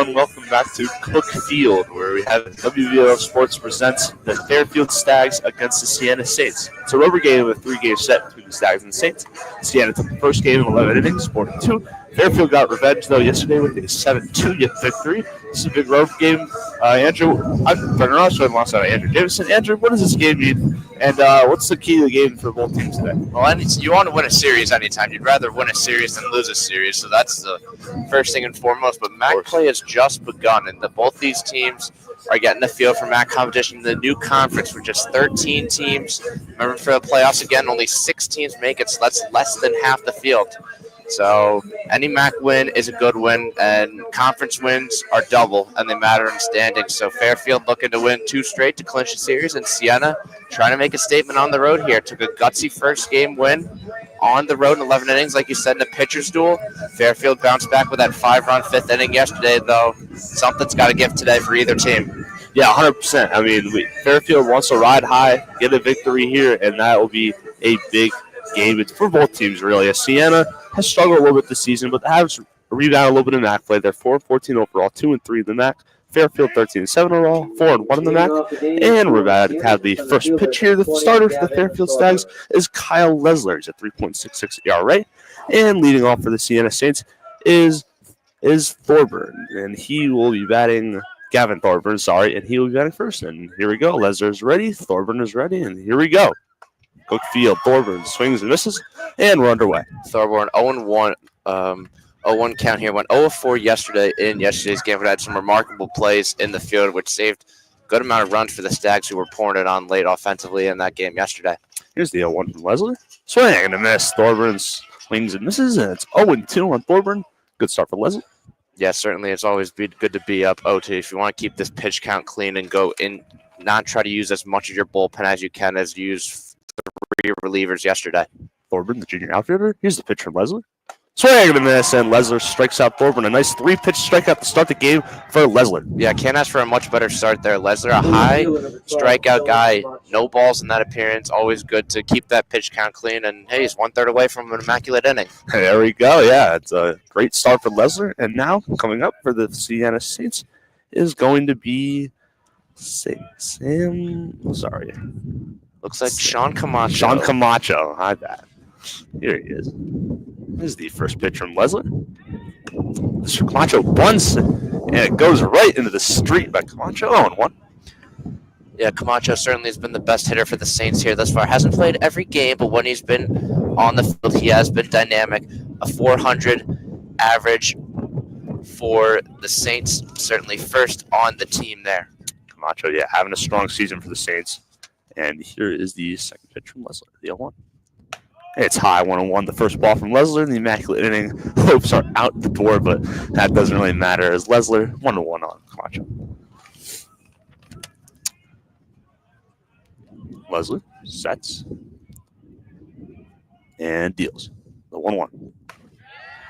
everyone. Welcome back to Cook Field, where we have WVOF Sports presents the Fairfield Stags against the Siena Saints. It's a rubber game with a three-game set between the Stags and the Saints. Siena took the first game in 11 innings, 4-2. Fairfield got revenge, though, yesterday with a 7-2 victory. This is a big rubber game. Andrew, I'm Brendan Ross, I'm alongside Andrew Davison. Andrew, what does this game mean, and what's the key to the game for both teams today? Well, you want to win a series anytime. You'd rather win a series than lose a series, so that's the first thing and foremost. But MAC play has just begun, and both these teams are getting the feel for MAC competition. The new conference with just 13 teams. Remember, for the playoffs, again, only 6 teams make it, so that's less than half the field. So any MAC win is a good win, and conference wins are double, and they matter in standings. So Fairfield looking to win 2 straight to clinch the series, and Siena trying to make a statement on the road here. Took a gutsy first game win on the road in 11 innings, like you said, in a pitcher's duel. Fairfield bounced back with that 5-run 5th inning yesterday, though. Something's got to give today for either team. Yeah, 100%. I mean, Fairfield wants to ride high, get a victory here, and that will be a big game. It's for both teams, really. Siena has struggled a little bit this season, but they have rebounded a little bit in MAC play. They're 4-14 overall, 2-3 in the MAC. Fairfield 13-7 overall, 4-1 in the MAC. And we're about to have the first pitch here. The starter for the Fairfield Stags is Kyle Lesler. He's at 3.66 ERA. And leading off for the Siena Saints is Thorburn, and he will be batting. Gavin Thorburn, and he will be batting first. And here we go. Lesler's ready. Thorburn is ready, and here we go. Cook Field, Thorburn swings and misses, and we're underway. Thorburn 0-1, 0-1 count here. Went 0-4 yesterday in yesterday's game, but had some remarkable plays in the field, which saved a good amount of runs for the Stags, who were pouring it on late offensively in that game yesterday. Here's the 0-1 from Leslie. Swing and a miss. Thorburn swings and misses, and it's 0-2 on Thorburn. Good start for Leslie. Yeah, certainly. It's always good to be up 0-2 if you want to keep this pitch count clean and go in, not try to use as much of your bullpen as you can as you used 3 relievers yesterday. Thorburn, the junior outfielder. Here's the pitch from Leslie. Swing and a miss, and Lesler strikes out Thorburn. A nice 3-pitch strikeout to start the game for Lesler. Yeah, can't ask for a much better start there. Lesler, a high strikeout guy, no balls in that appearance. Always good to keep that pitch count clean. And, hey, he's 1/3 away from an immaculate inning. There we go. Yeah, it's a great start for Lesler. And now, coming up for the Siena Saints is going to be Looks like Sean Camacho. Sean Camacho. My bad. Here he is. This is the first pitch from Leslie. Mr. Camacho bunts, and it goes right into the street by Camacho. 0-1. Yeah, Camacho certainly has been the best hitter for the Saints here thus far. Hasn't played every game, but when he's been on the field, he has been dynamic. A 400 average for the Saints, certainly first on the team there. Camacho, yeah, having a strong season for the Saints. And here is the second pitch from Leslie, the 0-1. It's high, 1-1. The first ball from Lesler in the immaculate inning. Hopes are out the door, but that doesn't really matter as Lesler 1-1 on Camacho. Lesler sets and deals the 1-1.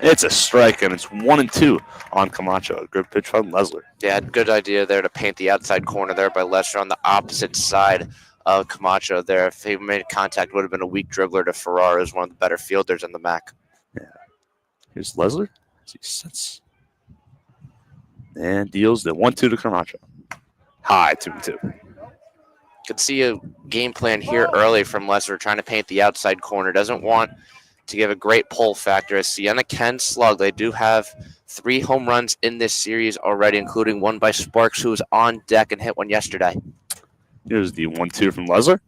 It's a strike, and it's 1-2 on Camacho. A good pitch from Lesler. Yeah, good idea there to paint the outside corner there by Lesler on the opposite side of Camacho there. If he made contact, would have been a weak dribbler to Ferrara, who's one of the better fielders in the MAC. Yeah. Here's Lesler as he sets and deals the 1-2 to Camacho. High, 2-2. Could see a game plan here early from Lesler trying to paint the outside corner. Doesn't want to give a great pull factor as Siena can slug. They do have 3 home runs in this series already, including one by Sparks, who was on deck and hit one yesterday. Here's the 1-2 from Lesler.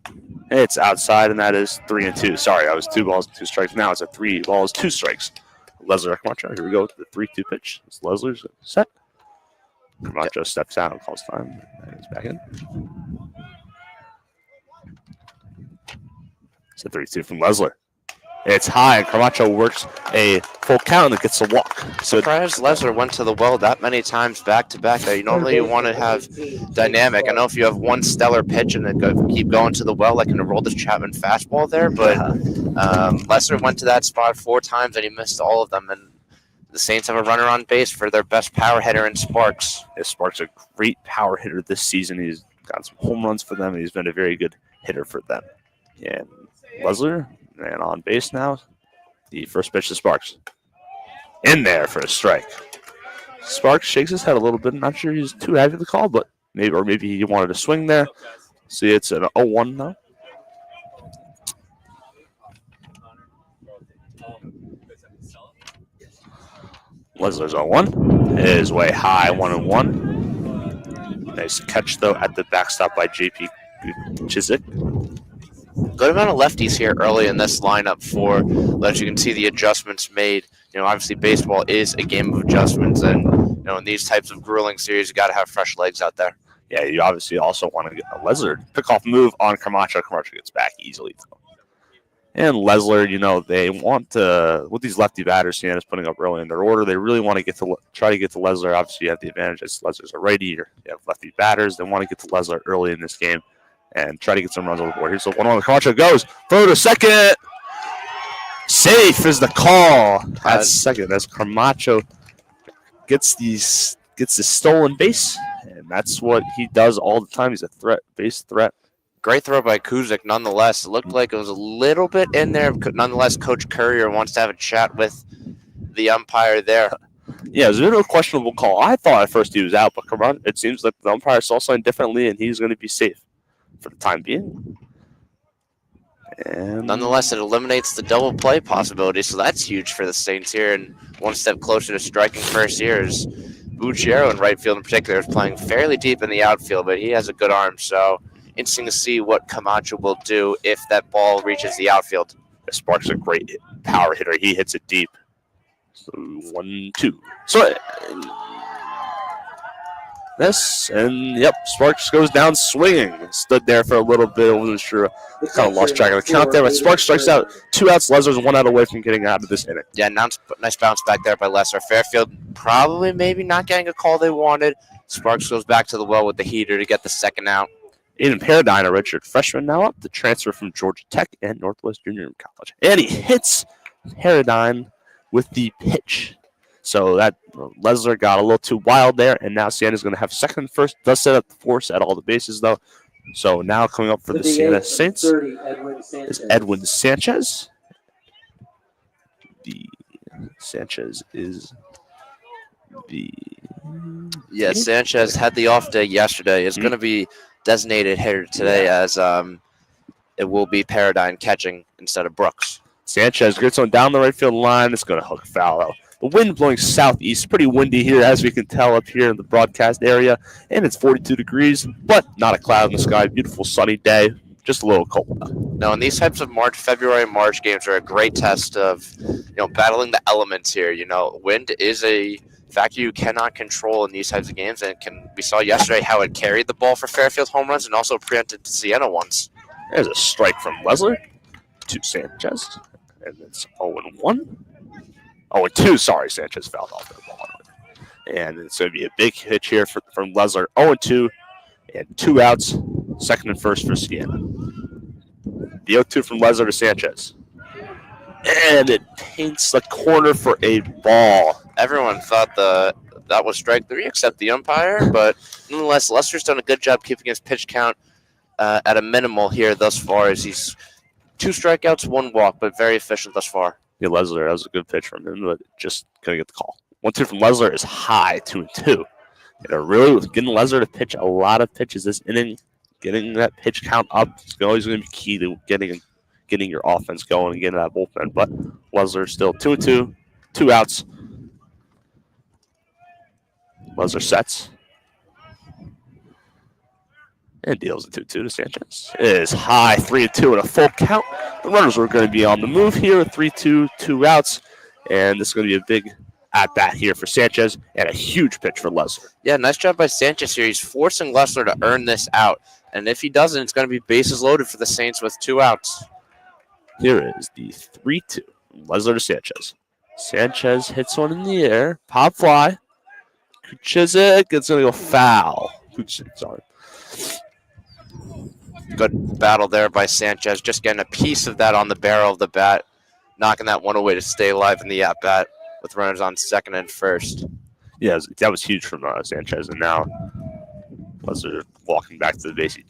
It's outside, and that is 3-2. Sorry, I was 2 balls and 2 strikes. Now it's a 3 balls, 2 strikes. Lesler, Camacho. Here we go with the 3-2 pitch. It's Lesler's set. Camacho steps out and calls time. And he's back in. It's a 3-2 from Lesler. It's high, and Camacho works a full count and gets a walk. Surprised Lesler went to the well that many times back-to-back there. Normally you want to have dynamic. I know if you have one stellar pitch and then keep going to the well, like in a Aroldis Chapman fastball there, but Lesler went to that spot 4 times and he missed all of them. And the Saints have a runner on base for their best power hitter in Sparks. Yeah, Sparks a great power hitter this season. He's got some home runs for them, and he's been a very good hitter for them. And Lesler, and on base now, the first pitch to Sparks. In there for a strike. Sparks shakes his head a little bit. Not sure he's too happy with the call, but maybe he wanted to swing there. See, it's an 0-1 now. Lesler's 0-1. Is way high, 1-1. Nice catch, though, at the backstop by JP Chiswick. Good amount of lefties here early in this lineup for, as you can see, the adjustments made. Obviously baseball is a game of adjustments, and in these types of grueling series, you got to have fresh legs out there. Yeah, you obviously also want to get a Lesler pick-off move on Camacho. Camacho gets back easily. And Lesler, they want to, with these lefty batters Siena's putting up early in their order, they really want to try to get to Lesler. Obviously, you have the advantage as Lesler's a righty, or you have lefty batters. They want to get to Lesler early in this game and try to get some runs on the board. Here's the 1-1. Camacho goes. Throw to second. Safe is the call at second as Camacho gets the stolen base, and that's what he does all the time. He's a base threat. Great throw by Kuzik, nonetheless. It looked like it was a little bit in there. Nonetheless, Coach Courier wants to have a chat with the umpire there. Yeah, it was a bit of a questionable call. I thought at first he was out, but it seems like the umpire saw something differently, and he's going to be safe for the time being. And nonetheless, it eliminates the double play possibility, so that's huge for the Saints here. And one step closer to striking first here is Bucciero in right field in particular is playing fairly deep in the outfield, but he has a good arm, so interesting to see what Camacho will do if that ball reaches the outfield. Sparks a great power hitter. He hits it deep. So 1-2. So this, and yep, Sparks goes down swinging. Stood there for a little bit. I wasn't sure. Kind of lost track of the count there, but Sparks strikes out 2 outs. Lesler's 1 out away from getting out of this inning. Yeah, nice bounce back there by Lesler. Fairfield probably maybe not getting a call they wanted. Sparks goes back to the well with the heater to get the second out. Aiden Paradine, a redshirt freshman now up, the transfer from Georgia Tech and Northwest Junior College. And he hits Paradine with the pitch. So that Lesler got a little too wild there, and now Siena's going to have second and first. Does set up the force at all the bases, though. So now coming up for the Siena Saints is Edwin Sanchez. Sanchez had the off day yesterday. Is going to be designated hitter today as it will be Paradine catching instead of Brooks. Sanchez gets on down the right field line. It's going to hook foul out. The wind blowing southeast, pretty windy here, as we can tell up here in the broadcast area, and it's 42 degrees, but not a cloud in the sky. Beautiful sunny day, just a little cold. Now, in these types of February and March games are a great test of battling the elements here. Wind is a factor you cannot control in these types of games, and we saw yesterday how it carried the ball for Fairfield home runs and also preempted Siena ones. There's a strike from Lesler to Sanchez, and it's 0-1. 0-2, sorry, Sanchez fouled off the ball. And it's going to be a big hitch here from Lesler. 0-2, and 2 outs, second and first for Siena. The 0-2 from Lesler to Sanchez. And it paints the corner for a ball. Everyone thought that was strike 3, except the umpire. But nonetheless, Lester's done a good job keeping his pitch count at a minimal here thus far, as he's 2 strikeouts, 1 walk, but very efficient thus far. Yeah, Lesler, that was a good pitch from him, but just couldn't get the call. 1-2 from Lesler is high, 2-2. Really getting Lesler to pitch a lot of pitches this inning, getting that pitch count up is always going to be key to getting your offense going and getting that bullpen. But Lesler still 2-2, 2 outs. Lesler sets. And deals a 2-2 to Sanchez. It is high, 3-2 and a full count. The runners were going to be on the move here, 3-2, 2 outs. And this is going to be a big at-bat here for Sanchez and a huge pitch for Lesler. Yeah, nice job by Sanchez here. He's forcing Lesler to earn this out. And if he doesn't, it's going to be bases loaded for the Saints with 2 outs. Here is the 3-2 from Lesler to Sanchez. Sanchez hits one in the air. Pop fly. Kuchizik, it's going to go foul. Kuchizik, sorry. Good battle there by Sanchez, just getting a piece of that on the barrel of the bat, knocking that one away to stay alive in the at-bat with runners on second and first. Yeah, that was huge from Sanchez, and now Lesler walking back to the base. He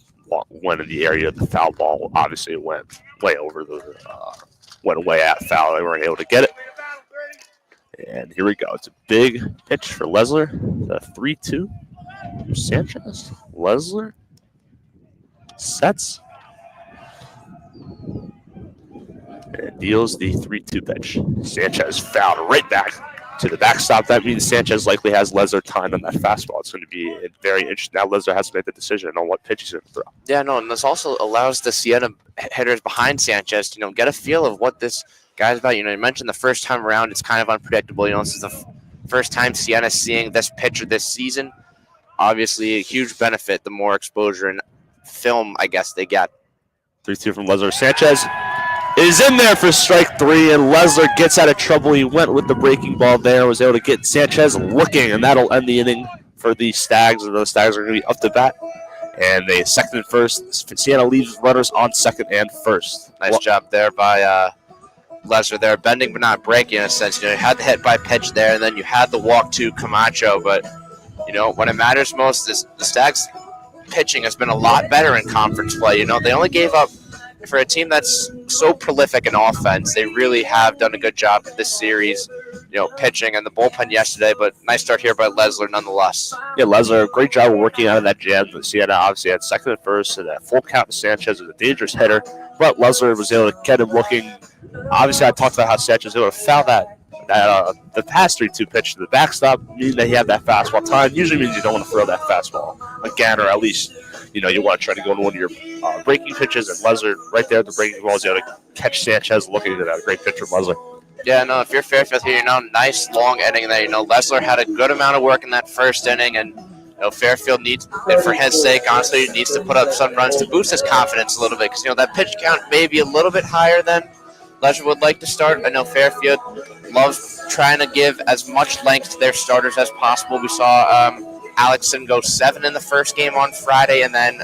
went in the area of the foul ball. Obviously, it went way over went away at foul. They weren't able to get it. And here we go. It's a big pitch for Lesler. The 3-2. Sanchez. Lesler. Sets. And deals the 3-2 pitch. Sanchez fouled right back to the backstop. That means Sanchez likely has Lesler timed on that fastball. It's going to be very interesting. Now Lesler has to make the decision on what pitch he's going to throw. Yeah, no, and this also allows the Siena hitters behind Sanchez to, get a feel of what this guy's about. You mentioned the first time around, it's kind of unpredictable. This is the first time Siena's seeing this pitcher this season. Obviously, a huge benefit, the more exposure and film, I guess, they get. 3-2 from Lesler. Sanchez is in there for strike 3, and Lesler gets out of trouble. He went with the breaking ball there, was able to get Sanchez looking, and that'll end the inning for the Stags. And those Stags are going to be up to bat. And they second and first. Siena leaves runners on second and first. Nice job there by Lesler there, bending but not breaking in a sense. You had the hit by pitch there, and then you had the walk to Camacho. But, when it matters most, the Stags pitching has been a lot better in conference play. They only gave up, for a team that's so prolific in offense, they really have done a good job this series, pitching and the bullpen yesterday, but nice start here by Lesler nonetheless. Yeah, Lesler, great job of working out of that jam. Siena obviously had second and first, and a full count to Sanchez was a dangerous hitter, but Lesler was able to get him looking. Obviously, I talked about how Sanchez was able to foul the past 3-2 pitch to the backstop, meaning that he had that fastball time. Usually means you don't want to throw that fastball again, or at least you want to try to go into one of your breaking pitches. And Lesler, right there at the breaking ball, is able to catch Sanchez looking at that great pitch from Lesler. Yeah, no, if you're Fairfield here, nice long inning there. Lesler had a good amount of work in that first inning, and Fairfield needs, and for his sake, honestly, needs to put up some runs to boost his confidence a little bit, because that pitch count may be a little bit higher than Lesler would like to start. I know Fairfield loves trying to give as much length to their starters as possible. We saw Alexson go 7 in the first game on Friday, and then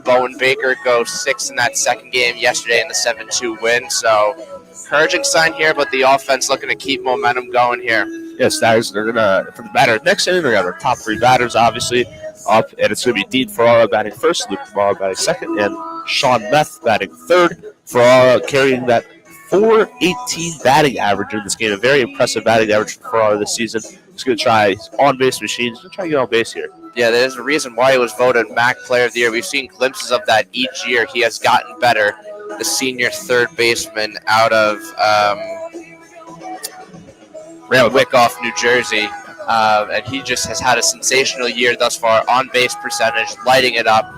Bowen Baker go 6 in that second game yesterday in the 7-2 win. So, encouraging sign here, but the offense looking to keep momentum going here. Yeah, Stags, they're going to, for the batter next inning, they're going to have their top 3 batters, obviously, up, and it's going to be Dean Ferrara batting first, Luke Ferrara batting second, and Sean Meth batting third. Ferrara carrying that .418 batting average in this game, a very impressive batting average for Ferrara this season. He's going to try on-base machine. He's going to try to get on base here. Yeah, there's a reason why he was voted MAC Player of the Year. We've seen glimpses of that each year. He has gotten better. The senior third baseman out of Wyckoff, New Jersey. And he just has had a sensational year thus far. On-base percentage, lighting it up.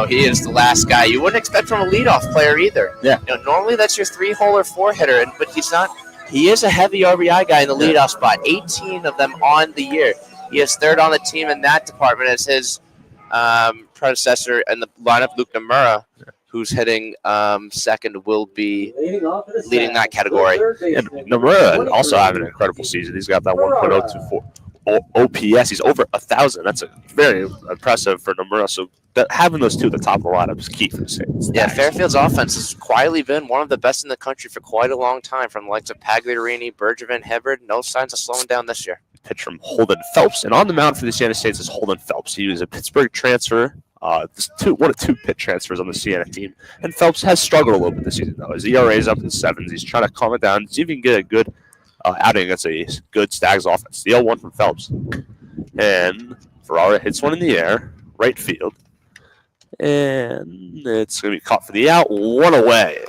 He is the last guy you wouldn't expect from a leadoff player either. Yeah. Normally that's your 3-hole or 4-hitter, but he's not. He is a heavy RBI guy in the leadoff spot. 18 of them on the year. He is third on the team in that department as his predecessor in the lineup, Luke Nomura, who's hitting second, will be leading that category. And Nomura also having an incredible season. He's got that 1.024 OPS. He's over 1,000. That's very impressive for Nomura. So having those two at the top of the lineup is key for the Saints. Yeah, Fairfield's offense has quietly been one of the best in the country for quite a long time, from the likes of Pagliarini, Bergevin, Hibbard. No signs of slowing down this year. Pitch from Holden Phelps, and on the mound for the Siena Saints is Holden Phelps. He was a Pittsburgh transfer. One of 2 pit transfers on the Siena team, and Phelps has struggled a little bit this season though. His ERA is up in the 7s. He's trying to calm it down, see if he can get a good outing against a good Stags offense. The 0-1 from Phelps, and Ferrara hits one in the air, right field, and it's going to be caught for the out. 1 away.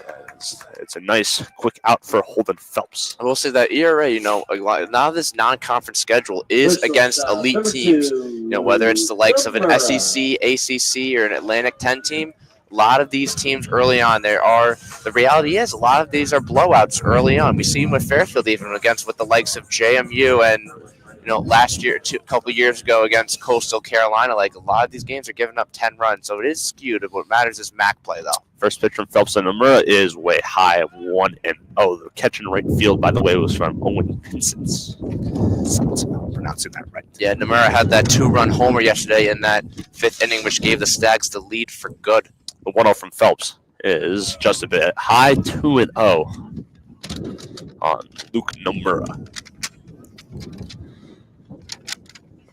It's a nice quick out for Holden Phelps. I will say that ERA, now this non-conference schedule is against elite teams. Whether it's the likes of an SEC, ACC, or an Atlantic 10 team, a lot of these teams early on, the reality is a lot of these are blowouts early on. We see them with Fairfield even with the likes of JMU and, last year, a couple years ago against Coastal Carolina. Like, a lot of these games are giving up 10 runs, so it is skewed. What matters is MAC play, though. First pitch from Phelps, and Nomura is way high at 1-0. The catch in right field, by the way, was from Owen Pinsons. I'm pronouncing that right. Yeah, Nomura had that 2-run homer yesterday in that 5th inning, which gave the Stags the lead for good. The 1-0 from Phelps is just a bit high, 2-0 on Luke Nomura.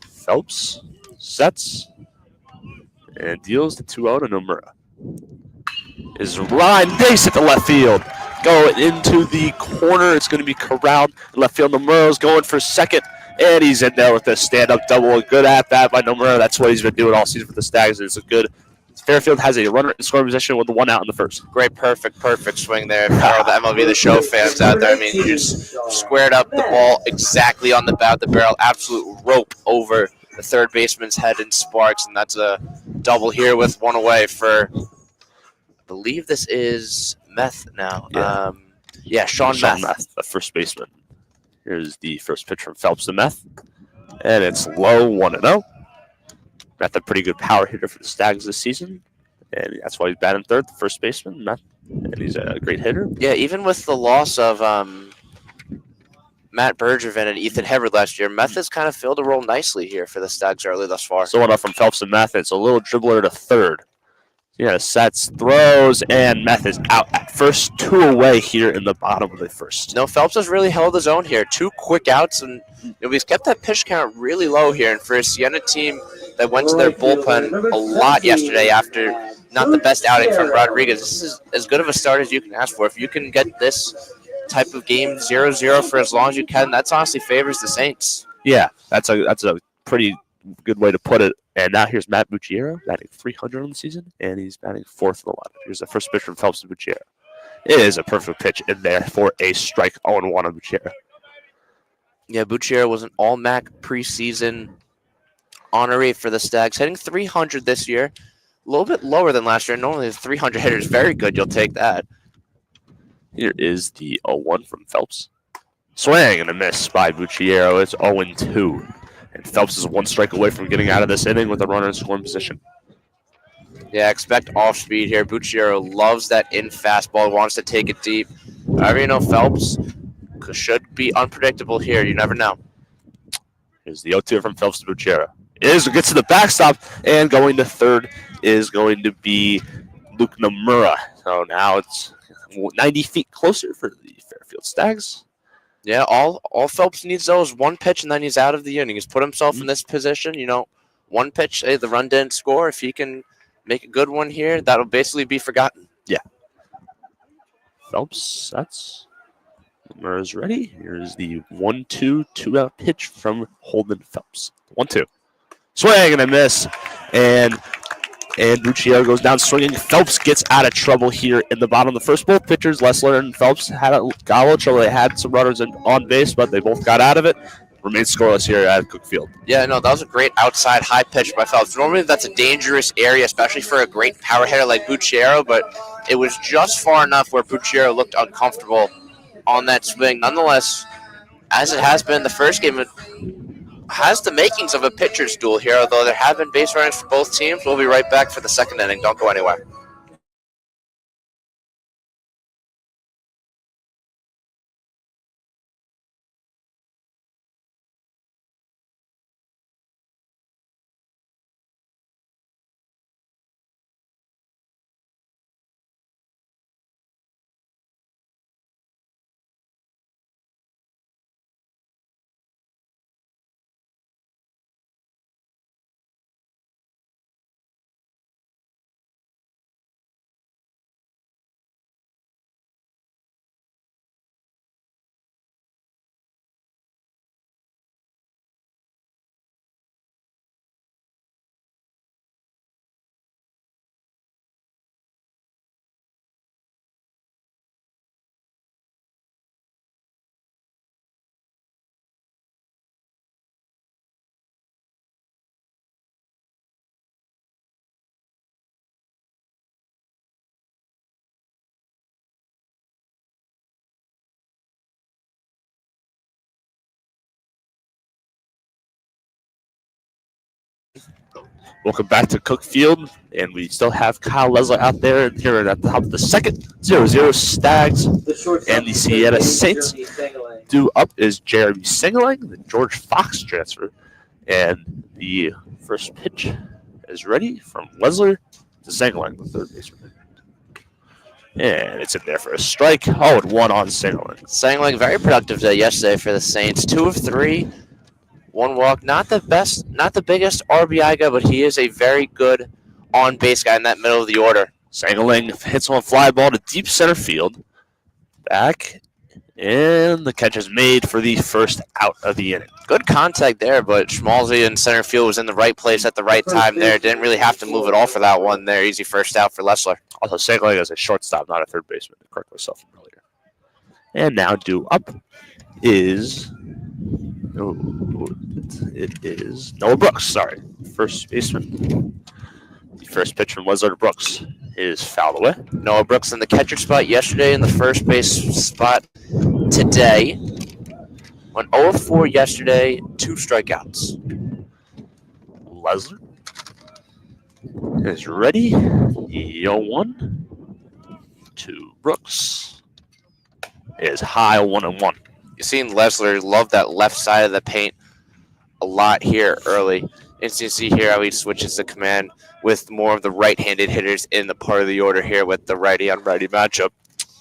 Phelps sets and deals the 2-0 to Nomura. Is Ryan base at the left field. going into the corner. It's going to be corralled in left field. Nomura's going for second, and he's in there with a stand-up double. Good at that by Nomura. That's what he's been doing all season for the Stags. It's a good. Fairfield has a runner in scoring position with the one out in the first. Great, perfect swing there for all the MLB The Show fans out there. I mean, you just squared up the ball exactly on the bat of the barrel. Absolute rope over the third baseman's head and sparks, and that's a double here with one away for, I believe this is Meth now. Sean Meth. The first baseman. Here's the first pitch from Phelps to Meth, and it's low 1-0. Meth a pretty good power hitter for the Stags this season, and that's why he's batting third, the first baseman, Meth, and he's a great hitter. Yeah, even with the loss of Matt Bergevin and Ethan Hebard last year, Meth has kind of filled a role nicely here for the Stags early thus far. So one up from Phelps and Meth, and it's a little dribbler to third. Yeah, sets, throws, and Meth is out at first, 2 away here in the bottom of the first. No, Phelps has really held his own here. 2 quick outs, and he's kept that pitch count really low here. And for a Siena team that went to their bullpen a lot yesterday after not the best outing from Rodriguez, this is as good of a start as you can ask for. If you can get this type of game 0-0 for as long as you can, that's honestly favors the Saints. Yeah, that's a pretty good way to put it. And now here's Matt Bucciero batting .300 on the season, and he's batting 4th in the lineup. Here's the first pitch from Phelps to Bucciero. It is a perfect pitch in there for a strike 0-1 on Bucciero. Yeah, Bucciero was an all-MAC preseason honoree for the Stags, hitting .300 this year. A little bit lower than last year. Normally the 300 hitter is very good. You'll take that. Here is the 0-1 from Phelps. Swing and a miss by Bucciero. It's 0-2. And Phelps is 1 strike away from getting out of this inning with a runner in scoring position. Yeah, expect off speed here. Bucciero loves that in fastball, wants to take it deep. However, Phelps should be unpredictable here. You never know. Here's the 0-2 from Phelps to Bucciero. Gets to the backstop, and going to third is going to be Luke Nomura. So now it's 90 feet closer for the Fairfield Stags. Yeah, all Phelps needs, though, is 1 pitch, and then he's out of the inning. He's put himself in this position. 1 pitch, hey, the run didn't score. If he can make a good one here, that'll basically be forgotten. Yeah. Phelps, that's Nomura's ready. Here's the 1-2, 2-out pitch from Holden Phelps. 1-2. Swing and a miss. And Bucciero goes down swinging. Phelps gets out of trouble here in the bottom of the first. Both pitchers, Lessler and Phelps, got a little trouble. They had some runners on base, but they both got out of it. Remains scoreless here at Cookfield. Yeah, no, that was a great outside high pitch by Phelps. Normally that's a dangerous area, especially for a great power hitter like Bucciero, but it was just far enough where Bucciero looked uncomfortable on that swing. Nonetheless, as it has been the first game, it has the makings of a pitcher's duel here, although there have been base runners for both teams. We'll be right back for the second inning. Don't go anywhere. Welcome back to Cookfield, and we still have Kyle Leslie out there here at the top of the second. 0-0 Stags and the Siena Saints. Due up is Jeremy Singeling, the George Fox transfer, and the first pitch is ready from Leslie to Singeling, the third baseman. And it's in there for a strike. 0-1 on Singeling. Singeling, very productive day yesterday for the Saints. 2 of 3. 1 walk, not the best, not the biggest RBI guy, but he is a very good on-base guy in that middle of the order. Singeling hits on a fly ball to deep center field. back, and the catch is made for the first out of the inning. Good contact there, but Schmalzi in center field was in the right place at the right time there. Didn't really have to move at all for that one there. Easy first out for Lessler. Also, Segling is a shortstop, not a third baseman, to correct myself from earlier. And now due up is... Oh, it is Noah Brooks, sorry. First baseman. The first pitch from Lessler to Brooks is fouled away. Noah Brooks in the catcher spot yesterday, in the first base spot today. Went 0-4 yesterday, 2 strikeouts. Lessler is ready. 0-1 to Brooks is high 1-1. You've seen Lessler love that left side of the paint a lot here early. And you see here how he switches the command with more of the right-handed hitters in the part of the order here with the righty-on-righty matchup.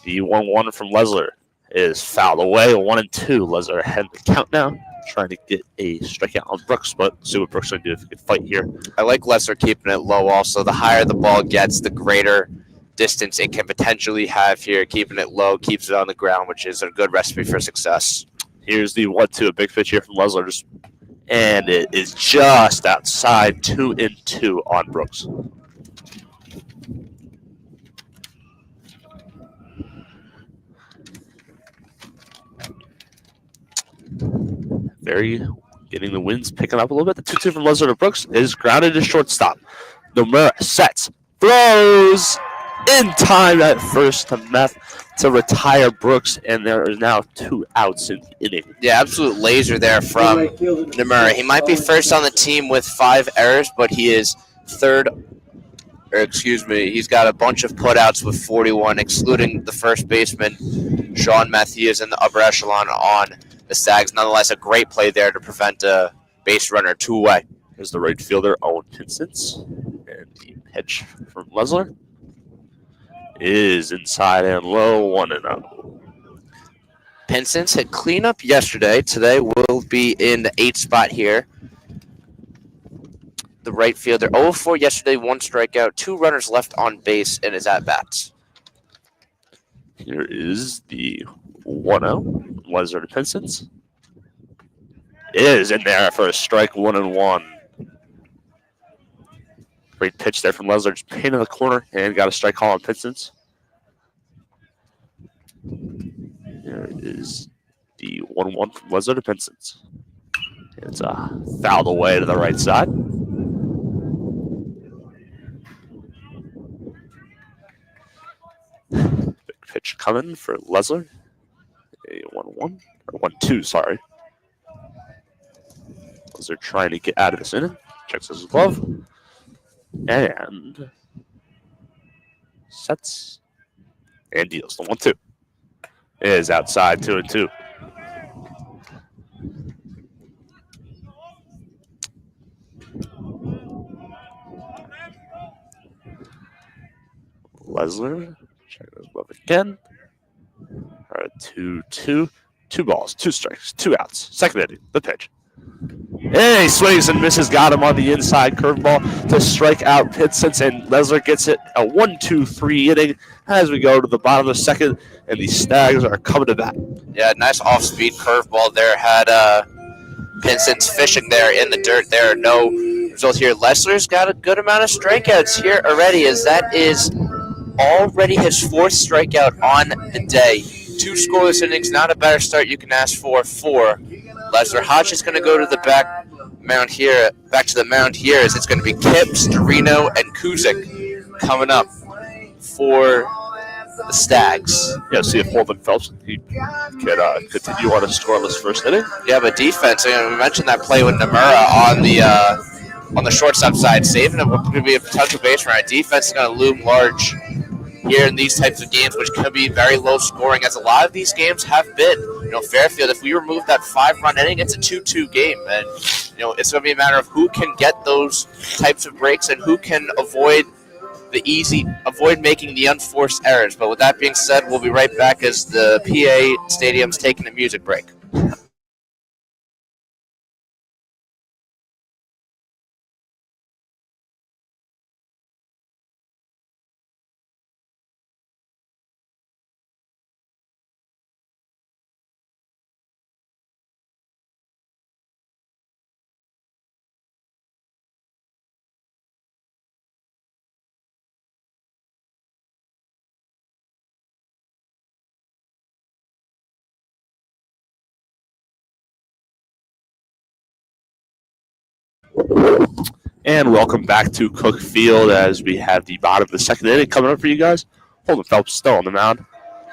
The 1-1 from Lessler is fouled away. 1-2. Lessler ahead in the count now, trying to get a strikeout on Brooks, but see what Brooks can do if he can fight here. I like Lessler keeping it low also. The higher the ball gets, the greater distance it can potentially have here. Keeping it low, keeps it on the ground, which is a good recipe for success. Here's the 1-2, a big pitch here from Lessler, and it is just outside 2-2 on Brooks. Getting the winds picking up a little bit. The 2-2 from Lessler to Brooks is grounded to shortstop. Nomura sets, throws in time at first to retire Brooks, and there is now 2 outs in the inning. Yeah, absolute laser there from Nomura. He might be first on the team with 5 errors, but he is he's got a bunch of putouts with 41, excluding the first baseman, Sean Matthews, in the upper echelon on the Stags. Nonetheless, a great play there to prevent a base runner 2 away. Here's the right fielder, Owen Pinsence, and the pitch from Lessler is inside and low, 1-0. Pinsence hit cleanup yesterday. Today will be in the 8th spot here. The right fielder, 0-4 yesterday, 1 strikeout, 2 runners left on base in his at-bats. Here is the 1-0, Lessler to Pinsence. Is in there for a strike, 1-1. Great pitch there from Lessler, just painted the corner and got a strike call on Pinsence. There is the 1-1 from Lessler to Pinsence. It's fouled away to the right side. Big pitch coming for Lessler. A 1-1 or 1-2, sorry. Lessler trying to get out of this inning. Checks his glove. And sets and deals. The 1-2 is outside, 2-2. Lessler checking his glove again. All right, 2-2. 2 balls, 2 strikes, 2 outs. Second inning, the pitch. And he swings and misses, got him on the inside curveball to strike out Pinsence, and Lessler gets it a 1-2-3 inning as we go to the bottom of the second, and the Stags are coming to bat. Yeah, nice off-speed curveball there. Had Pinsence fishing there in the dirt there. No result here. Lessler's got a good amount of strikeouts here already, as that is already his 4th strikeout on the day. 2 scoreless innings, not a better start you can ask for Lessler. Hodge is going to go to the back to the mound here, as it's going to be Kip, Storino, and Kuzik coming up for the Stags. Yeah, see if Holden Phelps could continue on a scoreless first inning. Yeah, but defense, we mentioned that play with Nomura on the shortstop side, saving him could be a potential base runner. Defense is going to loom large here in these types of games, which could be very low scoring, as a lot of these games have been. Fairfield, if we remove that 5-run inning, it's a 2-2 game, and it's going to be a matter of who can get those types of breaks and who can avoid making the unforced errors. But with that being said, we'll be right back as the PA Stadium's taking a music break. And welcome back to Cook Field as we have the bottom of the second inning coming up for you guys. Holden Phelps still on the mound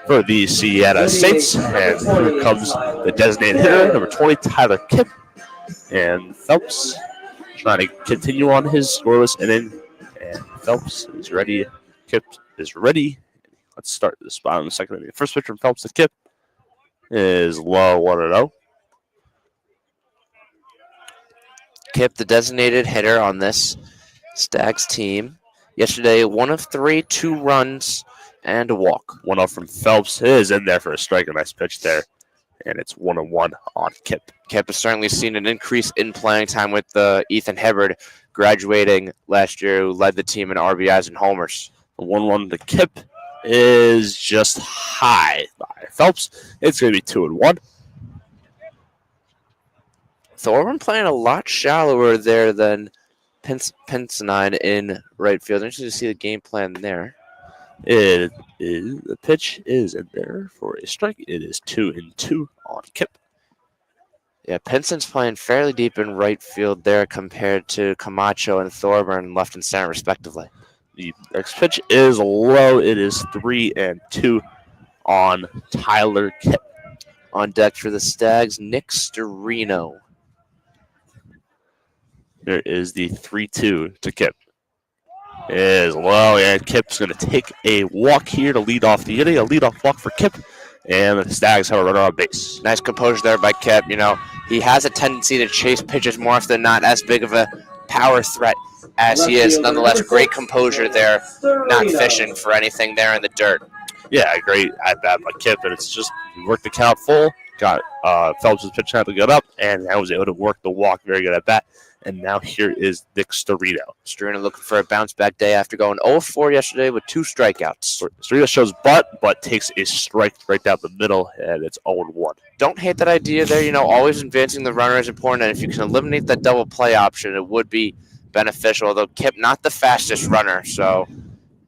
for the Siena Saints. And here comes the designated hitter, number 20, Tyler Kipp. And Phelps trying to continue on his scoreless inning. And Phelps is ready. Kipp is ready. Let's start the spot in the second inning. First pitch from Phelps to Kipp is low 1-0. Kipp, the designated hitter on this Stags team. Yesterday, 1 of 3, 2 runs, and a walk. 1-0 from Phelps is in there for a strike. A nice pitch there. And it's 1-1 on Kipp. Kipp has certainly seen an increase in playing time with Ethan Hibbard graduating last year, who led the team in RBIs and homers. The 1-1 to Kipp is just high by Phelps. It's going to be 2-1. Thorburn playing a lot shallower there than Pensinine in right field. Interesting to see the game plan there. The pitch is in there for a strike. It is 2-2 on Kipp. Yeah, Penson's playing fairly deep in right field there compared to Camacho and Thorburn left and center respectively. The next pitch is low. It is 3-2 on Tyler Kipp. On deck for the Stags, Nick Storino. There is the 3-2 to Kipp. It is low, and Kipp's going to take a walk here to lead off the inning. A leadoff walk for Kipp, and the Stags have a runner on base. Nice composure there by Kipp. You know, he has a tendency to chase pitches more often than not, as big of a power threat as he is. Nonetheless, great composure there, not fishing for anything there in the dirt. Yeah, great at bat by Kipp, and it's just he worked the count full, got Phelps' pitch had to get up, and I was able to work the walk. Very good at bat. And now here is Nick Storino. Storino looking for a bounce-back day after going 0-4 yesterday with 2 strikeouts. Storino shows but takes a strike right down the middle, and it's 0-1. Don't hate that idea there. You know, always advancing the runner is important, and if you can eliminate that double play option, it would be beneficial, although Kipp not the fastest runner, so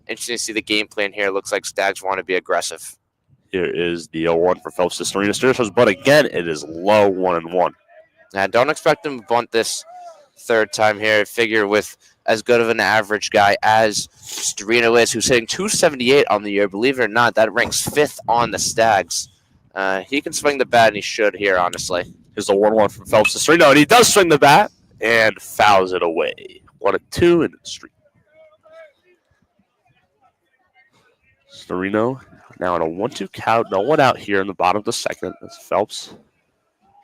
interesting to see the game plan here. Looks like Stags want to be aggressive. Here is the 0-1 for Phelps to Storino. Storino shows but again, it is low 1-1. Now, don't expect him to bunt this third time here. Figure with as good of an average guy as Storino is, who's hitting .278 on the year. Believe it or not, that ranks 5th on the Stags. He can swing the bat, and he should here, honestly. Here's a 1-1 from Phelps to Storino, and he does swing the bat and fouls it away. 1-2 in the street. Storino now on a 1-2 count. No one out here in the bottom of the second. That's Phelps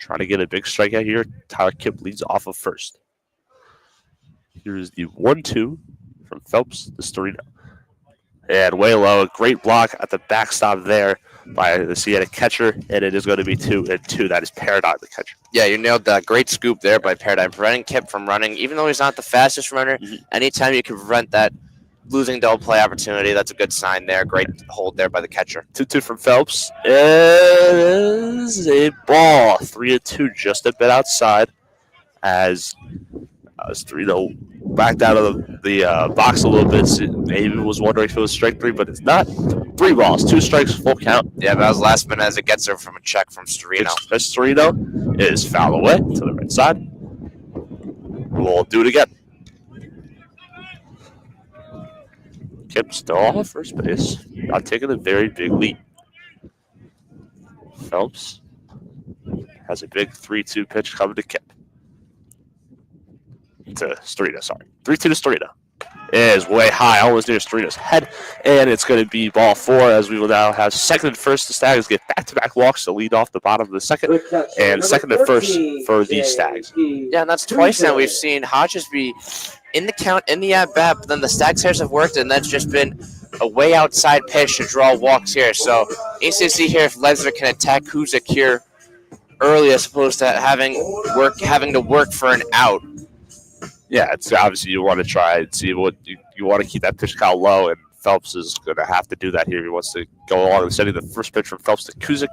trying to get a big strikeout here. Tyler Kipp leads off of first. Here's the 1-2 from Phelps to Storino. And way low. A great block at the backstop there by the Siena catcher. And it is going to be 2-2. That is Paradigm, the catcher. Yeah, you nailed that. Great scoop there by Paradigm, preventing Kipp from running. Even though he's not the fastest runner, anytime you can prevent that losing double play opportunity, that's a good sign there. Great hold there by the catcher. 2-2 from Phelps. It is a ball. 3-2, just a bit outside as Storino backed out of the box a little bit. Maybe was wondering if it was strike 3, but it's not. 3 balls, 2 strikes, full count. Yeah, that was last minute as it gets there from a check from Storino. Storino is foul away to the right side. We'll do it again. Kipp still on first base, not taking a very big lead. Phelps has a big 3-2 pitch coming to Kipp. To Storino, sorry. 3-2 to Storino. It is way high, almost near Storino's head, and it's going to be ball 4 as we will now have second and first. The Stags get back-to-back walks to lead off the bottom of the second, and second and first for the Stags. Yeah, and that's twice now we've seen Hodges be in the count, in the at-bat, but then the Stags hairs have worked, and that's just been a way outside pitch to draw walks here. So, interesting to see here if Lesnar can attack Kuzik here early as opposed to having to work for an out. Yeah, it's obviously you want to try and see what you want to keep that pitch count low, and Phelps is going to have to do that here if he wants to go along and setting the first pitch from Phelps to Kuzik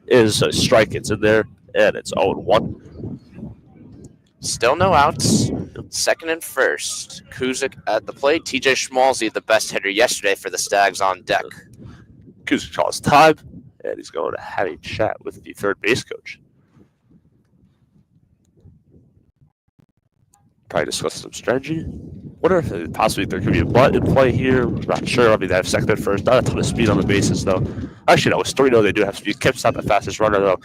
is a strike. It's in there, and it's 0-1. Still no outs. Second and first. Kuzik at the plate. TJ Schmalzi, the best hitter yesterday for the Stags, on deck. Kuzik calls time, and he's going to have a chat with the third base coach. Probably discuss some strategy. Wonder if possibly there could be a butt in play here. I'm not sure. I mean, they have second and first. Not a ton of speed on the bases, though. Actually, no. With 3-0, they do have speed. Kip's not the fastest runner, though.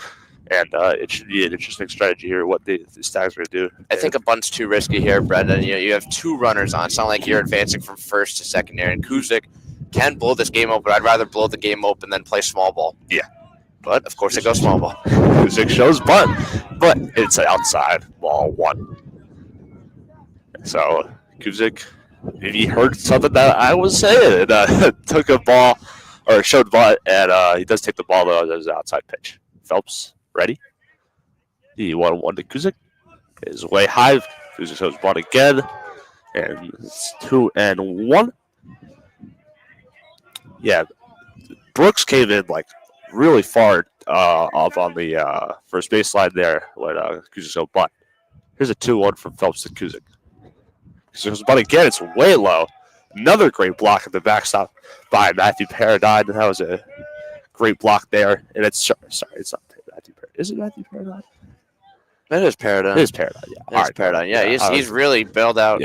And it should be an interesting strategy here, what the Stags are going to do. I think a bunt's too risky here, Brendan. You have two runners on. It's not like you're advancing from first to second here. And Kuzik can blow this game open. I'd rather blow the game open than play small ball. Yeah. But, of course, it goes small ball. Kuzik shows bunt, but it's outside ball 1. So, Kuzik maybe heard something that I was saying and took a ball, or showed butt, and he does take the ball, though, as an outside pitch. Phelps, ready? The 1-1 to Kuzik is way high. Kuzik shows butt again, and it's 2-1. Yeah, Brooks came in, really far up on the first baseline there when Kuzik showed butt. Here's a 2-1 from Phelps to Kuzik. Kuzik butt again. It's way low. Another great block at the backstop by Matthew Paradine. That was a great block there. And it's it's not Matthew Paradine. Is it Matthew Paradine? It is Paradine. It is Paradine, yeah. It is Paradine. Yeah, he's really bailed out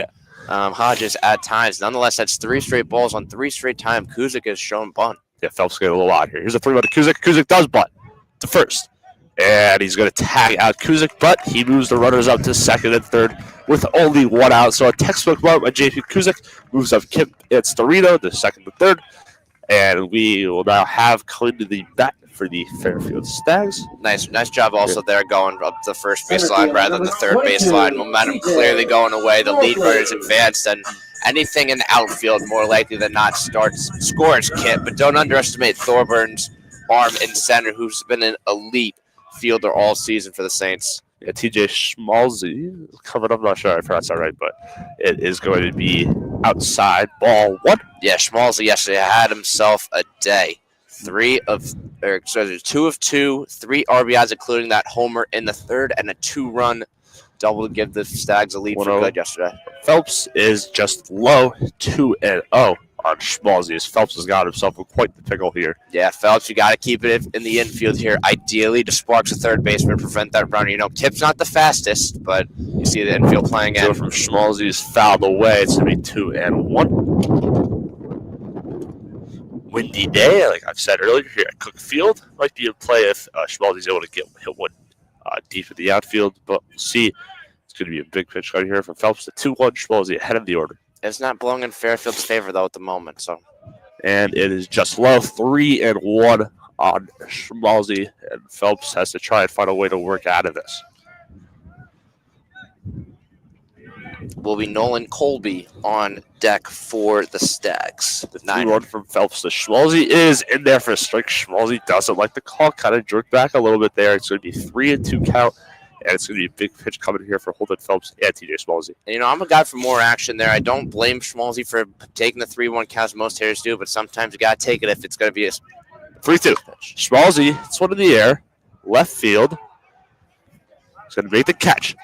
Hodges at times. Nonetheless, that's 3 straight balls on 3 straight times. Kuzik has shown bunt. Yeah, Phelps getting a little out here. Here's a 3-1 to Kuzik. Kuzik does bunt to first. And he's going to tag out Kuzik, but he moves the runners up to second and third with only 1 out. So a textbook bunt by JP Kuzik moves up Kip and Storino to second and third. And we will now have coming to the bat for the Fairfield Stags. Nice job also there going up the first baseline rather than the third baseline. Momentum clearly going away. The lead runners advanced, and anything in the outfield more likely than not scores Kip. But don't underestimate Thorburn's arm in center, who's been an elite fielder all season for the Saints. Yeah, TJ Schmalzi coming up. I'm not sure I pronounced that right, but it is going to be outside ball 1. Yeah, Schmalzi yesterday had himself a day. 2 of 2, 3 RBIs, including that homer in the third, and a 2-run double to give the Stags a lead for good yesterday. Phelps is just low, 2-0 on Schmalzi, as Phelps has got himself in quite the pickle here. Yeah, Phelps, you got to keep it in the infield here. Ideally, to spark the third baseman, prevent that runner. Kip's not the fastest, but you see the infield playing in. From Schmalzi is fouled away. It's going to be 2-1. Windy day, like I've said earlier, here at Cook Field. Might be in play if Schmalzi's able to hit one deep in the outfield, but we'll see. It's going to be a big pitch right here from Phelps. The 2-1 Schmalzi ahead of the order. It's not blowing in Fairfield's favor, though, at the moment. So, and it is just low, 3-1 on Schmalzi, and Phelps has to try and find a way to work out of this. Will be Nolan Colby on deck for the Stags. The 3-1 from Phelps to Schmalzi is in there for a strike. Schmalzi doesn't like the call, kind of jerked back a little bit there. It's going to be 3-2 count. And it's going to be a big pitch coming here for Holden Phelps and TJ Schmalzi. And, I'm a guy for more action there. I don't blame Schmalzi for taking the 3-1 count, most hitters do, but sometimes you got to take it if it's going to be a 3-2. Schmalzi, it's one in the air, left field. He's going to make the catch.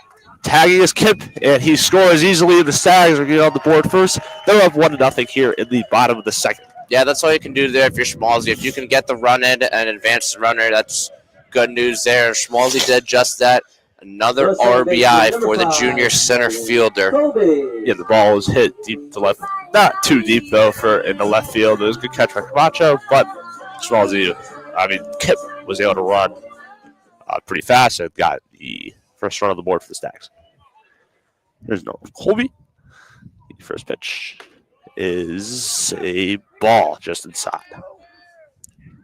Tagging his Kip, and he scores easily. The Stags are getting on the board first. They're up 1-0 here in the bottom of the second. Yeah, that's all you can do there if you're Schmalzi. If you can get the run in and advance the runner, that's good news there. Schmalzi did just that. Another RBI for the junior center fielder. Yeah, the ball was hit deep to left. Not too deep, though, for in the left field. It was a good catch by Camacho, but Kip was able to run pretty fast and got the first run on the board for the Stags. There's no Colby. The first pitch is a ball just inside.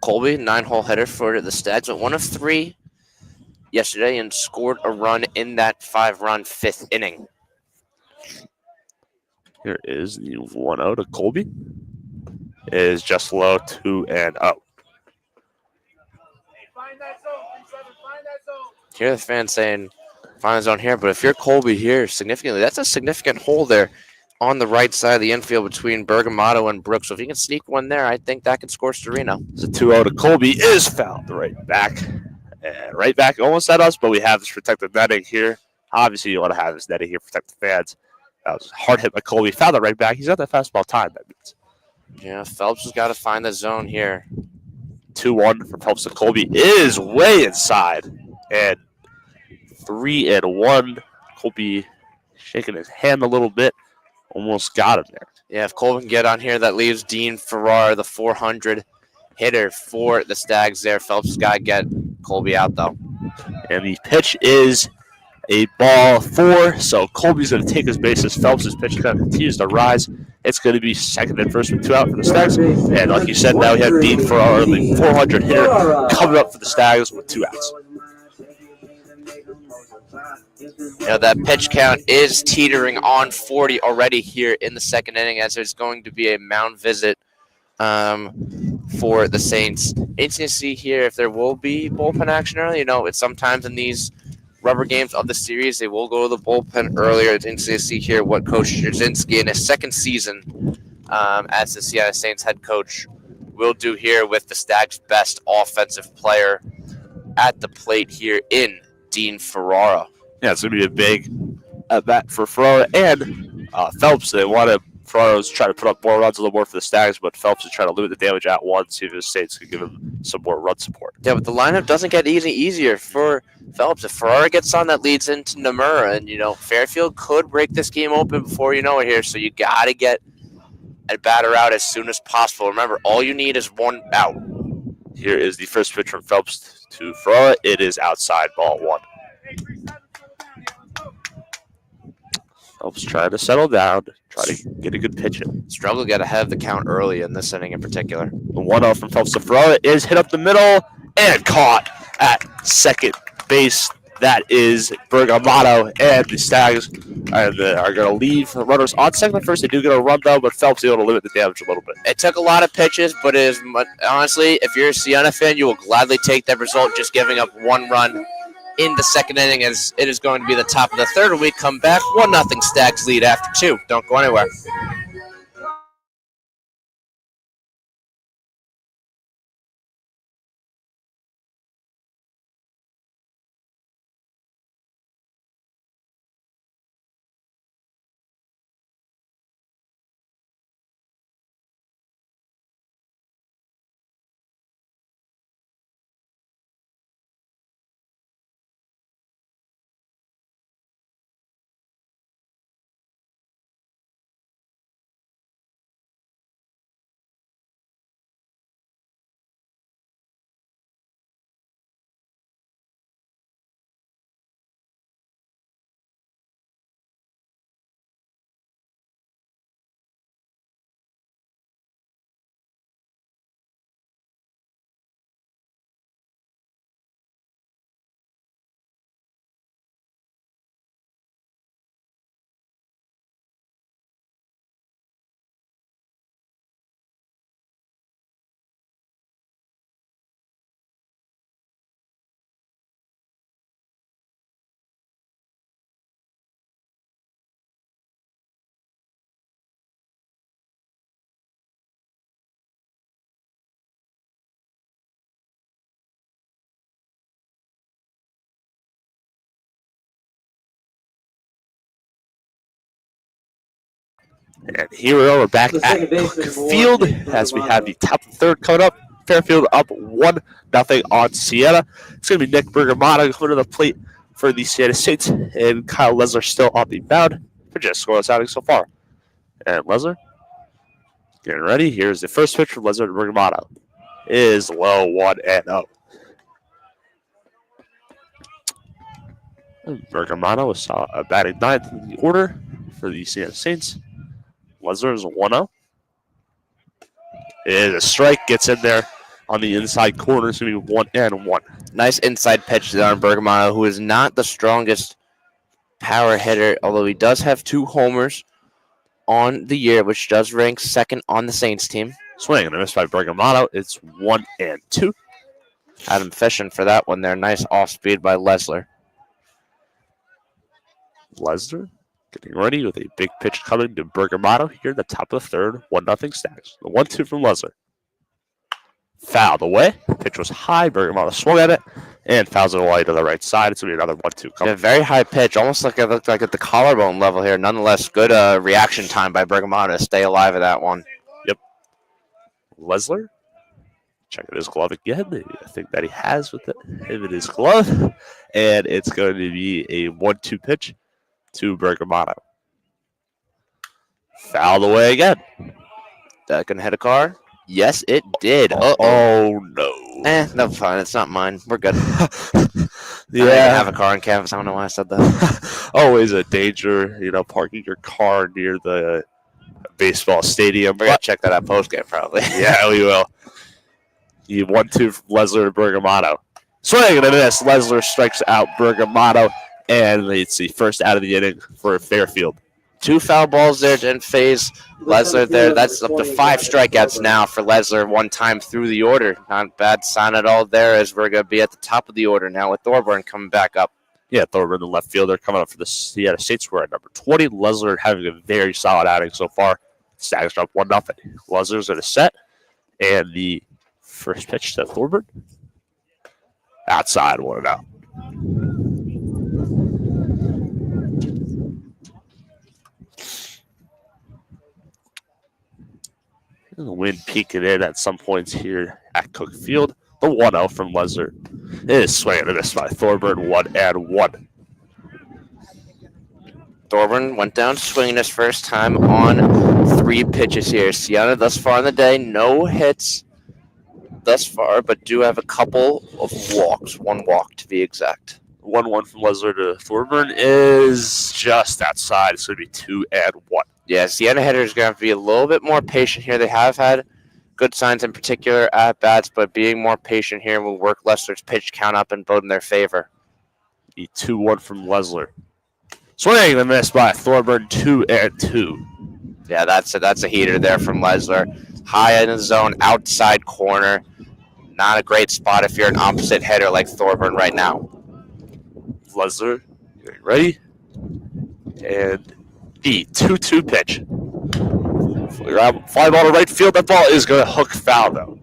Colby, 9-hole hitter for the Stags, went 1 of 3 yesterday and scored a run in that 5-run 5th inning. Here is the 1-0 to Colby. It is just low, 2-0. Hear the fans saying, find the zone here, but if you're Colby here significantly, that's a significant hole there on the right side of the infield between Bergamatto and Brooks. So if you can sneak one there, I think that could score Storino. It's a 2-0 to Colby is fouled right back. And right back almost at us, but we have this protective netting here. Obviously, you want to have this netting here to protect the fans. That was a hard hit by Colby. Fouled it right back. He's got that fastball time. That means. Yeah, Phelps has got to find the zone here. 2-1 from Phelps to Colby is way inside. And 3-1. Colby shaking his hand a little bit. Almost got him there. Yeah, if Colby can get on here, that leaves Dean Farrar, the 400 hitter for the Stags there. Phelps has got to get Colby out, though. And the pitch is a ball 4, so Colby's going to take his bases. Phelps' pitch kind of continues to rise. It's going to be second and first with 2 out for the Stags. And like you said, now we have Dean Farrar, the 400 hitter, coming up for the Stags with 2 outs. That pitch count is teetering on 40 already here in the second inning, as there's going to be a mound visit for the Saints. It's to see here if there will be bullpen action early. It's sometimes in these rubber games of the series, they will go to the bullpen earlier. It's interesting to see here what Coach Jasinski in his second season as the Siena Saints head coach will do here with the Stags' best offensive player at the plate here in Dean Ferrara. Yeah, it's going to be a big at-bat for Ferrara and Phelps. They want to Ferraro's trying to put up more runs a little more for the Stags, but Phelps is trying to limit the damage at once, see if the Saints can give him some more run support. Yeah, but the lineup doesn't get any easier for Phelps. If Ferrara gets on, that leads into Nomura, and, Fairfield could break this game open before you know it here, so you got to get a batter out as soon as possible. Remember, all you need is 1 out. Here is the first pitch from Phelps to Ferrara. It is outside, ball 1. Phelps trying to settle down, try to get a good pitch in. Struggle to get ahead of the count early in this inning in particular. The 1-0 from Phelps to Ferrara is hit up the middle and caught at second base. That is Bergamato, and the Stags are going to leave the runners on second and first. They do get a run, though, but Phelps able to limit the damage a little bit. It took a lot of pitches, but honestly, if you're a Siena fan, you will gladly take that result, just giving up 1 run in the second inning, as it is going to be the top of the third. When we come back, 1-0 Stags lead after 2. Don't go anywhere. And here we are, we're back at Field as we have the top of the third coming up. Fairfield up 1-0 on Siena. It's going to be Nick Bergamato coming to the plate for the Siena Saints, and Kyle Lesler still on the mound for just scoreless outing so far. And Lesler getting ready. Here's the first pitch from Lesler to Bergamato. Is low 1-0. Bergamato is batting 9th in the order for the Siena Saints. Lesler is 1-0. It is a strike, gets in there on the inside corner. It's going to be 1-1. Nice inside pitch there on Bergamato, who is not the strongest power hitter, although he does have 2 homers on the year, which does rank second on the Saints team. Swing and a miss by Bergamato. It's 1-2. Had him fishing for that one there. Nice off speed by Lesler. Lesler getting ready with a big pitch coming to Bergamato here in the top of the third. 1-0 Stags. The 1-2 from Lesler. Fouled away. Pitch was high. Bergamato swung at it and fouls it away to the right side. It's going to be another 1-2 coming. Yeah, very high pitch. Almost like it looked like at the collarbone level here. Nonetheless, good reaction time by Bergamato to stay alive at that one. Yep. Lesler checking his glove again. I think that he has with him in his glove. And it's going to be a 1-2 pitch to Bergamoto. Fouled away again. That gonna hit a car? Yes, it did. Oh no. No, fine. It's not mine. We're good. I don't even Yeah. have a car on campus. I don't know why I said that. Always a danger, parking your car near the baseball stadium. We're gonna check that out post game probably. Yeah, we will. You 1-2 from Lesler to Bergamoto. Swing and a miss. Lesler strikes out Bergamoto, and it's the first out of the inning for Fairfield. 2 foul balls there didn't phase Lesler there. That's up to 5 strikeouts now for Lesler, 1 time through the order. Not a bad sign at all there, as we're going to be at the top of the order now with Thorburn coming back up. Yeah, Thorburn, the left fielder, coming up for the Siena State square at number 20. Lesler having a very solid outing so far. Stags up 1-0. Lesler's going to set, and the first pitch to Thorburn. Outside, 1-0. The wind peeking in at some points here at Cook Field. The 1-0 from Lesler. It is swinging and a miss by Thorburn, 1-1. Thorburn went down swinging his first time on 3 pitches here. Siena thus far in the day, no hits thus far, but do have a couple of walks. 1 walk to be exact. 1-1 from Lesler to Thorburn is just outside. It's going to be 2-1. Yeah, Siena hitters going to have to be a little bit more patient here. They have had good signs in particular at bats, but being more patient here will work Lesler's pitch count up and bode in their favor. The 2-1 from Lesler. Swing and miss by Thorburn, 2-2. Yeah, that's a heater there from Lesler. High in the zone, outside corner. Not a great spot if you're an opposite hitter like Thorburn right now. Lesler, getting ready. And the 2-2 pitch. Fly ball to right field. That ball is going to hook foul, though.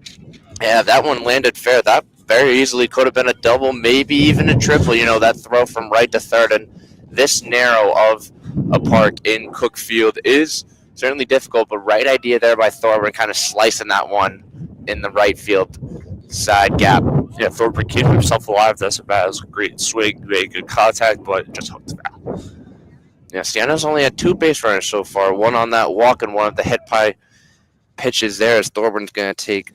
Yeah, that one landed fair. That very easily could have been a double, maybe even a triple. That throw from right to third. And this narrow of a park in Cook Field is certainly difficult, but right idea there by Thorburn, kind of slicing that one in the right field side gap. Yeah, Thorburn keeping himself alive. That's a bad. It was a great swing, made good contact, but just hooked foul. Yeah, Siena's only had 2 base runners so far, 1 on that walk and 1 of the hit by pitches there, as Thorburn's going to take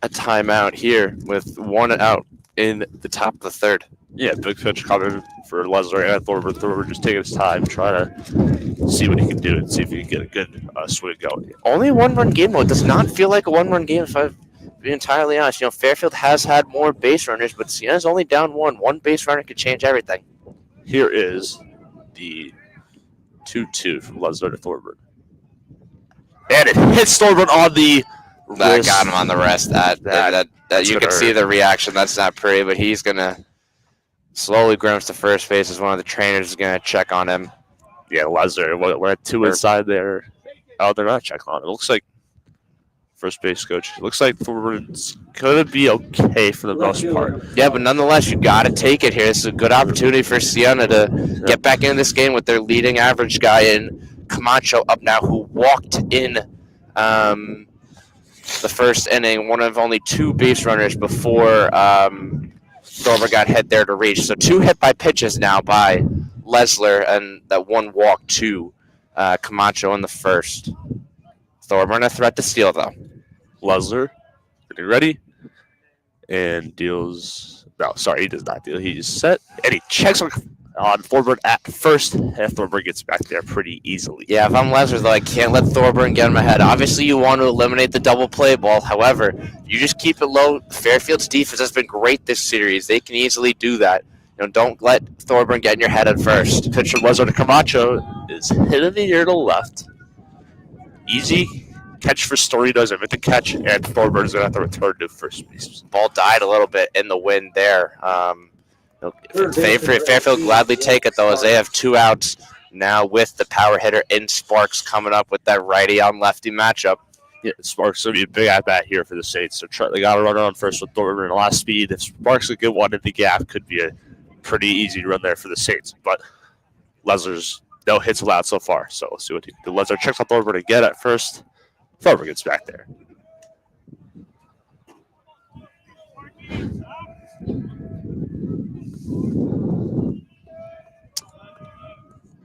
a timeout here with 1 out in the top of the 3rd. Yeah, big pitch coming for Lesler and Thorburn. Thorburn just taking his time, trying to see what he can do and see if he can get a good swing going. Only a 1-run game, though. It does not feel like a 1-run game, if I've be entirely honest. Fairfield has had more base runners, but Siena's only down 1. 1 base runner could change everything. Here is the 2-2 from Lesler to Thorburn. And it hits Thorburn on the That wrist. got him on the wrist. That you can see the reaction. That's not pretty, but he's going to slowly grimace to first base as one of the trainers is going to check on him. Yeah, Lesler. We're at 2 inside there. Oh, they're not checking on it. It looks like first base coach. It looks like Thorburns going to be okay for the most part. Yeah, but nonetheless, you got to take it here. This is a good opportunity for Siena to get back into this game with their leading average guy in Camacho up now, who walked in the first inning, one of only 2 base runners before Thorburn got hit there to reach. So 2 hit by pitches now by Lesler, and that 1 walk to Camacho in the first. Thorburn a threat to steal, though. Lesler, getting ready, and deals. No, sorry, he does not deal. He's set, and he checks on Thorburn at first, and Thorburn gets back there pretty easily. Yeah, if I'm Lesler, though, I can't let Thorburn get in my head. Obviously, you want to eliminate the double play ball. However, you just keep it low. Fairfield's defense has been great this series. They can easily do that. Don't let Thorburn get in your head at first. Pitcher Lesler to Camacho is hit in the air to left. Easy catch for Story, doesn't make the catch, and Thorburn is going to have to return to first base. Ball died a little bit in the wind there. Fairfield gladly take it, though, as they have 2 outs now with the power hitter in Sparks coming up with that righty on lefty matchup. Yeah, Sparks will be a big at-bat here for the Saints. So they got to run on first with Thorburn and a lot of speed. If Sparks could get one in the gap, could be a pretty easy run there for the Saints. But Lesler's no hits allowed so far. So we'll see what he can do. Lesler checks on Thorburn again at first. Thorburn gets back there.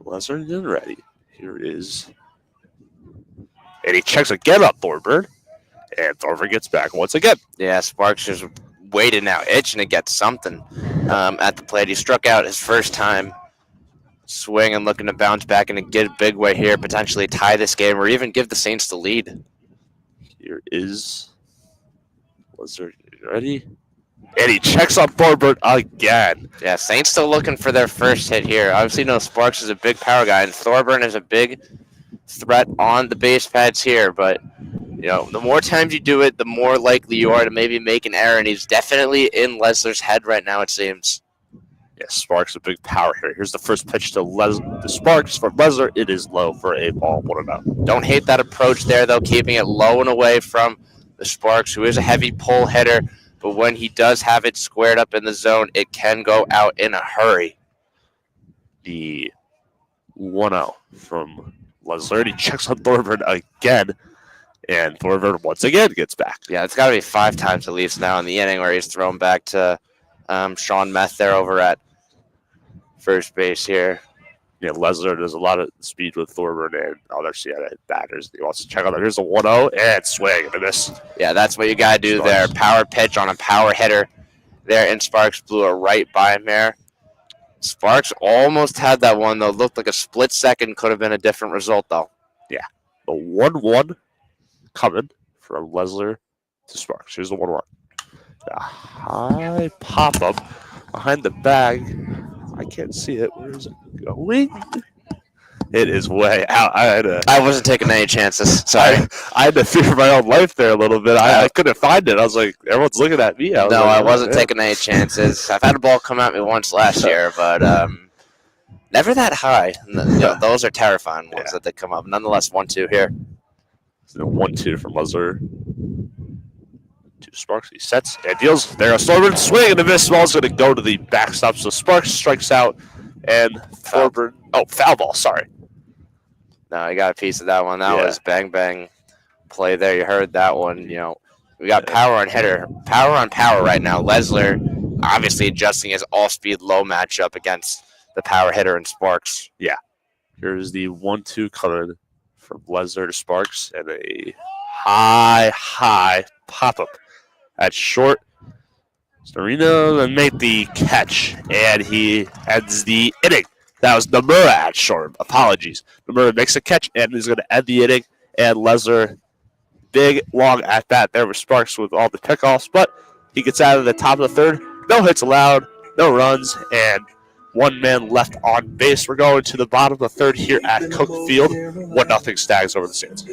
Lesnar is ready. Here is. And he checks again up Thorburn. And Thorburn gets back once again. Yeah, Sparks just waiting now, itching to get something at the plate. He struck out his first time. Swing and looking to bounce back in a good big way here, potentially tie this game or even give the Saints the lead. Here is Lesnar ready. And he checks on Thorburn again. Yeah, Saints still looking for their first hit here. Obviously, Sparks is a big power guy, and Thorburn is a big threat on the base pads here. But, the more times you do it, the more likely you are to maybe make an error. And he's definitely in Lesnar's head right now, it seems. Yeah, Sparks a big power here. Here's the first pitch to Sparks from Lesnar. It is low for a ball, 1-0. Don't hate that approach there, though, keeping it low and away from the Sparks, who is a heavy pull hitter. But when he does have it squared up in the zone, it can go out in a hurry. The 1-0 from Lesnar. He checks on Thorburn again. And Thorburn once again gets back. Yeah, it's got to be 5 times at least now in the inning where he's thrown back to Sean Meth there over at first base here. Yeah, Lesnar does a lot of speed with Thorburn and other Siena batters. He wants to check on that. Here's a 1-0 and swing and a miss. Yeah, that's what you got to do there. Power pitch on a power hitter there, and Sparks blew it right by him there. Sparks almost had that one, though. Looked like a split second. Could have been a different result, though. Yeah, the 1-1 coming from Lesnar to Sparks. Here's the 1-1. A high pop-up behind the bag. I can't see it. Where is it going? It is way out. I wasn't taking any chances. Sorry. I had to fear for my own life there a little bit. I couldn't find it. I was like, everyone's looking at me. I wasn't taking any chances. I've had a ball come at me once last year, but never that high. Those are terrifying ones that they come up. Nonetheless, 1-2 here. 1-2 from Lesnar. Sparks, he sets and deals. There a Thorburn swing and a miss. Ball's going to go to the backstop. So Sparks strikes out and Thorburn. Foul ball. Sorry. No, I got a piece of that one. That was bang bang play there. You heard that one. We got power on hitter, power on power right now. Lesnar obviously adjusting his all-speed low matchup against the power hitter and Sparks. Yeah. Here's the 1-2 coming from Lesnar to Sparks and a high pop-up. At short, Serena made the catch, and he ends the inning. That was Nomura at short. Apologies. Nomura makes a catch, and he's going to end the inning. And Lesnar, big, long at bat there with Sparks with all the pickoffs, but he gets out of the top of the third. No hits allowed, no runs, and 1 man left on base. We're going to the bottom of the third here at Cook Field. 1-0 Stags over the Saints.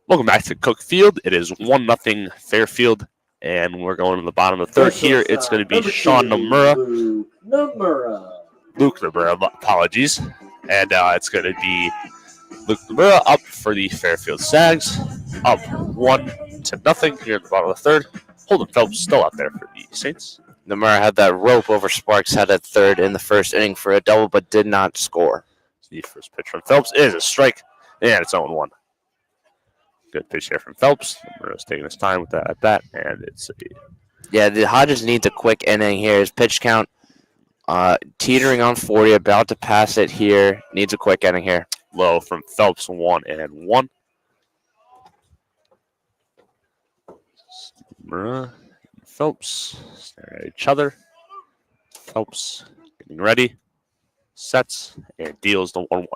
Welcome back to Cook Field. It is 1-0 Fairfield, and we're going to the bottom of the third here. It's going to be Sean Nomura. Luke Nomura, apologies. And it's going to be Luke Nomura up for the Fairfield Sags. Up 1-0 here at the bottom of the third. Holden Phelps still out there for the Saints. Nomura had that rope over Sparks' head at third in the first inning for a double, but did not score. The first pitch from Phelps is a strike, and it's 0-1. Good pitch here from Phelps. Nomura's taking his time with that at bat, and it's a... Yeah, the Hodges needs a quick inning here. His pitch count teetering on 40, about to pass it here. Needs a quick inning here. Low from Phelps, 1-1. Nomura and Phelps staring at each other. Phelps getting ready, sets, and deals the 1-1.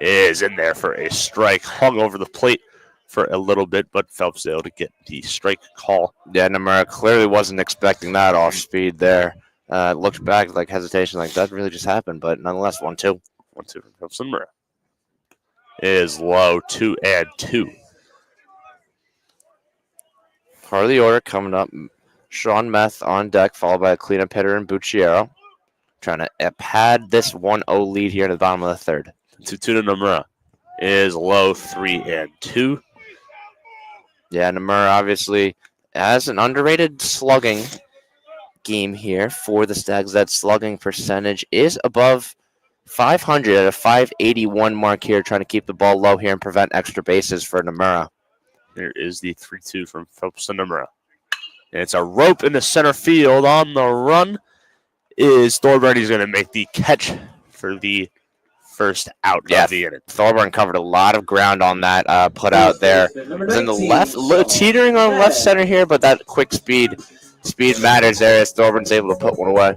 Is in there for a strike, hung over the plate for a little bit, but Phelps able to get the strike call. Yeah, Nomura clearly wasn't expecting that off speed there. Looked back like hesitation, like that really just happened, but nonetheless, 1-2. 1-2 from Phelps. Nomura is low, 2-2. Part of the order coming up. Sean Meth on deck, followed by a cleanup hitter and Bucciero. Trying to pad this 1-0 lead here at the bottom of the third. 2-2 to Nomura. Is low, 3-2. Yeah, Nomura obviously has an underrated slugging game here for the Stags. That slugging percentage is above 500 at a 581 mark here, trying to keep the ball low here and prevent extra bases for Nomura. Here is the 3-2 from Phelps to Nomura. And it's a rope in the center field. On the run is Thorburn. He's going to make the catch for the first out of the inning. Thorburn covered a lot of ground on that put out there. It's in the left, teetering on left center here, but that quick speed matters there as Thorburn's able to put one away.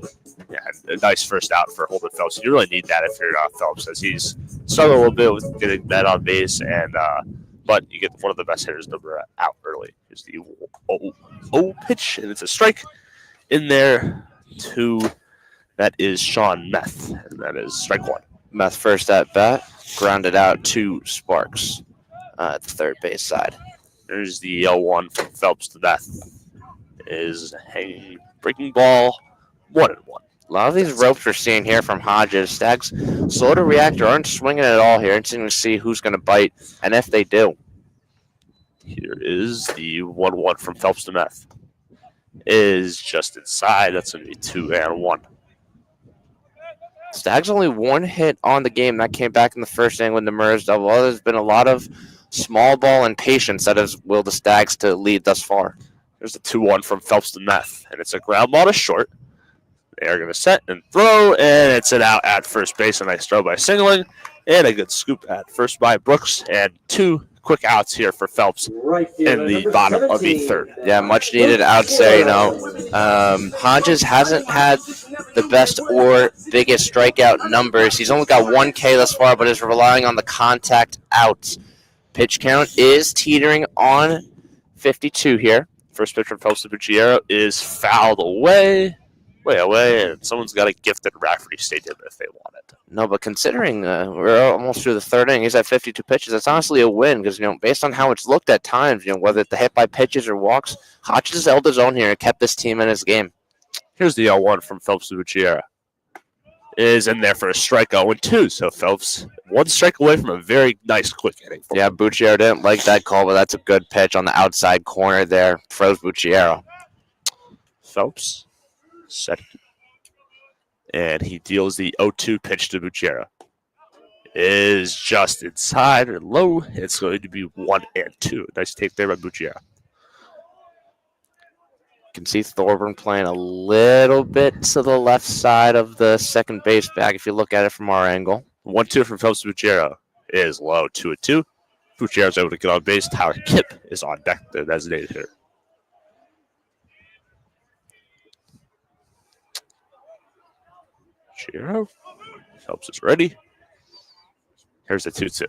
Yeah, a nice first out for Holden Phelps. You really need that if you're Phelps, as he's struggled a little bit with getting that on base, and but you get one of the best hitters number out early. Is the 0 pitch, and it's a strike in there to that is Sean Meth, and that is strike 1. Meth first at bat, grounded out to Sparks at the third base side. There's the 0-1 from Phelps to Meth. Is hanging, breaking ball, 1-1. A lot of these ropes we're seeing here from Hodges. Stags slow to react or aren't swinging at all here. Interesting to see who's going to bite and if they do. Here is the 1-1 from Phelps to Meth. Is just inside. That's going to be 2-1. Stags only one hit on the game. That came back in the first inning with Nomura's double. There's been a lot of small ball and patience that has willed the Stags to lead thus far. There's the 2-1 from Phelps to Meth, and it's a ground ball to short. They are going to set and throw, and it's an out at first base. A nice throw by Singling, and a good scoop at first by Brooks, and 2 quick outs here for Phelps in the bottom of the third. Yeah, much needed outs there, Hodges hasn't had the best or biggest strikeout numbers. He's only got 1 K thus far, but is relying on the contact outs. Pitch count is teetering on 52 here. First pitch from Phelps to Bucciero is fouled away, way away, and someone's got to gift it Rafferty Stadium if they want it. No, but considering we're almost through the third inning, he's at 52 pitches. That's honestly a win because, based on how it's looked at times, whether it's the hit by pitches or walks, Hodges held his own here and kept this team in his game. Here's the 0-1 from Phelps to Bucciero. Is in there for a strike 0-2, so Phelps 1 strike away from a very nice quick inning. Yeah, Bucciero didn't like that call, but that's a good pitch on the outside corner there. Froze Bucciero. Phelps set, and he deals the 0-2 pitch to Bucciero. Is just inside or low. It's going to be 1-2. Nice take there by Bucciero. Can see Thorburn playing a little bit to the left side of the second base bag if you look at it from our angle. 1-2 from Phelps to Bucciero is low, 2-2. Bucciero's able to get on base. Tyler Kipp is on deck, the designated hitter. Bucciero. Phelps is ready. Here's the 2-2.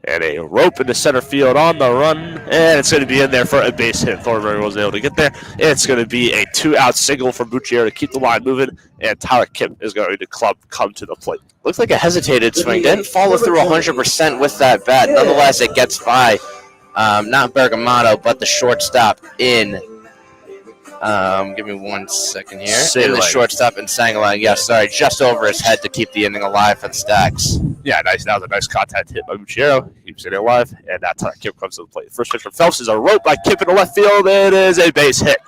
And a rope into center field on the run. And it's going to be in there for a base hit. Thorburn wasn't able to get there. It's going to be a 2-out single for Bucciero to keep the line moving. And Tyler Kipp is going to come to the plate. Looks like a hesitated swing. Didn't follow through 100% with that bat. Nonetheless, it gets by not Bergamatto, but the shortstop in. Give me 1 second here. In the shortstop in Sangalang. Yeah, sorry, just over his head to keep the inning alive for the Stags. Yeah, nice. That was a nice contact hit by Bucciero. Keeps it alive, and that's how Kipp comes to the plate. First pitch from Phelps is a rope by Kipp in the left field. It is a base hit.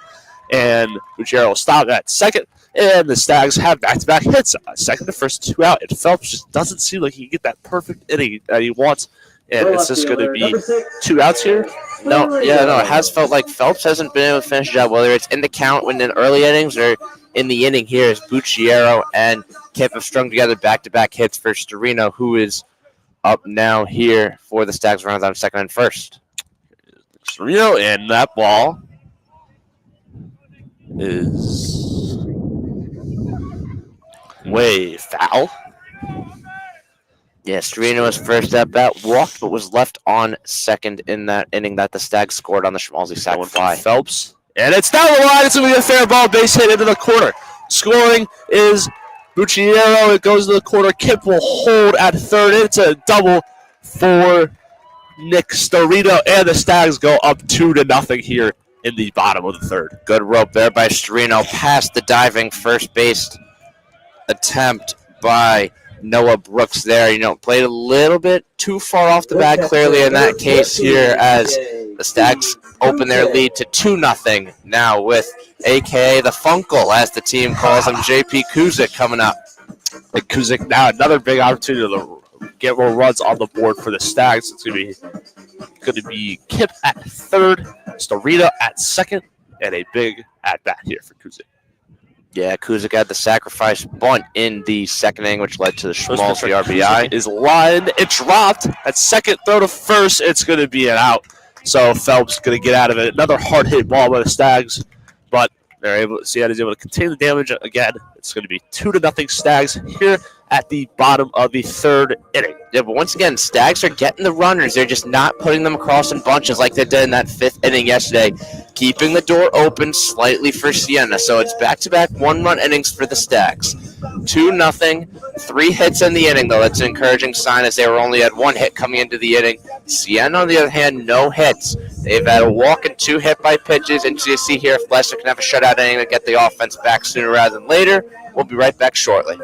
and Ruggiero will stop at second. And the Stags have back-to-back hits. Second to first, 2 out. And Phelps just doesn't seem like he can get that perfect inning that he wants. And it's just going to be 2 outs here. No, it has felt like Phelps hasn't been able to finish the job, whether it's in the count when in early innings or in the inning here, as Bucciero and Kip have strung together back-to-back hits for Storino, who is up now here for the Stags, runs on second and first. Storino, and that ball is way foul. Yeah, Storino's first at bat walked, but was left on second in that inning that the Stags scored on the Schmalzi sac fly. Phelps, and it's down the line. It's going to be a fair ball, base hit into the corner. Scoring is Bucciero. It goes to the corner. Kip will hold at third. It's a double for Nick Storino, and the Stags go up 2-0 here in the bottom of the third. Good rope there by Storino, past the diving first base attempt by Noah Brooks there. Played a little bit too far off the bat, clearly in that case here, as the Stags open their lead to 2-0 now with a.k.a. the Funkle, as the team calls him, J.P. Kuzik coming up. And Kuzik now another big opportunity to get more runs on the board for the Stags. It's going to be Kip at third, Storino at second, and a big at-bat here for Kuzik. Yeah, Kuzik had the sacrifice bunt in the second inning, which led to the Schmalzi RBI. Is lined. It dropped at second, throw to first. It's going to be an out. So Phelps going to get out of it. Another hard hit ball by the Stags, but Siena's able to contain the damage again. It's going to be 2-0 Stags here at the bottom of the third inning. Yeah, but once again, Stags are getting the runners. They're just not putting them across in bunches like they did in that fifth inning yesterday, keeping the door open slightly for Siena. So it's back-to-back one-run innings for the Stags. 2-0, 3 hits in the inning, though. That's an encouraging sign, as they were only at 1 hit coming into the inning. Siena, on the other hand, no hits. They've had a walk and 2 hit by pitches. And you see here if Lester can have a shutout inning to get the offense back sooner rather than later. We'll be right back shortly.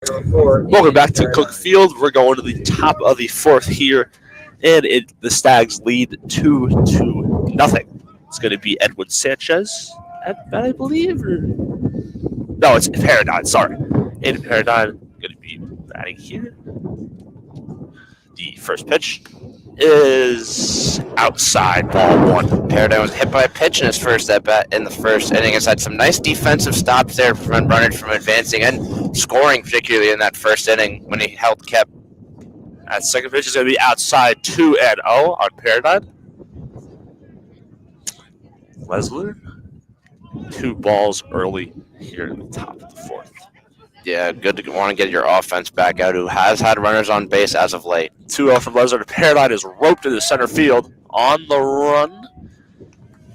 Welcome back to Cook Field. We're going to the top of the fourth here, and the Stags lead 2-0. It's going to be Edwin Sanchez at bat, I believe. No, it's Paradigm. Sorry, Aiden Paradigm going to be batting here. The first pitch is outside, ball 1. Paradigm was hit by a pitch in his first at bat in the first inning. Has had some nice defensive stops there to prevent runners from advancing and scoring, particularly in that first inning when he held Kep. That second pitch is going to be outside 2-0 on Paradigm. Lesler, 2 balls early here in the top of the fourth. Yeah, good to want to get your offense back out, who has had runners on base as of late. 2-0 from Lesler to Paradigm is roped into center field. On the run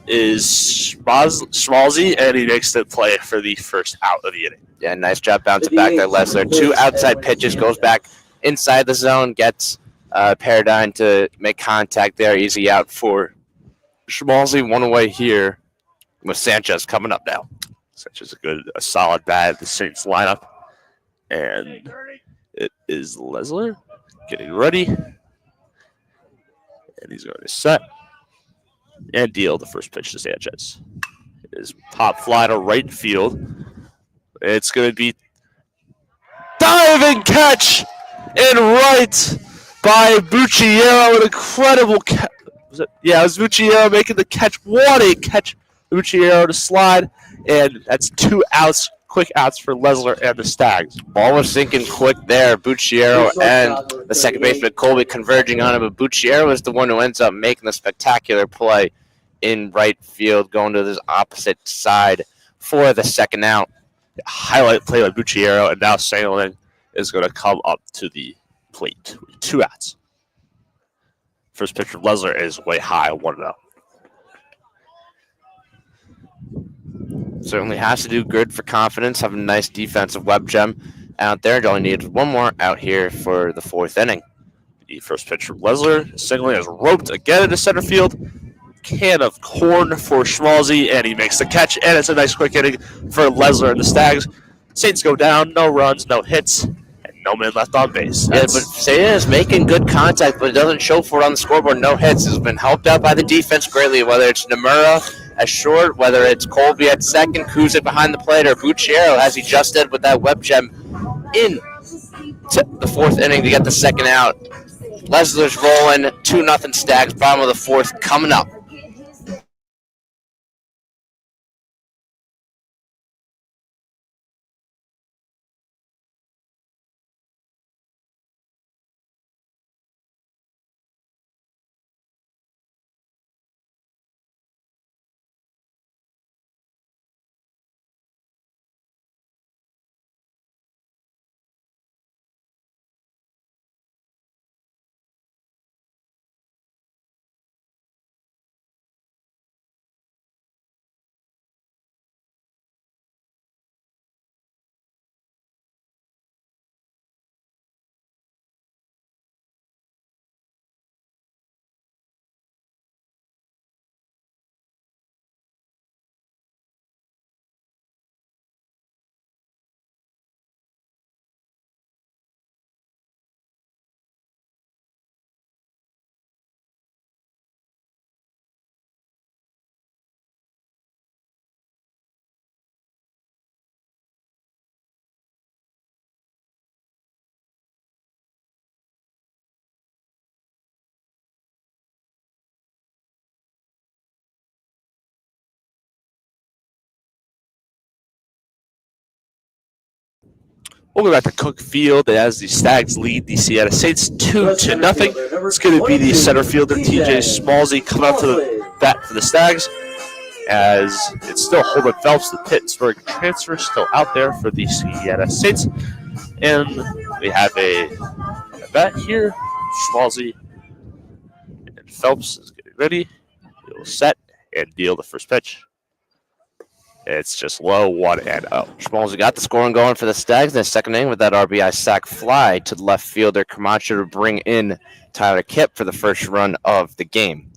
is Schmalzi, and he makes the play for the first out of the inning. Yeah, nice job bouncing back there, Lesler. 2 outside pitches, goes back inside the zone, gets Paradigm to make contact there. Easy out for Schmalzi. 1 away here with Sanchez coming up now. Sanchez a solid bat at the Saints lineup. And it is Lesler getting ready. And he's going to set. and deal the first pitch to Sanchez. It is pop fly to right field. It's going to be diving catch in right by Bucciero. An incredible catch. It was Bucciero making the catch. What a catch. Bucciero to slide, and that's 2 outs. Quick outs for Lesler and the Stags. Ball was sinking quick there. Bucciero and the second baseman Colby converging on him, but Bucciero is the one who ends up making the spectacular play in right field, going to the opposite side for the second out. Highlight play by Bucciero, and now Sandlin is going to come up to the plate. 2 outs. First pitch from Lesler is way high, 1-0. Certainly has to do good for confidence, having a nice defensive web gem out there. Only needs one more out here for the 4th inning. The first pitch from Lesler. Singling is roped again into center field. Can of corn for Schmalzi, and he makes the catch, and it's a nice quick inning for Lesler and the Stags. Saints go down, no runs, no hits, and no men left on base. Yeah, but Siena is making good contact, but it doesn't show for it on the scoreboard. No hits. It's been helped out by the defense greatly, whether it's Nomura at short, whether it's Colby at second, Kuzik behind the plate, or Bucciero, as he just did with that web gem in the 4th inning to get the second out. Lesler's rolling, 2-0 Stags, bottom of the 4th coming up. We'll go back to Cook Field as the Stags lead the Siena Saints 2-0. It's going to be the center fielder, TJ Schmalzi, coming out to the bat for the Stags, as it's still Holden Phelps, the Pittsburgh transfer, still out there for the Siena Saints. And we have a bat here. Schmalzi and Phelps is getting ready. He'll set and deal the first pitch. It's just low, 1-0. Schmalzi got the scoring going for the Stags in the second inning with that RBI sac fly to the left fielder Camacho to bring in Tyler Kipp for the first run of the game.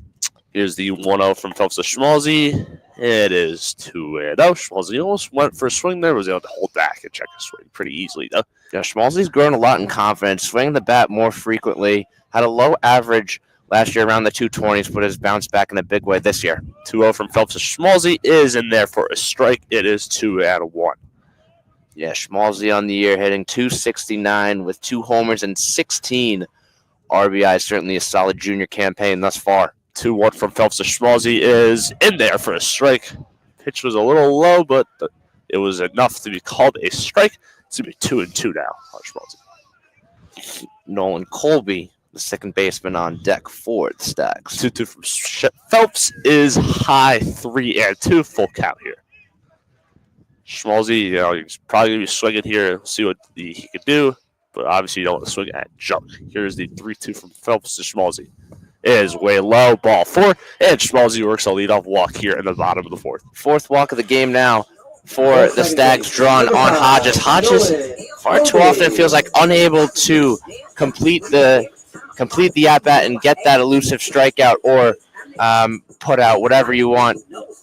Here's the 1-0 from Phelps to Schmalzi. It is 2-0. Schmalzi almost went for a swing there, was able to hold back and check his swing pretty easily, though. Yeah, Schmalzi's grown a lot in confidence, swinging the bat more frequently, had a low average last year around the 220s, but has bounced back in a big way this year. 2-0 from Phelps to Schmalzi is in there for a strike. It is 2-1. Yeah, Schmalzi on the year hitting .269 with 2 homers and 16 RBIs. Certainly a solid junior campaign thus far. 2-1 from Phelps to Schmalzi is in there for a strike. Pitch was a little low, but it was enough to be called a strike. It's going to be 2-2 now on Schmalzi. Nolan Colby, the second baseman, on deck for the Stags. 2-2 from Phelps is high, 3-2, full count here. Schmalzi, he's probably going to be swinging here. See what he can do, but obviously you don't want to swing at junk. Here's the 3-2 from Phelps to Schmalzi. It is way low, ball 4, and Schmalzi works a leadoff walk here in the bottom of the 4th. 4th walk of the game now for the Stags, drawn on Hodges. Hodges, far too often it feels like unable to complete the at-bat and get that elusive strikeout or put out, whatever you want.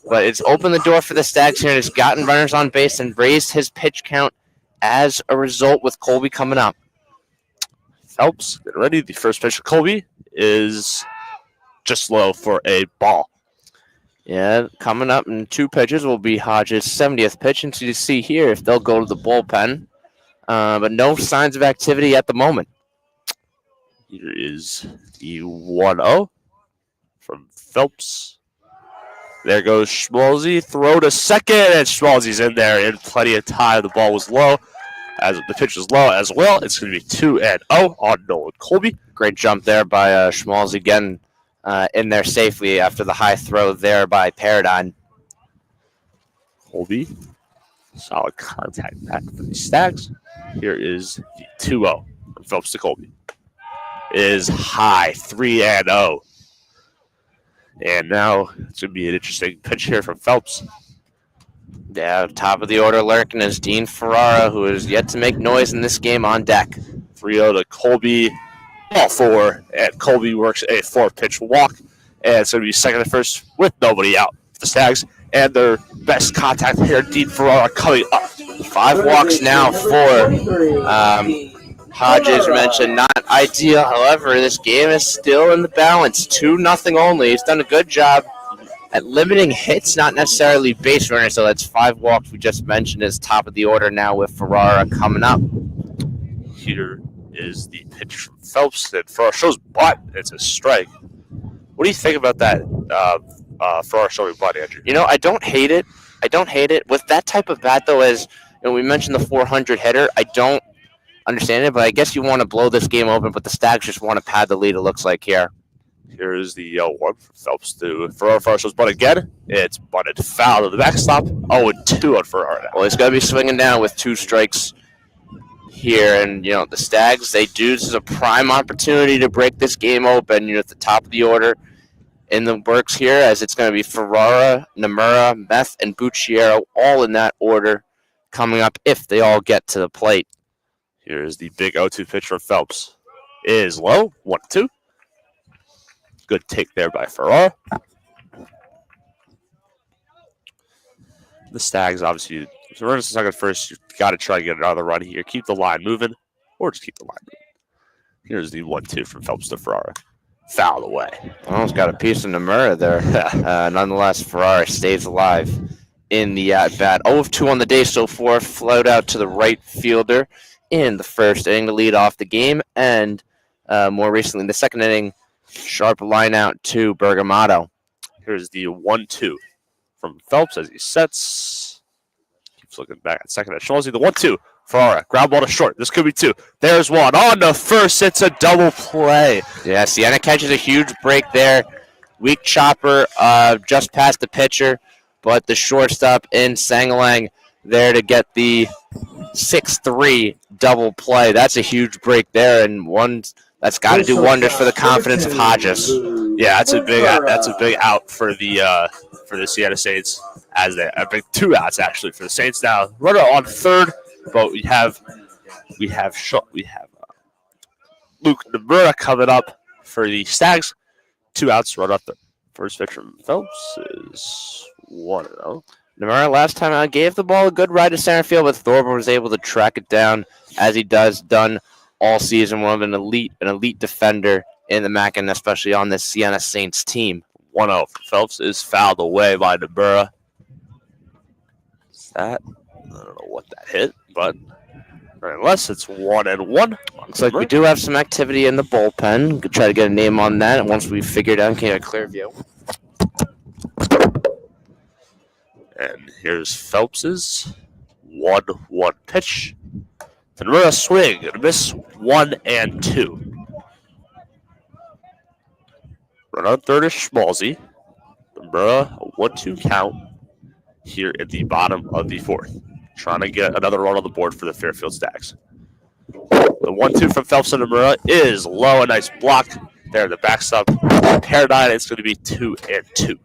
But it's opened the door for the Stags here and has gotten runners on base and raised his pitch count as a result with Colby coming up. Phelps, get ready. The first pitch of Colby is just low for a ball. Yeah, coming up in 2 pitches will be Hodges' 70th pitch, and so you see here if they'll go to the bullpen. But no signs of activity at the moment. Here is the 1-0 from Phelps. There goes Schmalzi. Throw to second, and Schmalzi's in there in plenty of time. The ball was low. As the pitch was low as well. It's going to be 2-0 on Nolan Colby. Great jump there by Schmalzi again in there safely after the high throw there by Paradigm. Colby. Solid contact back for the Stags. Here is the 2-0 from Phelps to Colby. It is high, 3-0. And now it's going to be an interesting pitch here from Phelps. Yeah, top of the order lurking is Dean Ferrara, who is yet to make noise in this game on deck. 3-0 to Colby. Ball 4, and Colby works a 4-pitch walk. And it's going to be second and first with nobody out. The Stags and their best contact here, Dean Ferrara, coming up. 5 walks now for Hodges. Mentioned not ideal. However, this game is still in the balance. 2-0 only. He's done a good job at limiting hits, not necessarily base runners. So that's 5 walks we just mentioned as top of the order now with Ferrara coming up. Here is the pitch from Phelps that Ferrara shows butt. It's a strike. What do you think about that Ferrara showing butt, Andrew? I don't hate it. With that type of bat, though, as we mentioned the 400 hitter, I don't understand it, but I guess you want to blow this game open, but the Stags just want to pad the lead, it looks like here. Here is the 1 from Phelps to Ferrara. Ferrara shows butt again. It's butted foul to the backstop. 0-2 on Ferrara now. Well, he's going to be swinging down with 2 strikes here, and the Stags, this is a prime opportunity to break this game open. At the top of the order in the works here, as it's going to be Ferrara, Nomura, Meth, and Bucciero, all in that order coming up if they all get to the plate. Here's the big 0-2 pitch from Phelps. It is low, 1-2. Good take there by Ferrara. The Stags, obviously, if the runner's second first, you've got to try to get another run here. Keep the line moving, or just keep the line moving. Here's the 1-2 from Phelps to Ferrara. Foul away. Almost got a piece of Nomura there. Nonetheless, Ferrara stays alive in the at-bat. 0-2 on the day so far. Float out to the right fielder in the first inning to lead off the game. And more recently in the second inning, sharp line out to Bergamatto. Here's the 1-2 from Phelps as he sets. Keeps looking back at second. It shows you the 1-2. Ferrara, ground ball to short. This could be 2. There's 1. On the first, it's a double play. Yeah, Siena catches a huge break there. Weak chopper just past the pitcher, but the shortstop in Sangalang there to get the 6-3 double play. That's a huge break there, and one that's got to do wonders for the confidence of Hodges. Yeah, that's a big out for the Siena Saints, as they I think 2 outs actually for the Saints now. Runner on third, but we have Luke Nomura coming up for the Stags. 2 outs, run up third. First pitch from Phelps is 1-0. Nomura last time out gave the ball a good ride to center field, but Thorburn was able to track it down as he done all season. One of an elite defender in the MAC, and especially on this Siena Saints team. 1-0 for Phelps is fouled away by Nomura. I don't know what that hit, but unless it's 1-1. Looks like we do have some activity in the bullpen. Could try to get a name on that, and once we figure it out, can get a clear view. And here's Phelps's 1-1 pitch. Nomura swing and miss 1-2. Run on third is Schmalzi. Nomura, a 1-2 count here at the bottom of the 4th. Trying to get another run on the board for the Fairfield Stags. The 1-2 from Phelps and Nomura is low. A nice block there at the backstop. Paradigm, it's going to be 2-2.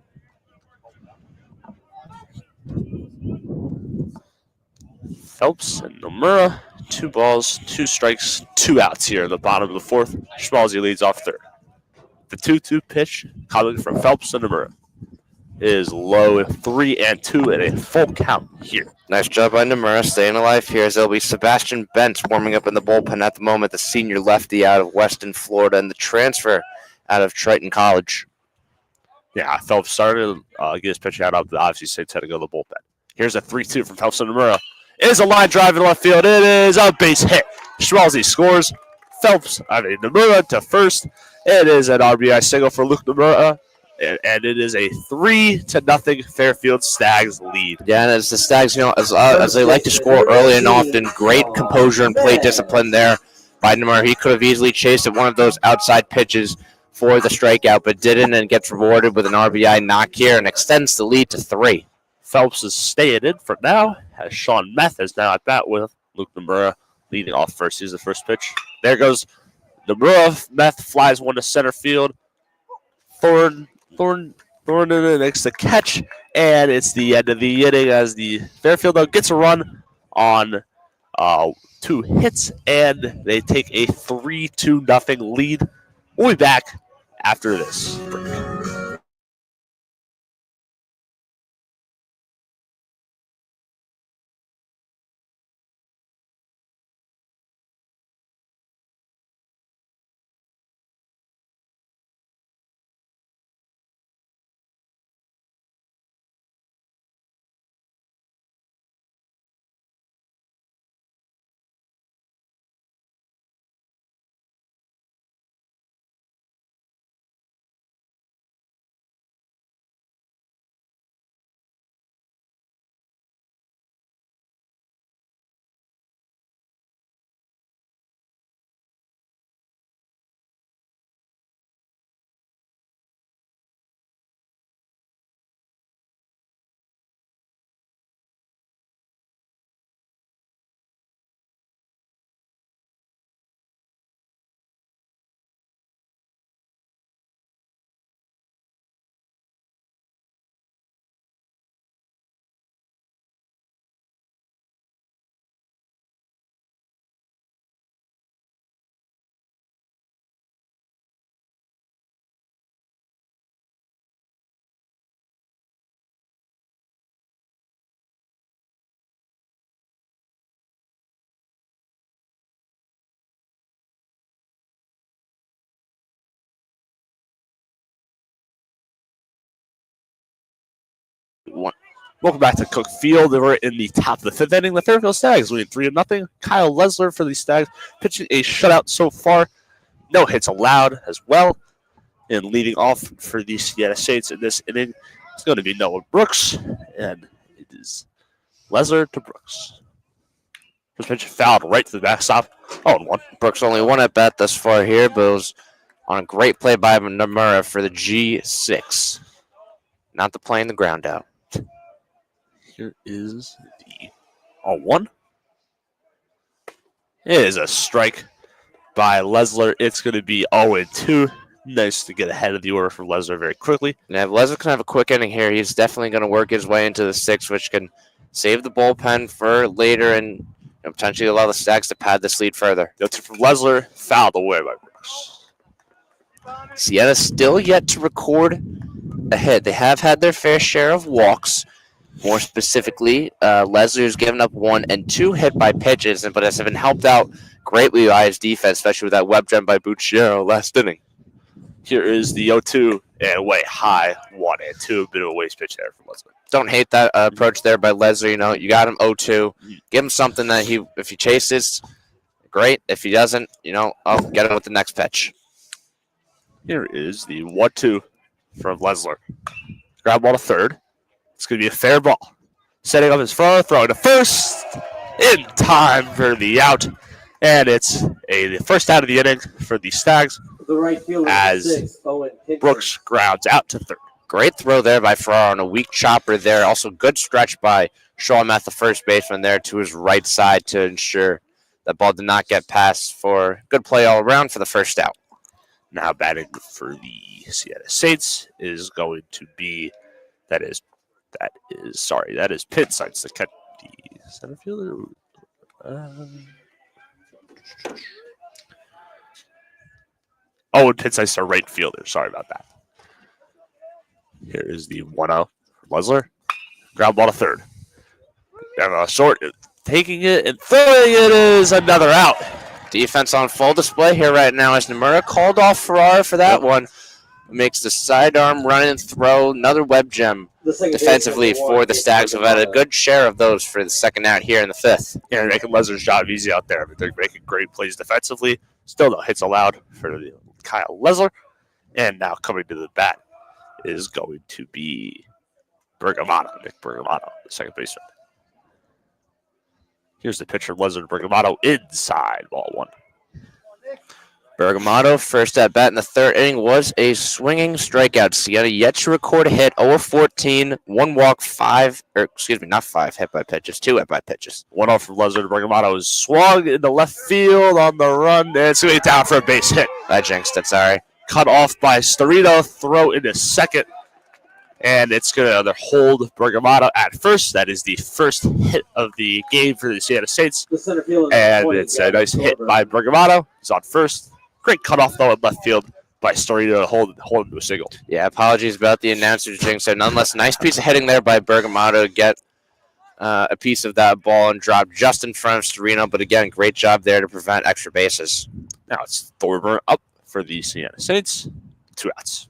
Phelps and Nomura, 2 balls, 2 strikes, 2 outs here in the bottom of the 4th. Schmalzi leads off third. The 2-2 pitch coming from Phelps and Nomura is low, 3-2, and a full count here. Nice job by Nomura staying alive here, as there'll be Sebastian Bentz warming up in the bullpen at the moment, the senior lefty out of Weston, Florida, and the transfer out of Triton College. Yeah, Phelps started to get his pitch out of, but obviously Saints had to go to the bullpen. Here's a 3-2 from Phelps to Nomura. It is a line drive in left field. It is a base hit. Schmalzi scores. Nomura to first. It is an RBI single for Luke Nomura, and it is a 3-0 Fairfield Stags lead. Yeah, and as the Stags, as they like to score early and often, great composure and plate discipline there by Nomura. He could have easily chased at one of those outside pitches for the strikeout, but didn't, and gets rewarded with an RBI knock here and extends the lead to 3. Phelps is staying in for now, as Sean Meth is now at bat with Luke Nomura leading off first. Here's the first pitch. There goes Nomura. Meth flies one to center field. Thorne makes the catch, and it's the end of the inning as the Fairfield gets a run on 2 hits, and they take a 3-0 lead. We'll be back after this break. Welcome back to Cook Field. We're in the top of the 5th inning. The Fairfield Stags leading 3-0. Kyle Lesler for the Stags pitching a shutout so far. No hits allowed as well. And leading off for the Siena Saints in this inning is going to be Noah Brooks. And it is Lesler to Brooks. First pitch fouled right to the backstop. 0-1. Brooks only 1 at bat thus far here, but it was on a great play by Nomura for the G6. Not the play in the ground out. Here is the 0-1. It is a strike by Lesler. It's going to be 0-2. Nice to get ahead of the order for Lesler very quickly. Yeah, if Lesler can have a quick inning here, he's definitely going to work his way into the 6th, which can save the bullpen for later and potentially allow the Stags to pad this lead further. That's it from Lesler. Fouled away by Brooks. Siena still yet to record a hit. They have had their fair share of walks. More specifically, Lesler's given up 1 and 2 hit by pitches, but has been helped out greatly by his defense, especially with that web gem by Bucciero last inning. Here is the 0-2 and way high 1-2. A bit of a waste pitch there from Lesler. Don't hate that approach there by Lesler. You got him 0-2. Give him something that if he chases, great. If he doesn't, I'll get him with the next pitch. Here is the 1-2 from Lesler. Ground ball to third. It's going to be a fair ball. Setting up his front, throwing to first. In time for the out. And it's the first out of the inning for the Stags. The right fielder as Brooks grounds out to third. Great throw there by Farrar on a weak chopper there. Also good stretch by Sean Meth, the first baseman, there to his right side to ensure that ball did not get past for good play all around for the first out. Now batting for the Siena Saints is going to be that is Pitt Sites to catch the center fielder. And Pitt Sites are right fielder. Sorry about that. Here is the 1-0 for Lesler. Ground ball to third. And short, taking it and throwing it is another out. Defense on full display here right now as Nomura called off Farrar for that one. makes the sidearm run and throw. Another web gem defensively for the Stags. Have had a good share of those for the second out here in the fifth. Yeah, they're making Lesnar's job easy out there. They're making great plays defensively. Still no hits allowed for Kyle Lesnar. And now coming to the bat is going to be Bergamatto, Nick Bergamatto, the second baseman. Here's the pitcher, Lesnar Bergamatto, inside, ball one. Bergamatto, first at bat in the third inning, was a swinging strikeout. Siena yet to record a hit, 0-14, one walk, not five hit by pitches, 2 hit by pitches. One off from Lesnar Bergamatto is swung in the left field on the run, and it's going to be down for a base hit. I jinxed it, sorry. Cut off by Storino, throw into second, and it's going to hold Bergamatto at first. That is the first hit of the game for the Siena Saints, and it's a nice hit by Bergamatto. He's on first. Great cutoff, though, in left field by Storino to hold him to a single. Yeah, apologies about the announcer's jinx there. Nonetheless, nice piece of hitting there by Bergamatto to get a piece of that ball and drop just in front of Storino. But again, great job there to prevent extra bases. Now it's Thorburn up for the Siena Saints. 2 outs.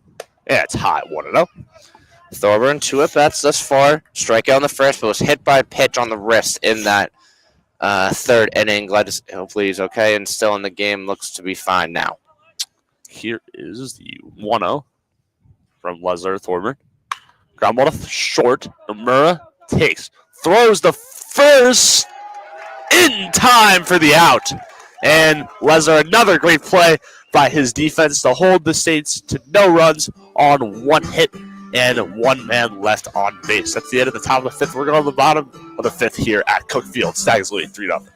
Yeah, it's high, 1-0. Thorburn, 2 at-bats thus far. Strikeout in the first, but was hit by a pitch on the wrist in that third inning. Hopefully he's okay and still in the game. Looks to be fine now. Here is the 1-0 from Lesnar Thorburn. Ground ball to short. Nomura takes. Throws the first in time for the out. And Lesnar, another great play by his defense to hold the Saints to no runs on 1 hit and 1 man left on base. That's the end of the top of the fifth. We're going to the bottom of the fifth here at Cook Field. Stags lead 3-0.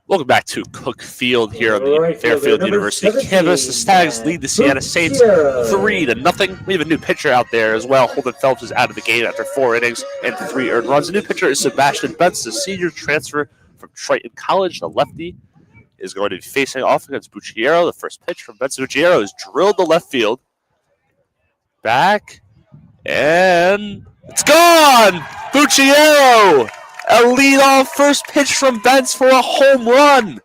Welcome back to Cook Field here on the Fairfield University campus. The Stags lead the Siena Saints 3-0. We have a new pitcher out there as well. Holden Phelps is out of the game after 4 innings and 3 earned runs. The new pitcher is Sebastian Betts, the senior transfer from Triton College. The lefty is going to be facing off against Bucciero. The first pitch from Betts. Bucciero is drilled to left field. Back. And it's gone! Bucciero! A leadoff first pitch from Betts for a home run.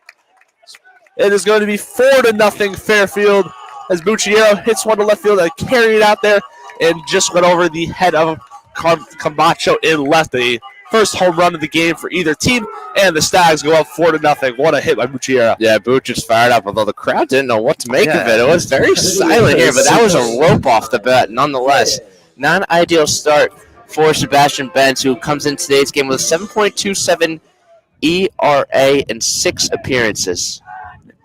It is going to be 4-0 Fairfield as Bucciero hits one to left field and carried it out there and just went over the head of Camacho in left. The first home run of the game for either team, and the Stags go up 4-0. What a hit by Bucciero. Yeah, Bucci just fired up, although the crowd didn't know what to make of it. It was very silent here, but that was a rope off the bat nonetheless. Non-ideal start for Sebastian Betts, who comes in today's game with a 7.27 ERA in 6 appearances.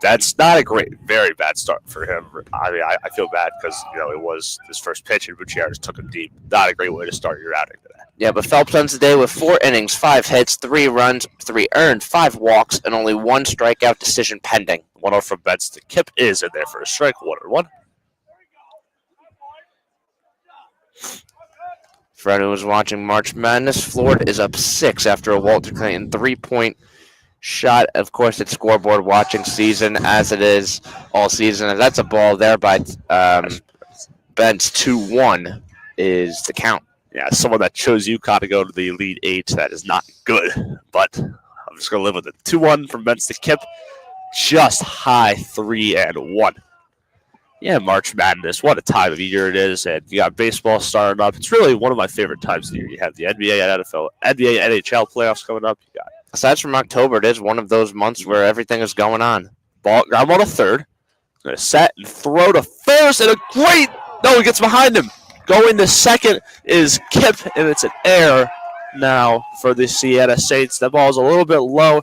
That's not a very bad start for him. I mean, I feel bad because, it was his first pitch, and Bucciar just took him deep. Not a great way to start your outing today. Yeah, but Phelps ends the day with 4 innings, 5 hits, 3 runs, 3 earned, 5 walks, and only 1 strikeout, decision pending. 1-0 from Betts to Kip is in there for a strike, 1-1. For anyone who's watching March Madness, Florida is up 6 after a Walter Clayton 3-point shot. Of course, it's scoreboard watching season, as it is all season. That's a ball there by Bentz. 2-1 is the count. Yeah, someone that chose UConn to go to the Elite Eight, that is not good. But I'm just going to live with it. 2-1 from Bentz to Kip. Just high 3-1. Yeah, March Madness. What a time of year it is. And you got baseball starting up. It's really one of my favorite times of the year. You have the NBA and NFL, NBA, NHL playoffs coming up. You got Aside from October, it is one of those months where everything is going on. ball. I'm on a third. Going to set and throw to first. And no, he gets behind him. Going to second is Kip, and it's an error now for the Siena Saints. That ball is a little bit low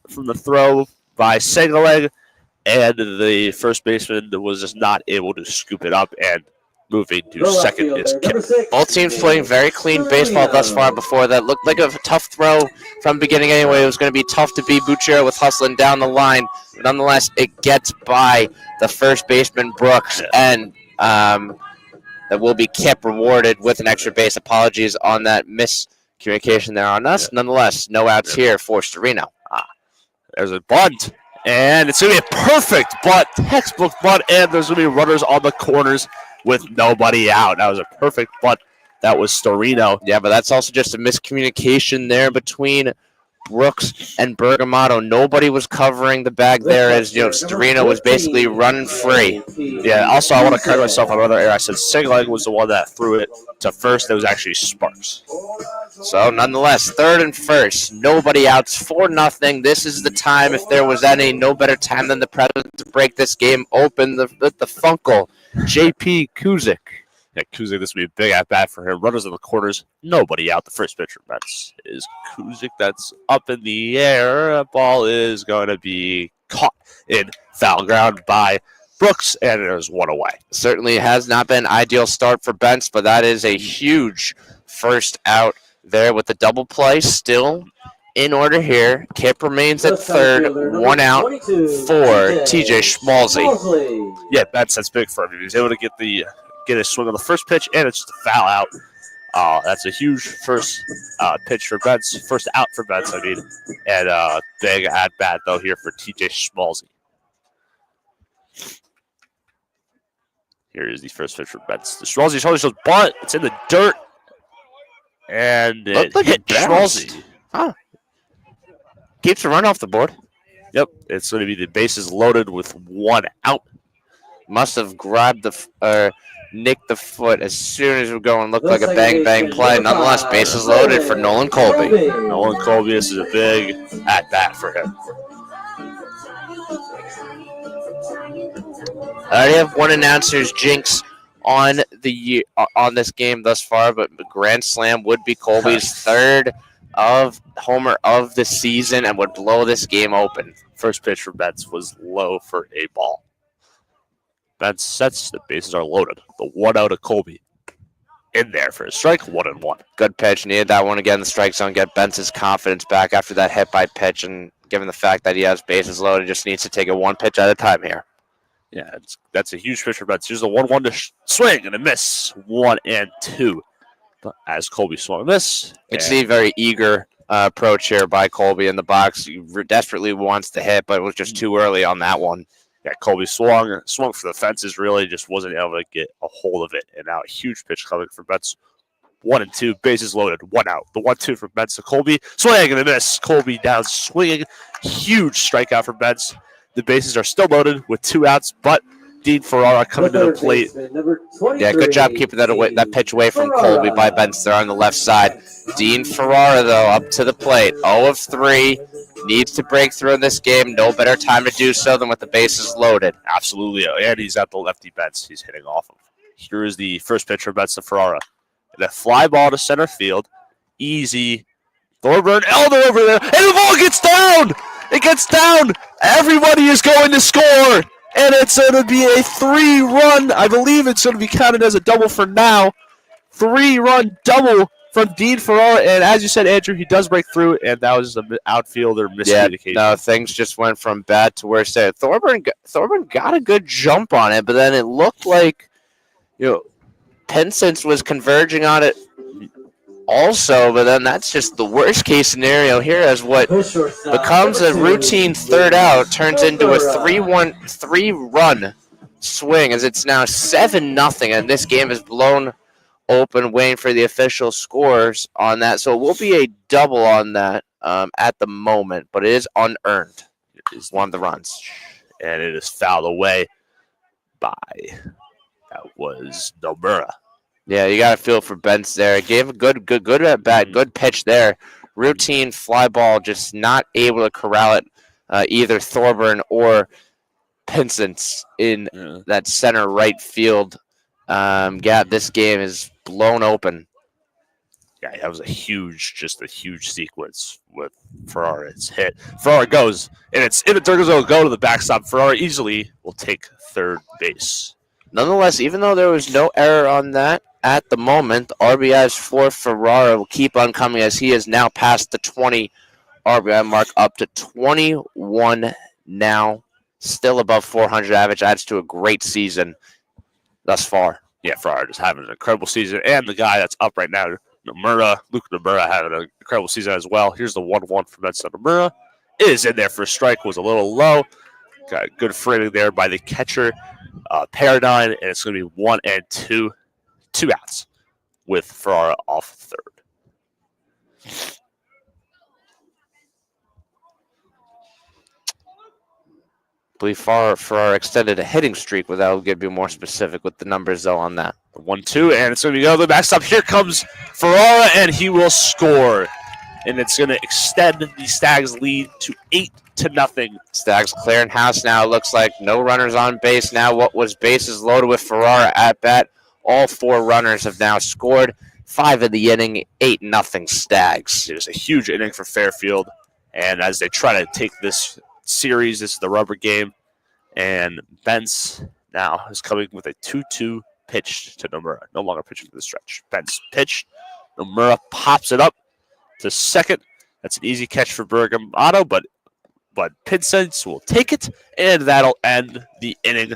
from the throw by Sengaleg, and the first baseman was just not able to scoop it up, and moving to second is Kip. Both teams playing very clean baseball thus far. Before that looked like a tough throw from the beginning anyway. It was going to be tough to beat Bucciar with hustling down the line. But nonetheless, it gets by the first baseman, Brooks, and that will be Kip rewarded with an extra base. Apologies on that miscommunication there on us. Nonetheless, no outs here for Storino. There's a bunt, and it's going to be a perfect bunt, textbook bunt, and there's going to be runners on the corners with nobody out. That was a perfect bunt. That was Storino. Yeah, but that's also just a miscommunication there between Brooks and Bergamatto. Nobody was covering the bag there as, Storino was basically running free. Yeah, also I want to correct myself on another error. I said Siglag was the one that threw it to first. It was actually Sparks. So, nonetheless, third and first, nobody out, 4-0. This is the time, if there was any, no better time than the present to break this game open. The Funkle, J.P. Kuzik. Yeah, Kuzik, this will be a big at-bat for him. Runners in the corners, nobody out. The first pitcher, is Kuzik. That's up in the air. Ball is going to be caught in foul ground by Brooks, and there's one away. Certainly has not been an ideal start for Bentz, but that is a huge first out there with the double play still in order here. Kip remains at third, 1 out for TJ Schmalzi. Yeah, that's big for him. He was able to get a swing on the first pitch, and it's just a foul out. That's a huge first pitch for Bentz, first out for Bentz, and big at bat though here for TJ Schmalzi. Here is the first pitch for Bentz. The Schmalzi totally shows bunt. It's in the dirt. And it hit Schmalzi. Keeps a run off the board. Yep, it's going to be the bases loaded with 1 out. Must have grabbed nicked the foot as soon as we're going. Looked like a bang play. Nonetheless, bases loaded for Nolan Colby. Nolan Colby, this is a big at bat for him. I already have one announcer's jinx on this game thus far, but the grand slam would be Colby's third homer of the season and would blow this game open. First pitch for Betts was low for a ball. Betts sets, the bases are loaded. The 1 out of Colby in there for a strike, 1-1. Good pitch. Needed that one again in the strike zone. Get Bentz's confidence back after that hit by pitch, and given the fact that he has bases loaded, just needs to take it one pitch at a time here. Yeah, that's a huge pitch for Betts. Here's the 1-1 to swing and a miss. 1-2. But as Colby swung and miss. You can see very eager approach here by Colby in the box. He desperately wants to hit, but it was just too early on that one. Yeah, Colby swung for the fences, really just wasn't able to get a hold of it. And now a huge pitch coming for Betts. 1-2, bases loaded, 1 out. The 1-2 for Betts to Colby. Swing and a miss. Colby down swinging. Huge strikeout for Betts. The bases are still loaded with 2 outs, but Dean Ferrara coming to the plate. Yeah, good job keeping that pitch away from Colby by Bentz there on the left side. Dean Ferrara, though, up to the plate. 0 of 3. Needs to break through in this game. No better time to do so than with the bases loaded. Absolutely. And he's at the lefty Betts. He's hitting off of. Here is the first pitch for Betts to Ferrara. And a fly ball to center field. Easy. Thorburn elbow over there. And the ball gets down. It gets down. Everybody is going to score. And it's going to be a 3-run. I believe it's going to be counted as a double for now. 3-run double from Dean Ferrara. And as you said, Andrew, he does break through. And that was an outfielder miscommunication. Yeah, no, things just went from bad to worse there. Thorburn got a good jump on it, but then it looked like, Pinsence was converging on it also, but then that's just the worst case scenario here, as what becomes a routine third out turns into a 3-run swing, as it's now 7-0, and this game is blown open, waiting for the official scores on that. So it will be a double on that at the moment, but it is unearned. It is one of the runs, and it is fouled away by. That was Nomura. Yeah, you got to feel for Bentz there. Gave a good at bat, good pitch there. Routine fly ball, just not able to corral it. Either Thorburn or Pinsence in that center right field. This game is blown open. Yeah, that was a huge sequence with Ferrara. It's hit. Ferrara goes, and it's in the third zone. Go to the backstop. Ferrara easily will take third base. Nonetheless, even though there was no error on that at the moment, the RBIs for Ferrara will keep on coming, as he has now passed the 20 RBI mark, up to 21 now. Still above 400 average. Adds to a great season thus far. Yeah, Ferrara just having an incredible season. And the guy that's up right now, Luke Nomura, having an incredible season as well. Here's the 1-1 from Benson. Nomura is in there for a strike, was a little low. Got a good framing there by the catcher, Paradigm, and it's going to be 1 and 2. 2 outs with Ferrara off third. I believe Ferrara extended a hitting streak, but that will give you more specific with the numbers, though, on that. 1-2, and it's going to go to the backstop. Here comes Ferrara, and he will score. And it's going to extend the Stags' lead to 8-0. Stags clearing house now. It looks like no runners on base now. What was bases loaded with Ferrara at bat. All 4 runners have now scored. 5 in the inning, 8-0 Stags. It was a huge inning for Fairfield. And as they try to take this series, this is the rubber game. And Bentz now is coming with a 2-2 pitch to Nomura. No longer pitching for the stretch. Bentz pitched. Nomura pops it up to second. That's an easy catch for Bergamatto, but Pinsence will take it, and that'll end the inning.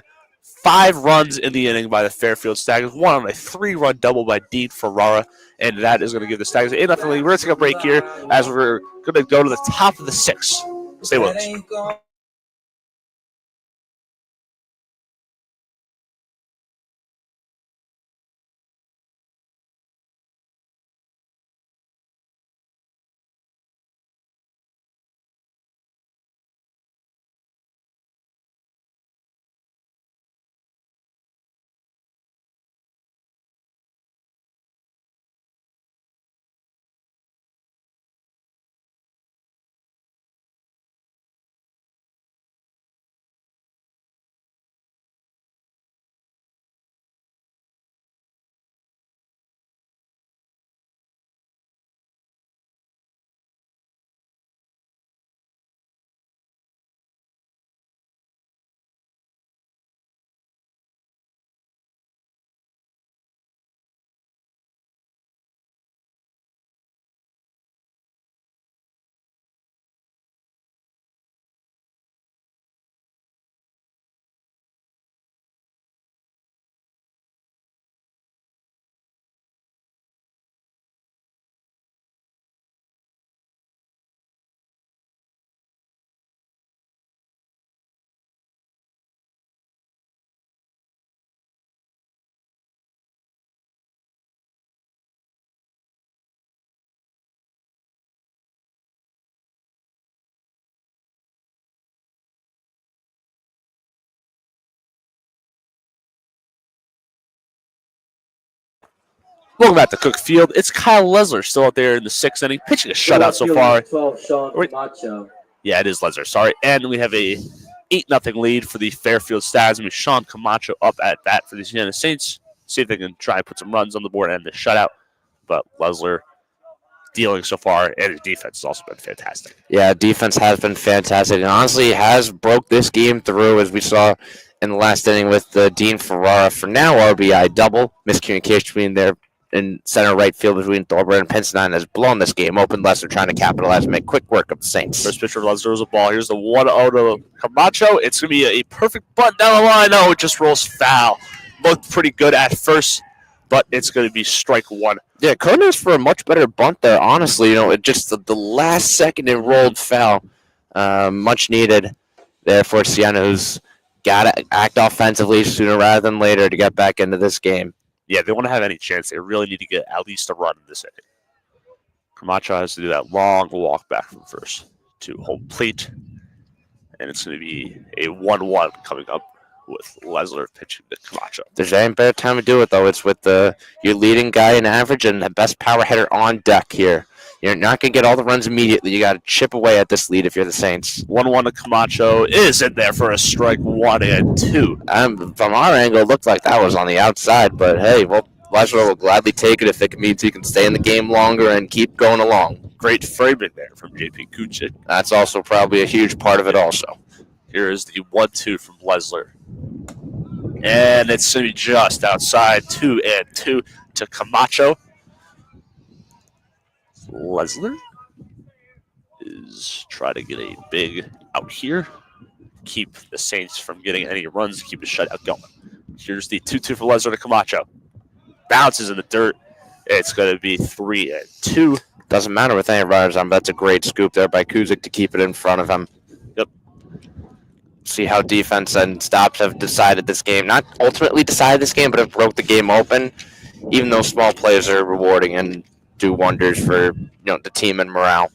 5 runs in the inning by the Fairfield Stags. 1 on a 3-run double by Dean Ferrara, and that is going to give the Stags an 8-0 lead. We're going to take a break here as we're going to go to the top of the 6th. Stay with us. Welcome back to Cook Field. It's Kyle Lesler still out there in the 6th inning, pitching a shutout so far. 12, Sean Camacho. Yeah, it is Lesler. Sorry. And we have a 8-0 lead for the Fairfield Stags. I mean, Sean Camacho up at bat for the Siena Saints. See if they can try and put some runs on the board and the shutout. But Lesler dealing so far, and his defense has also been fantastic. Yeah, defense has been fantastic, and honestly has broke this game through, as we saw in the last inning with Dean Ferrara. For now, RBI double. Miscommunication between their in center right field between Thorburn and Pinson has blown this game open. Lesser trying to capitalize and make quick work of the Saints. First pitch for Lesnar was a ball. Here's the 1-0 to Camacho. It's going to be a perfect bunt down the line. No, it just rolls foul. Looked pretty good at first, but it's going to be strike one. Yeah, Koenig for a much better bunt there, honestly. It just the last second it rolled foul. Much needed there for Siena, who's got to act offensively sooner rather than later to get back into this game. Yeah, if they want to have any chance, they really need to get at least a run in this inning. Camacho has to do that long walk back from first to home plate. And it's going to be a 1-1 coming up with Lesnar pitching to Camacho. There's any better time to do it, though. It's with your leading guy in average and the best power hitter on deck here. You're not going to get all the runs immediately. You got to chip away at this lead if you're the Saints. 1-1 to Camacho is in there for a strike 1-2. From our angle, it looked like that was on the outside, but hey, well, Lesnar will gladly take it if it means he can stay in the game longer and keep going along. Great framing there from JP Kuchik. That's also probably a huge part of it also. Here is the 1-2 from Lesnar. And it's going to be just outside, 2-2 to Camacho. Lesnar is trying to get a big out here. Keep the Saints from getting any runs, keep the shutout going. Here's the 2-2 for Lesnar to Camacho. Bounces in the dirt. It's going to be 3-2. Doesn't matter with any runners on. That's a great scoop there by Kuzik to keep it in front of him. Yep. See how defense and stops have decided this game. Not ultimately decided this game, but have broke the game open. Even though small plays are rewarding and do wonders for the team and morale.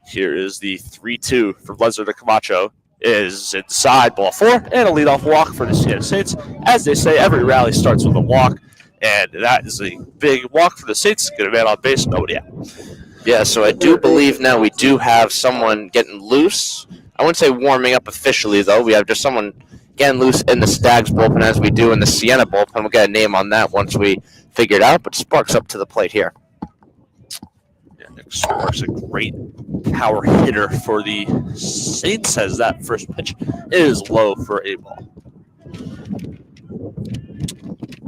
Here is the 3-2 from Lesnar to Camacho. Is inside, ball 4, and a leadoff walk for the Siena Saints. As they say, every rally starts with a walk, and that is a big walk for the Saints. Get a man on base, nobody out. Yeah, so I do believe now we do have someone getting loose. I wouldn't say warming up officially, though. We have just someone getting loose in the Stags bullpen as we do in the Siena bullpen. We'll get a name on that once we figure it out, but Sparks up to the plate here. Sparks a great power hitter for the Saints as that first pitch is low for a ball.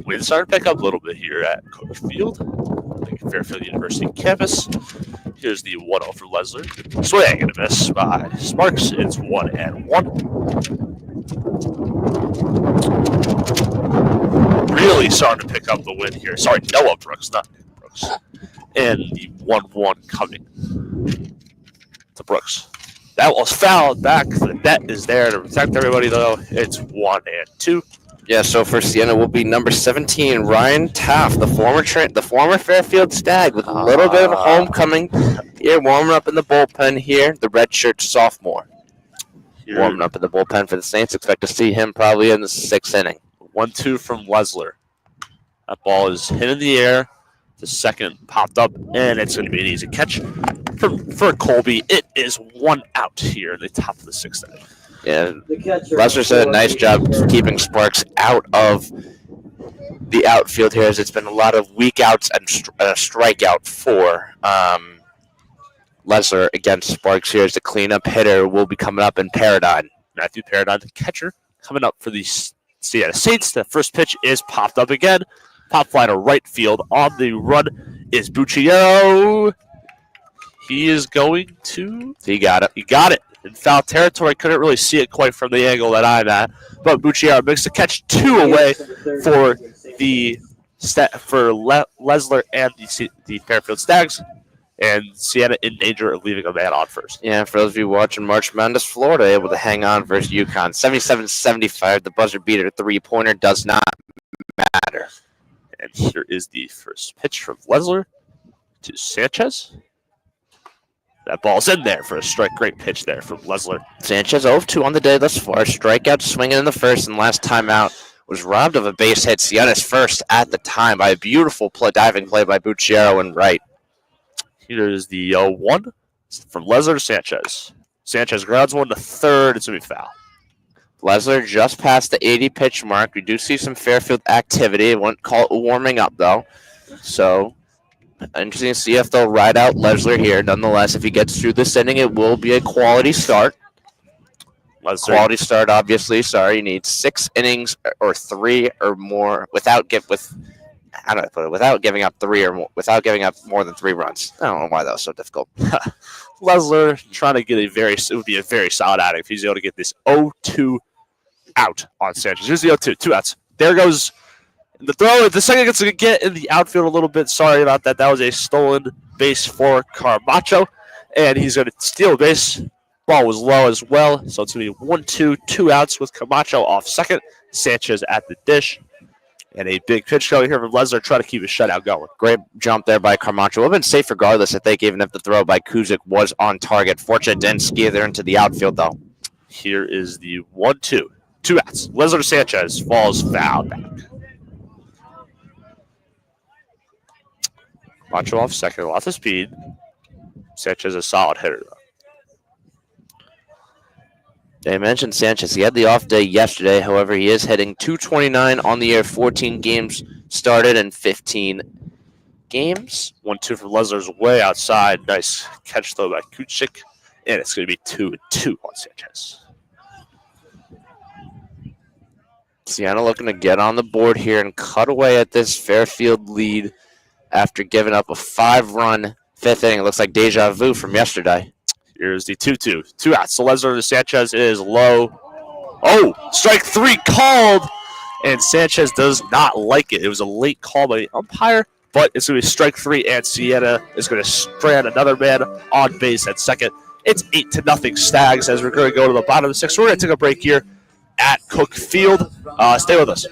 Wind starting to pick up a little bit here at Coach Field, Fairfield University campus. Here's the 1-0 for Lesnar. Swing and a miss by Sparks. It's 1-1. Really starting to pick up the wind here. Sorry, Noah Brooks, not Nick Brooks. And the 1-1 coming to Brooks. That was fouled back. The net is there to protect everybody, though. It's 1-2. Yeah, so for Siena will be number 17, Ryan Taft, the former Fairfield Stag, with a little bit of homecoming here, warming up in the bullpen here. The redshirt sophomore warming up in the bullpen for the Saints. Expect to see him probably in the 6th inning. 1-2 from Lesnar. That ball is hit in the air. The second popped up, and it's going to be an easy catch for Colby. It is 1 out here in the top of the 6th inning. Yeah, Lesnar did a nice job keeping Sparks out of the outfield here, as it's been a lot of weak outs and a strikeout for Lesnar against Sparks here as the cleanup hitter will be coming up in Paradigm. Matthew Paradigm, the catcher, coming up for the Siena Saints. The first pitch is popped up again. Pop fly to right field. On the run is Bucciero. He is going to... He got it. He got it. In foul territory, couldn't really see it quite from the angle that I'm at. But Bucciero makes the catch 2 away for Lesnar and the Fairfield Stags. And Siena in danger of leaving a man on first. Yeah, for those of you watching March Madness, Florida able to hang on versus UConn. 77-75, the buzzer beater, 3-pointer does not matter. And here is the first pitch from Lesnar to Sanchez. That ball's in there for a strike. Great pitch there from Lesnar. Sanchez 0-2 on the day thus far. Strikeout swinging in the first, and last time out was robbed of a base hit. Siena's first at the time by a beautiful diving play by Bucciero and right. Here is the 0-1 from Lesnar to Sanchez. Sanchez grounds one to third. It's going to be foul. Lesnar just passed the 80-pitch mark. We do see some Fairfield activity. I wouldn't call it warming up, though. So Interesting to see if they'll ride out Lesler here. Nonetheless, if he gets through this inning, it will be a quality start. Quality start, obviously. Sorry, you need 6 innings or 3 or more without giving up 3 or more, without giving up more than 3 runs. I don't know why that was so difficult. Lesler trying to get it would be a very solid outing if he's able to get this 0-2 out on Sanchez. Here's the 0-2, 2 outs. There goes the throw. The second gets to get in the outfield a little bit. Sorry about that. That was a stolen base for Camacho, and he's going to steal a base. Ball was low as well, so it's going to be 1-2, 2 outs with Camacho off second. Sanchez at the dish. And a big pitch going here from Lesler trying to keep his shutout going. Great jump there by Camacho. Would have been safe regardless, I think, even if the throw by Kuzik was on target. Fortunate didn't ski there into the outfield, though. Here is the 1-2, 2 outs. Lesler Sanchez falls foul back. Camacho off second, lots of speed. Sanchez a solid hitter, though. They mentioned Sanchez. He had the off day yesterday. However, he is hitting .229 on the year. 14 games started and 15 games. 1-2 from Lesler's way outside. Nice catch, though, by Kuchik. And it's going to be 2-2 on Sanchez. Siena looking to get on the board here and cut away at this Fairfield lead after giving up a 5-run 5th inning. It looks like deja vu from yesterday. Here's the 2-2. 2 outs. So Lesler to Sanchez is low. Oh, strike 3 called. And Sanchez does not like it. It was a late call by the umpire, but it's going to be strike 3, and Siena is going to strand another man on base at second. It's 8-0 Stags as we're going to go to the bottom of the 6th. We're going to take a break here at Cook Field. Stay with us.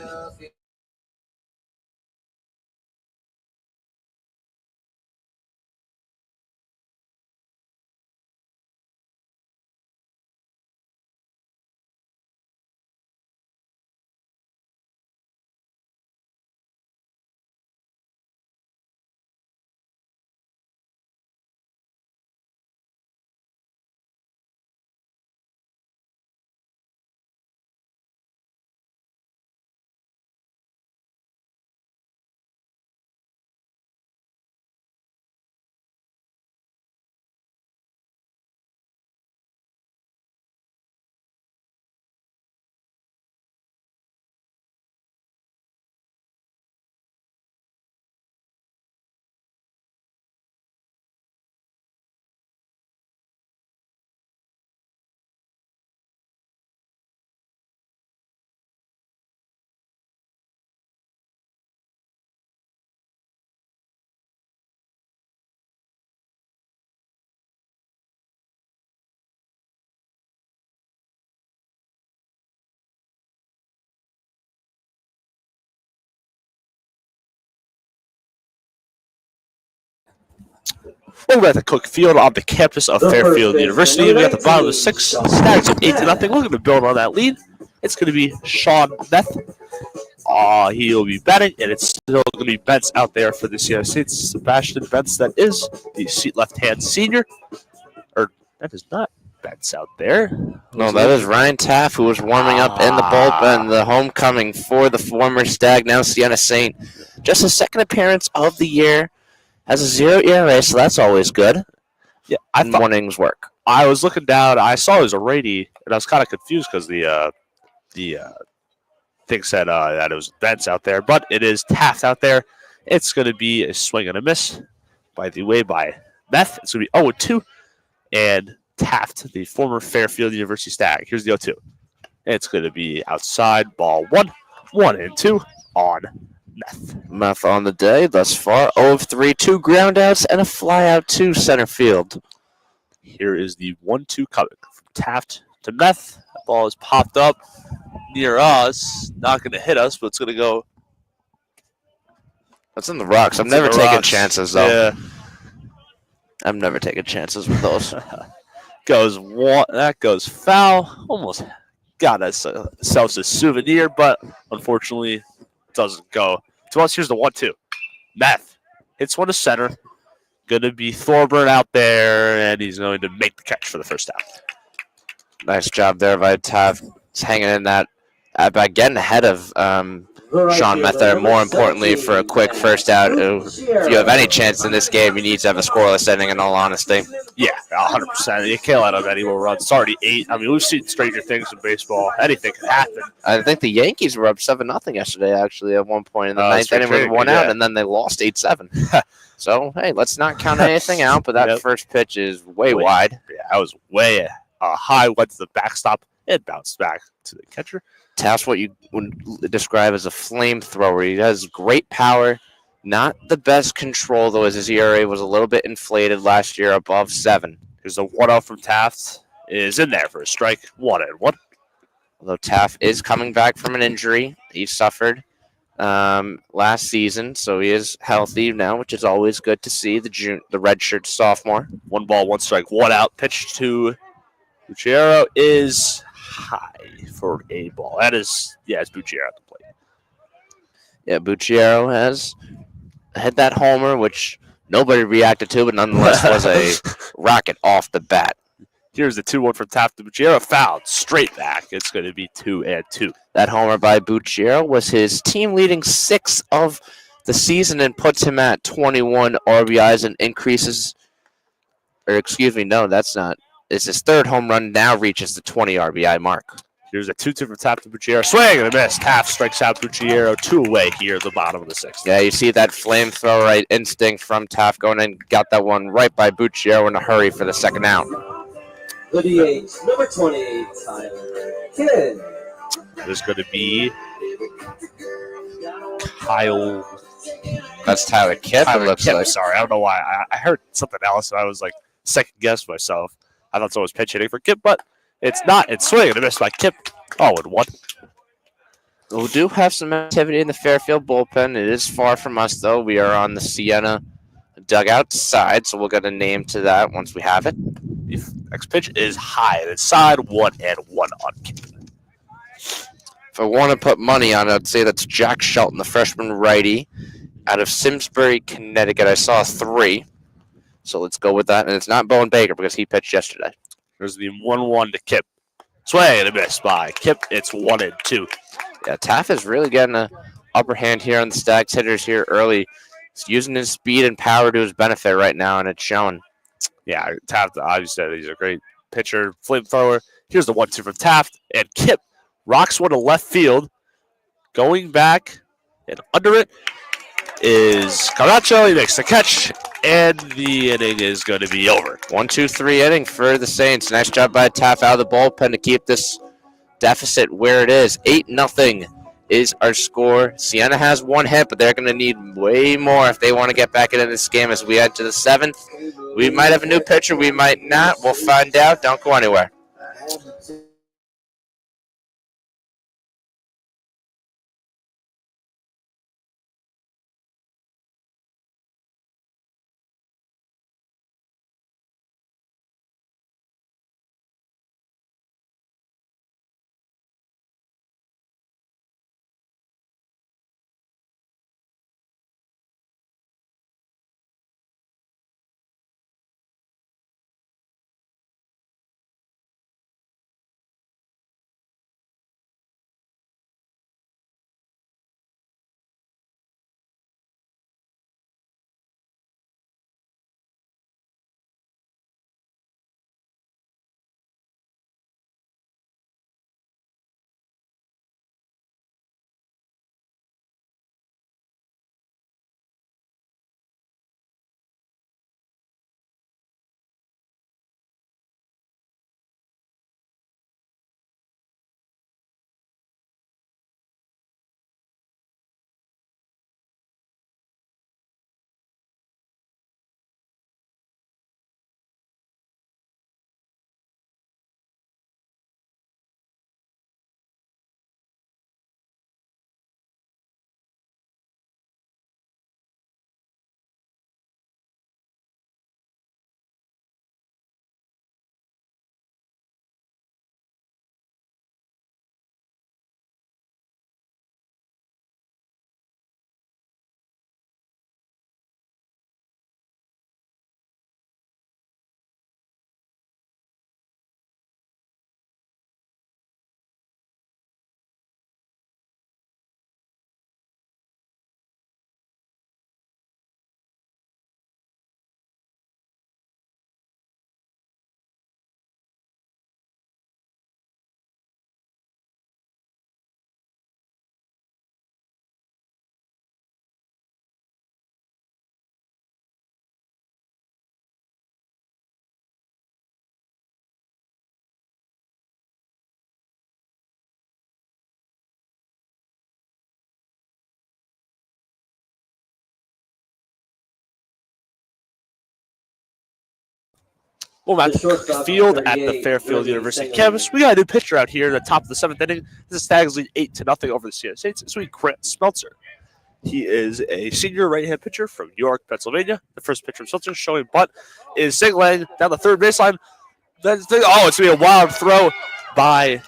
Welcome back to Cook Field on the campus of Fairfield University. We got the bottom of the 6th. Stags at 8-0. We're going to build on that lead. It's going to be Sean Meth. He'll be batting, and it's still going to be Bentz out there for the Siena Saints. Sebastian Bentz, that is the seat left-hand senior. Or that is not Bentz out there. No, that is Ryan Taff, who was warming up in the bullpen. The homecoming for the former Stag, now Siena Saint. Just his second appearance of the year. Has a 0 ERA, so that's always good. Yeah, I thought morning's work. I was looking down. I saw it was a righty, and I was kind of confused because the thing said that it was Bentz out there, but it is Taft out there. It's going to be a swing and a miss by Meth. It's going to be 0-2, and Taft, the former Fairfield University Stag. Here's the 0-2. It's going to be outside, ball 1-2 on Meth on the day thus far. 0 of 3, 2 groundouts, and a fly out to center field. Here is the 1-2 coming from Taft to Meth. That ball is popped up near us. Not going to hit us, but it's going to go. That's in the rocks. I'm never taking chances, though. Yeah. I'm never taking chances with those. That goes foul. Almost got ourselves a souvenir, but unfortunately doesn't go to us. Here's the 1-2. Meth hits one to center. Going to be Thorburn out there, and he's going to make the catch for the first out. Nice job there by Tav. He's hanging in that by getting ahead of Sean Mether. More importantly, for a quick first out. If you have any chance in this game, you need to have a scoreless inning, in all honesty. Yeah, 100%. You can't let up any more runs. It's already 8. I mean, we've seen stranger things in baseball. Anything can happen. I think the Yankees were up 7-0 yesterday, actually, at one point in the ninth inning with 1 out, and then they lost 8-7. So, hey, let's not count anything out, but that first pitch is way wide. Yeah, that was way high, went to the backstop. It bounced back to the catcher. Taft's what you would describe as a flamethrower. He has great power, not the best control, though, as his ERA was a little bit inflated last year, above 7. There's a 1-0 from Taft. Is in there for a strike. 1-1. Although Taft is coming back from an injury he suffered last season, so he is healthy now, which is always good to see. The redshirt sophomore. 1 ball, 1 strike, 1 out. Pitch to Bucciero is high for a ball. That is, it's Bucciero at the plate. Yeah, Bucciero has hit that homer, which nobody reacted to, but nonetheless was a rocket off the bat. Here's the 2-1 from Taft to Bucciero. Fouled straight back. It's going to be 2-2. That homer by Bucciero was his team-leading 6th of the season and puts him at 21 RBIs and increases. Or excuse me, no, that's not. It's his 3rd home run. Now reaches the 20 RBI mark. Here's a 2-2 from Taft to Bucciero. Swing and a miss. Taft strikes out Bucciero. 2 away here at the bottom of the 6th. Yeah, you see that flamethrower right instinct from Taft going in. Got that one right by Bucciero in a hurry for the 2nd out. The DH, number 28, Tyler Kidd. There's going to be Kyle. That's Tyler Kidd. Like. Sorry, I don't know why. I heard something else, and I was like second guess myself. I thought someone was pinch hitting for Kip, but it's not. It's swinging and a miss by Kip. 0-1. We do have some activity in the Fairfield bullpen. It is far from us, though. We are on the Siena dugout side, so we'll get a name to that once we have it. The next pitch is high. It's side 1-1 on Kip. If I want to put money on it, I'd say that's Jack Shelton, the freshman righty, out of Simsbury, Connecticut. I saw 3, so let's go with that. And it's not Bowen Baker because he pitched yesterday. There's the 1-1 to Kip. Swing and a miss by Kip. It's 1-2. Yeah, Taft is really getting an upper hand here on the Stags hitters here early. He's using his speed and power to his benefit right now, and it's showing. Yeah, Taft, obviously, he's a great pitcher, flamethrower. Here's the 1-2 from Taft, and Kip rocks one to left field. Going back and under it is Caracho. He makes the catch, and the inning is going to be over. 1-2-3 inning for the Saints. Nice job by Taft out of the bullpen to keep this deficit where it is. 8-0 is our score. Siena has 1 hit, but they're going to need way more if they want to get back into this game as we head to the 7th. We might have a new pitcher. We might not. We'll find out. Don't go anywhere. Well, at The the shortstop, field at the 38, Fairfield Ruby University Sengelman. campus, we got a new pitcher out here in the top of the 7th inning. This is Stags lead 8-0 over the Siena Saints. It's Grant Smeltzer. He is a senior right-hand pitcher from York, Pennsylvania. The first pitcher from Smeltzer showing bunt is Singling down the third baseline. It's going to be a wild throw by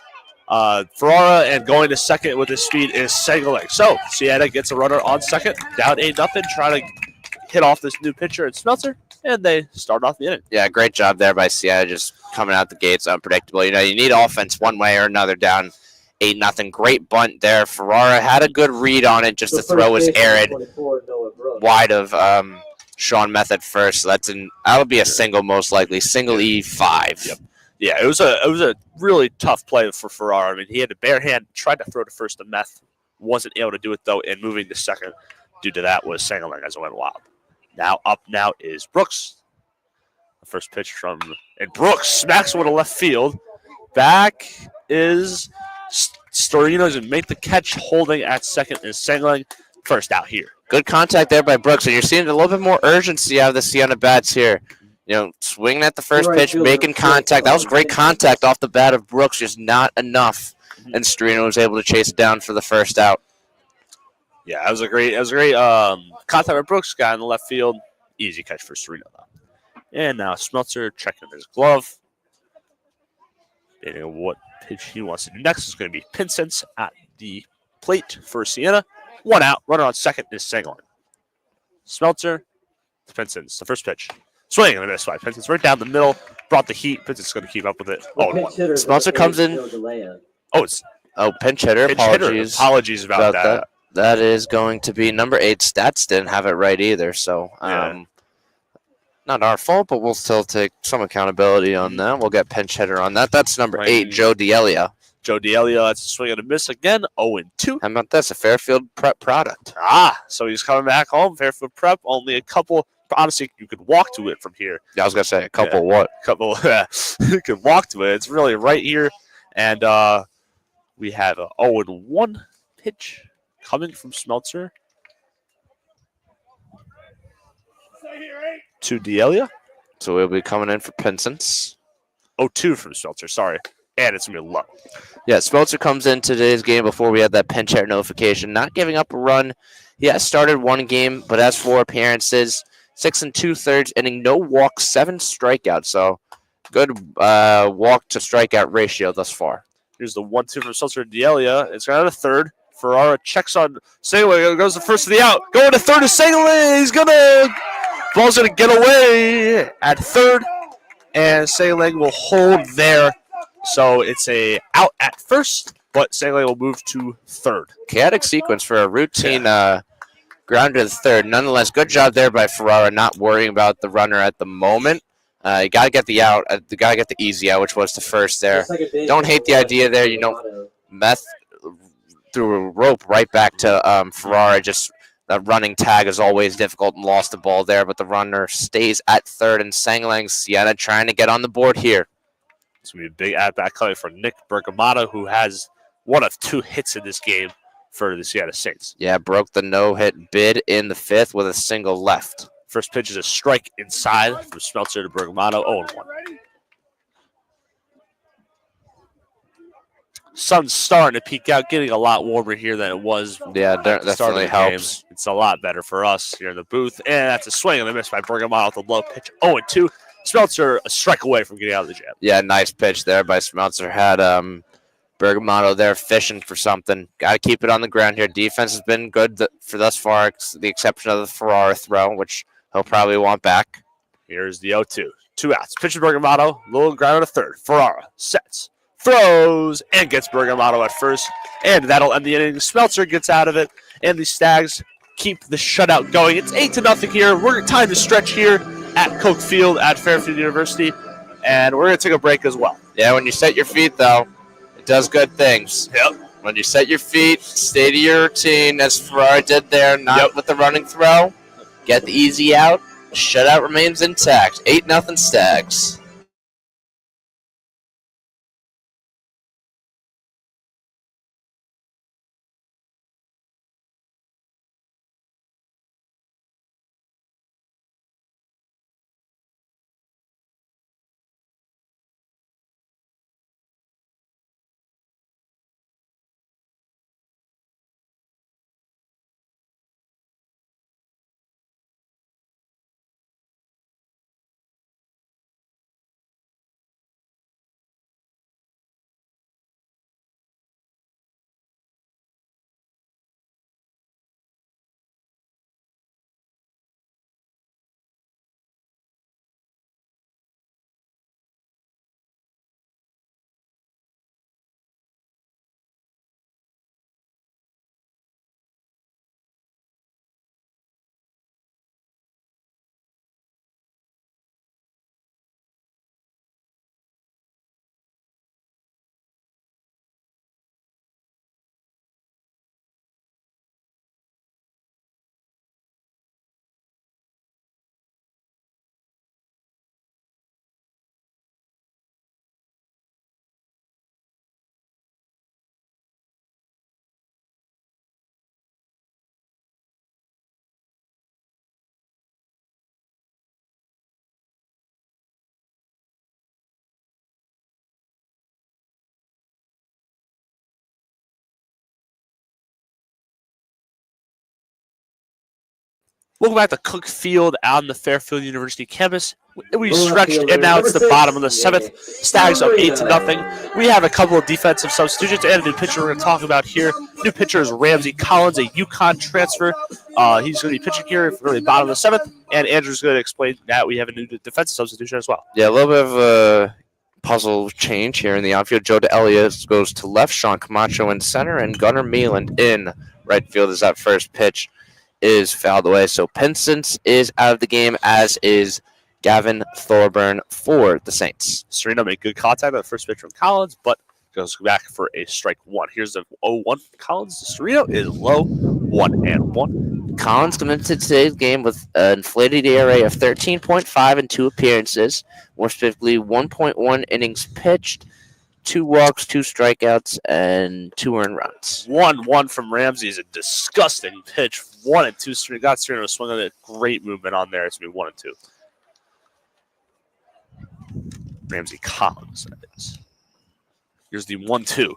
Ferrara, and going to second with his speed is Singling. So Siena gets a runner on second, down 8-0, trying to hit off this new pitcher and Smeltzer, and they start off the inning. Yeah, great job there by Siena, just coming out the gates unpredictable. You need offense one way or another down 8-0. Great bunt there. Ferrara had a good read on it just to throw his arid wide of Sean Method first. So that'll be a single most likely, single E5. Yep. Yeah, it was a really tough play for Ferrara. I mean, he had a bare hand, tried to throw to first to Meth, wasn't able to do it though, and moving to second due to that was Sangling as it went wild. Up now is Brooks. The first pitch and Brooks smacks one to left field. Back is Storino's and make the catch, holding at second is Sangling. First out here. Good contact there by Brooks, and you're seeing a little bit more urgency out of the Siena bats here. Swinging at the first pitch, making contact. That was great contact off the bat of Brooks, just not enough. And Storino was able to chase it down for the first out. Yeah, that was a great contact by Brooks, guy in the left field. Easy catch for Storino, though. And now Smeltzer checking his glove. And what pitch he wants to do next is going to be Pinsence at the plate for Siena. 1 out. Runner on second is Sangling. Smeltzer to Pinsence. The first pitch. Swing and a miss by Pinsence. Right down the middle. Brought the heat. Pinsence going to keep up with it. Smeltzer comes in. Pinch hitter. Apologies about that. That is going to be number 8. Stats didn't have it right either, so not our fault, but we'll still take some accountability on that. We'll get pinch hitter on that. That's number 8, Joe D'Elia. That's a swing and a miss again. 0-2. How about this? A Fairfield Prep product. So he's coming back home. Fairfield Prep, only a couple. Honestly, you could walk to it from here. Yeah, I was going to say a couple what? You could walk to it. It's really right here. And we have a 0-1 pitch coming from Smeltzer to D'Elia. So we'll be coming in for Pinsence. 0-2 from Smeltzer, sorry. And it's going to be low. Yeah, Smeltzer comes in today's game before we had that pinch hitter notification. Not giving up a run. He has started one game, but has 4 appearances. 6 2/3 inning, no walks, 7 strikeouts. So good walk to strikeout ratio thus far. Here's the 1-2 from Smeltzer to D'Elia. It's got a third. Ferrara checks on Sangling. Goes the first to the out. Going to third is Sangling. Ball's going to get away at third. And Sangling will hold there. So it's a out at first, but Sangling will move to third. Chaotic sequence for a routine grounder to third. Nonetheless, good job there by Ferrara, not worrying about the runner at the moment. You got to get the out. You got to get the easy out, which was the first there. Don't hate the idea there. Meth threw a rope right back to Ferrara. Just the running tag is always difficult and lost the ball there, but the runner stays at third, and Sangling Siena trying to get on the board here. It's going to be a big at-bat coming for Nick Bergamatto, who has 1 of 2 hits in this game for the Siena Saints. Yeah, broke the no-hit bid in the 5th with a single left. First pitch is a strike inside from Smeltzer to Bergamatto, 0-1. Sun's starting to peek out, getting a lot warmer here than it was. Yeah, definitely helps. It's a lot better for us here in the booth. And that's a swing and a miss by Bergamatto with a low pitch, 0-2. Smeltzer a strike away from getting out of the jam. Yeah, nice pitch there by Smeltzer. Had Bergamatto there fishing for something. Got to keep it on the ground here. Defense has been good for thus far, the exception of the Ferrara throw, which he'll probably want back. Here's the 0-2. 2 outs. Pitch to Bergamatto. Little ground to third. Ferrara sets, throws, and gets Bergamatto at first. And that'll end the inning. Smeltzer gets out of it, and the Stags keep the shutout going. It's 8-0 here. We're time to stretch here at Koch Field at Fairfield University, and we're going to take a break as well. Yeah, when you set your feet, though, it does good things. Yep. When you set your feet, stay to your routine, as Ferrara did there, not with the running throw. Get the easy out. Shutout remains intact. 8-0 Stags. Welcome back to Cook Field on the Fairfield University campus. We stretched, and now it's the bottom of the 7th. Stags up 8-0. We have a couple of defensive substitutions and a new pitcher we're going to talk about here. New pitcher is Ramsey Collins, a UConn transfer. He's going to be pitching here for the bottom of the 7th, and Andrew's going to explain that we have a new defensive substitution as well. Yeah, a little bit of a puzzle change here in the outfield. Joe DeElias goes to left, Sean Camacho in center, and Gunnar Mealand in right field as that first pitch is fouled away. So Pinsence is out of the game, as is Gavin Thorburn for the Saints. Sereno made good contact on the first pitch from Collins, but goes back for a strike one. Here's the 0-1 from Collins. Sereno is low, 1-1. Collins committed to today's game with an inflated ERA of 13.5 in 2 appearances, more specifically 1.1 innings pitched, 2 walks, 2 strikeouts, and 2 earned runs. 1-1 from Ramsey is a disgusting pitch. 1-2. Got Sereno swinging a great movement on there. It's going to be 1-2. Ramsey Collins, that is. Here's the 1-2.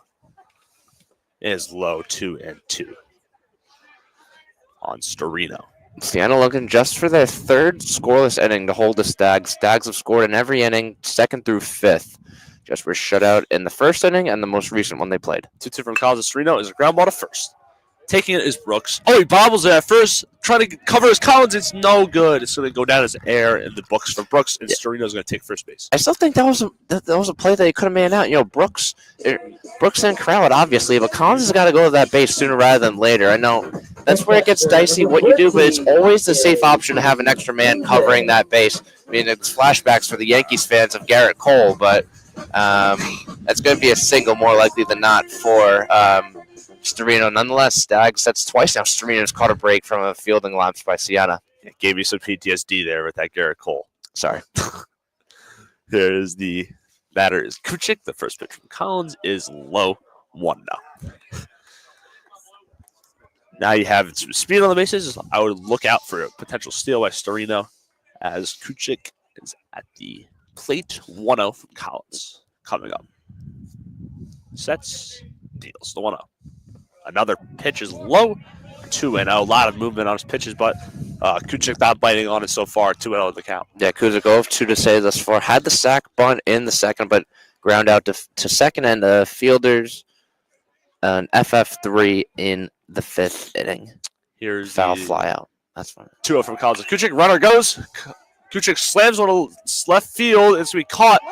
It is low, 2-2 on Storino. Siena looking just for their 3rd scoreless inning to hold the Stags. Stags have scored in every inning, 2nd through 5th. Just were shut out in the 1st inning and the most recent one they played. 2-2 from Collins. Storino is a ground ball to first. Taking it is Brooks. Oh, he bobbles it at first, trying to cover his Collins. It's no good. It's going to go down as air in the books for Brooks, and Storino's going to take first base. I still think that was a play that he could have made out. You know, Brooks and Crowd, obviously, but Collins has got to go to that base sooner rather than later. I know that's where it gets dicey what you do, but it's always the safe option to have an extra man covering that base. I mean, it's flashbacks for the Yankees fans of Garrett Cole, but that's going to be a single more likely than not for Storino. Nonetheless, Stags, that's twice now Storino's caught a break from a fielding lapse by Siena. Yeah, gave me some PTSD there with that Garrett Cole. Sorry. There's the batter is Kuchik. The first pitch from Collins is low, 1-0. Now you have some speed on the bases. I would look out for a potential steal by Storino as Kuchik is at the plate. 1-0 from Collins coming up. Sets, deals the 1-0. Another pitch is low, 2-0. A lot of movement on his pitches, but Kuchik not biting on it so far. 2-0 the count. Yeah, Kuchik 0-2 to say thus far. Had the sac bunt in the 2nd, but ground out to second, and the fielders an FF3 in the 5th inning. Here's foul fly out. That's fine. 2-0 from Collins. Kuchik, runner goes. Kuchik slams one to left field. It's going to be caught.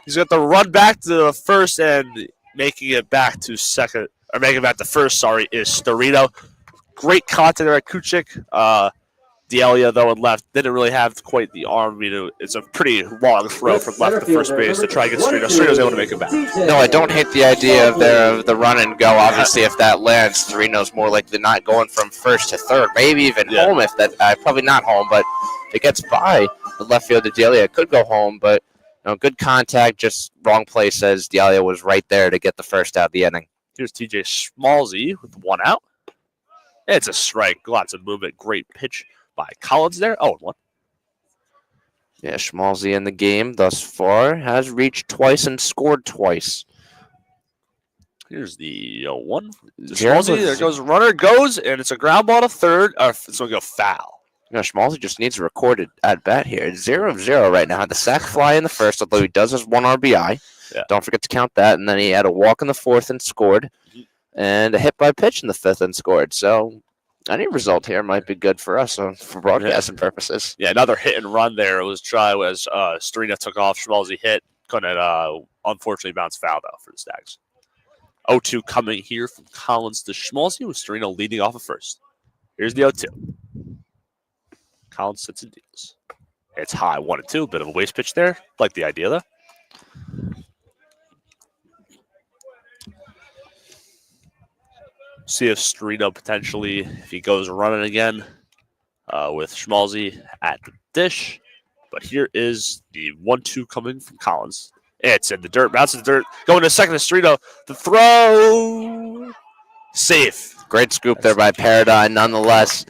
He's got to run back to first, and making it back to second. Or making it back to first, is Storino. Great contact there at Kuchik. D'Elia, though, and left, didn't really have quite the arm. It's a pretty long throw from left to first base to try to get Storino. Storino's able to make it back. No, I don't hate the idea of the run and go. Obviously, if that lands, Storino's more likely than not going from first to third, maybe even home. If that, probably not home, but if it gets by the left fielder D'Elia, it could go home. But good contact, just wrong place, as D'Elia was right there to get the first out of the inning. Here's TJ Schmalzy with 1 out. It's a strike. Lots of movement. Great pitch by Collins there. 0-1. Yeah, Schmalzy in the game thus far has reached twice and scored twice. Here's the 0-1. Schmalzy, there goes runner, goes, and it's a ground ball to third. It's going to go foul. Schmalzy just needs a recorded at bat here. It's 0-0 right now. Had the sac fly in the 1st, although he does has 1 RBI. Yeah. Don't forget to count that. And then he had a walk in the 4th and scored, and a hit by pitch in the 5th and scored. So any result here might be good for us for broadcasting purposes. Yeah, another hit and run there. It was try as Storino took off. Schmalzy hit. Couldn't unfortunately bounce foul, though, for the Stags. 0-2 coming here from Collins to Schmalzy with Storino leading off at first. Here's the 0-2. Collins sits and deals. It's high, 1-2. Bit of a waste pitch there. Like the idea, though. See if Storino potentially, if he goes running again with Schmalzy at the dish. But here is the 1-2 coming from Collins. It's in the dirt, bounces the dirt, going to second to Storino. The throw, safe. Great scoop there by Paradine, nonetheless.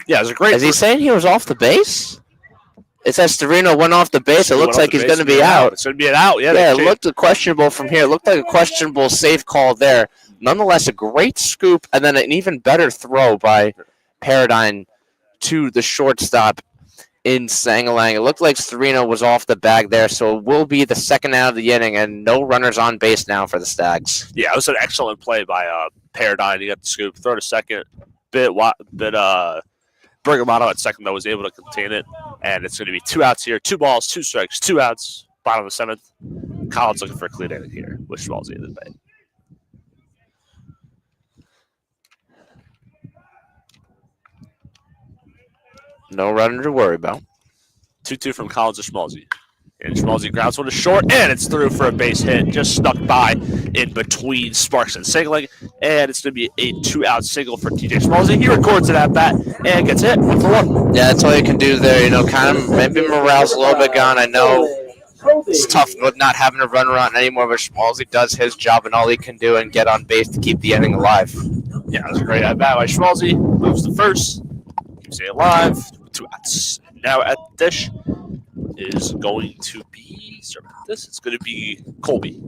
Yeah, it was a great. Is he saying he was off the base? It says Storino went off the base. It looks like he's going to be out. It's going to be an out. Yeah, it looked questionable from here. It looked like a questionable safe call there. Nonetheless, a great scoop and then an even better throw by Paradine to the shortstop in Sangalang. It looked like Serena was off the bag there, so it will be the second out of the inning, and no runners on base now for the Stags. Yeah, it was an excellent play by Paradigm. He got the scoop, throw to second, Bergamotto at second, though, was able to contain it. And it's going to be 2 outs here, 2 balls, 2 strikes, 2 outs, bottom of the 7th. Collins looking for a clean inning here with Schmalzi in the bay. No runner to worry about. 2-2 from Collins to Schmalzi. And Schmalzi grounds one to short, and it's through for a base hit. Just snuck by in between Sparks and Singling. And it's going to be a 2-out single for TJ Schmalzi. He records it at bat and gets hit 1-for-1. Yeah, that's all you can do there. Kind of maybe morale's a little bit gone. I know it's tough with not having a run around anymore, but Schmalzi does his job and all he can do and get on base to keep the inning alive. Yeah, it was a great at bat by Schmalzi. Moves to first. Keeps it alive. 2 outs. Now at the dish is going to be it's going to be Colby.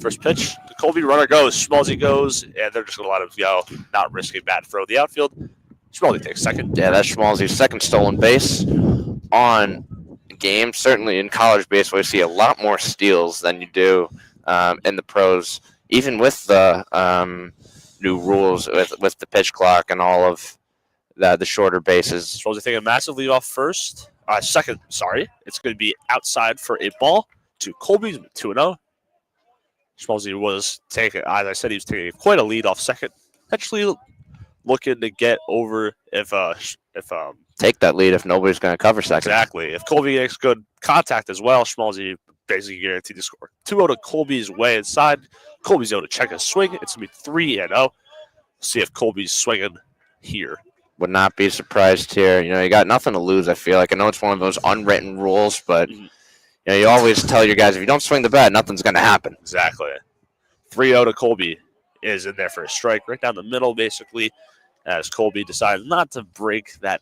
First pitch, the Colby runner goes, Schmalzi goes, and they're just going to let him go, not risking bad throw the outfield. Schmalzi takes second. Yeah, that's Schmalzi's second stolen base on game. Certainly in college baseball, you see a lot more steals than you do in the pros, even with the new rules with the pitch clock and all of the shorter bases. Schmalzi taking a massive lead off second. It's going to be outside for a ball to Colby, 2-0. Schmalzi was taking, as I said, he was taking quite a lead off second. Actually looking to get over if take that lead if nobody's going to cover second. Exactly. If Colby makes good contact as well, Schmalzi basically guaranteed to score. 2-0 to Colby's way inside. Colby's able to check a swing. It's going to be 3-0. See if Colby's swinging here. Would not be surprised here. You got nothing to lose, I feel like. I know it's one of those unwritten rules, but you always tell your guys, if you don't swing the bat, nothing's going to happen. Exactly. 3-0 to Colby is in there for a strike right down the middle, basically, as Colby decides not to break that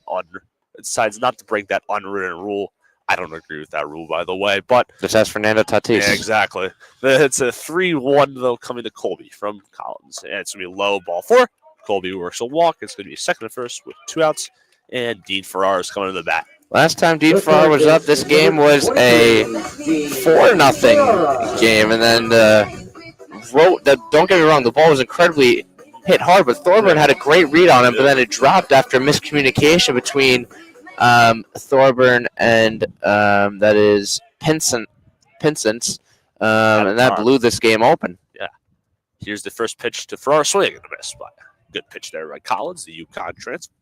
unwritten rule. I don't agree with that rule, by the way, but just ask Fernando Tatis. Yeah, exactly. It's a 3-1 though coming to Colby from Collins, and it's gonna be low, ball 4. Colby works a walk. It's gonna be second and first with 2 outs, and Dean Farrar is coming to the bat. Last time Dean Farrar was up, this game was a 4-0 game, and then don't get me wrong, the ball was incredibly hit hard, but Thorburn had a great read on him, but then it dropped after miscommunication between Thorburn and that is Pinsent, and that blew this game open. Yeah. Here's the first pitch to Farrar, swing and a miss. Good pitch there by Collins, the UConn transfer.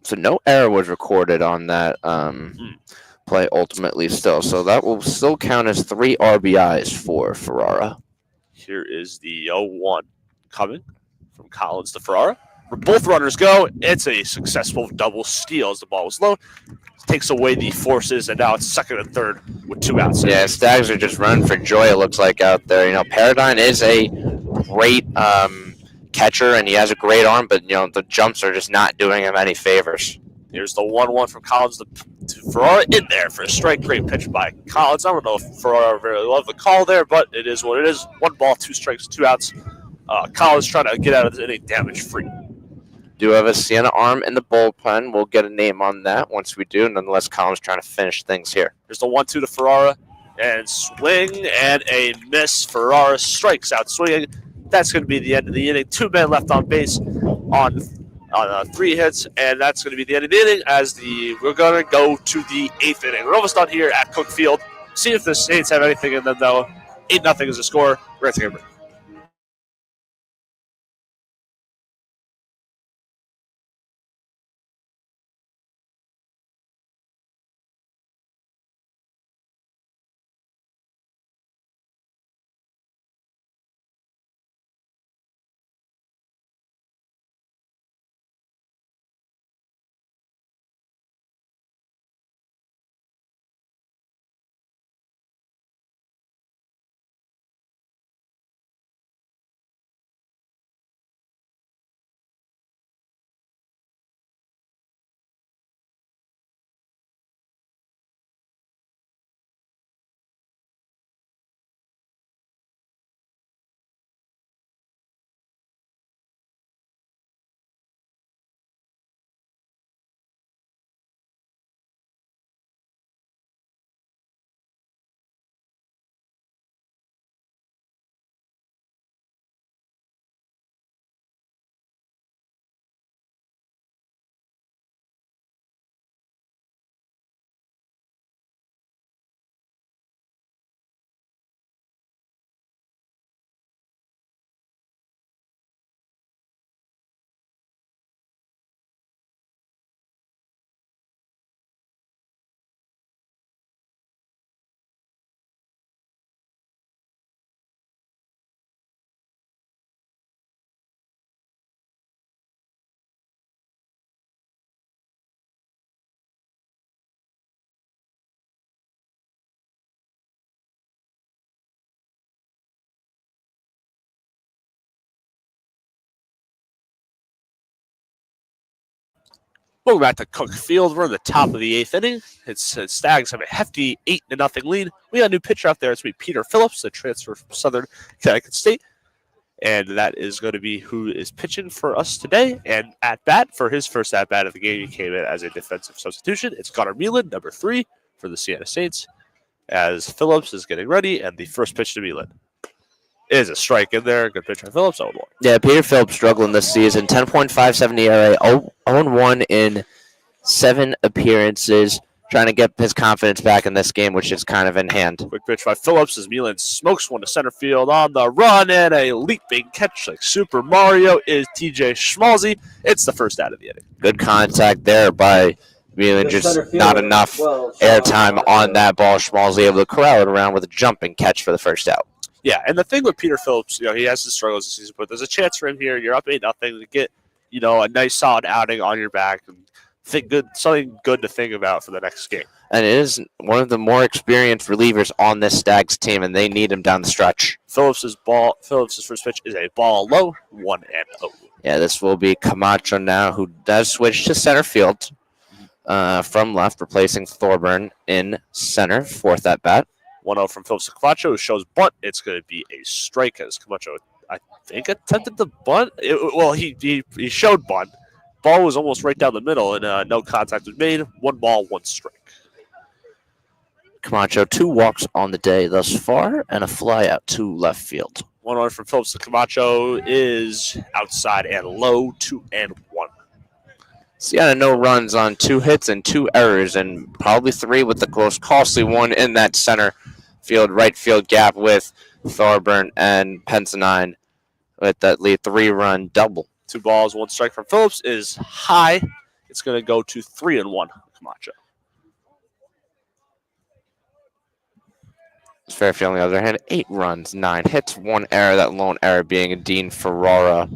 So no error was recorded on that play ultimately still. So that will still count as 3 RBIs for Ferrara. Here is the 0-1 coming from Collins to Ferrara. Where both runners go. It's a successful double steal as the ball was low. Takes away the forces, and now it's second and third with 2 outs. Yeah, Stags are just running for joy, it looks like, out there. Paradigm is a great catcher, and he has a great arm, but, the jumps are just not doing him any favors. Here's the 1-1 from Collins to Ferrara in there for a strike. Great pitch by Collins. I don't know if Ferrara really loved the call there, but it is what it is. 1 ball, 2 strikes, 2 outs. Collins trying to get out of this inning damage-free. Do have a Siena arm in the bullpen. We'll get a name on that once we do. Nonetheless, Collins trying to finish things here. Here's the 1-2 to Ferrara. And swing and a miss. Ferrara strikes out swinging. That's going to be the end of the inning. 2 men left on base on 3 hits, and that's going to be the end of the inning as we're going to go to the 8th inning. We're almost done here at Cook Field. See if the Saints have anything in them, though. 8-0 is the score. We're going to take a break. Welcome back to Cook Field. We're in the top of the 8th inning. It's Stags have a hefty 8-0 lead. We got a new pitcher out there. It's going to be Peter Phillips, the transfer from Southern Connecticut State. And that is going to be who is pitching for us today. And at bat, for his first at bat of the game, he came in as a defensive substitution. It's Connor Meelan, number 3 for the Siena Saints, as Phillips is getting ready. And the first pitch to Meelan is a strike in there. Good pitch by Phillips. 0-1. Yeah, Peter Phillips struggling this season. 10.57 ERA, 0-1 in 7 appearances. Trying to get his confidence back in this game, which is kind of in hand. Quick pitch by Phillips as Meelan smokes one to center field on the run, and a leaping catch like Super Mario is TJ Schmalzy. It's the first out of the inning. Good contact there by Meelan, just not enough airtime on that ball. Schmalzy able to corral it around with a jumping catch for the first out. Yeah, and the thing with Peter Phillips, he has his struggles this season, but there's a chance for him here. You're up 8-0 to get, a nice solid outing on your back and something good to think about for the next game. And it is one of the more experienced relievers on this Stags team, and they need him down the stretch. Phillips' first pitch is a ball low, 1-0. Yeah, this will be Camacho now, who does switch to center field from left, replacing Thorburn in center, 4th at bat. 1-0 from Phillips to Camacho, who shows bunt. It's going to be a strike as Camacho, I think, attempted the bunt. He showed bunt. Ball was almost right down the middle, and no contact was made. 1 ball, 1 strike. Camacho, 2 walks on the day thus far, and a fly out to left field. 1-0 from Phillips to Camacho is outside and low, 2-1. Siena no runs on 2 hits and 2 errors, and probably 3 with the most costly one in that center field, right field gap with Thorburn and Pensanine with that lead 3-run double. 2 balls, 1 strike from Phillips is high. It's going to go to 3-1 Camacho. Fairfield, on the other hand, 8 runs, 9 hits, 1 error. That lone error being a Dean Ferrara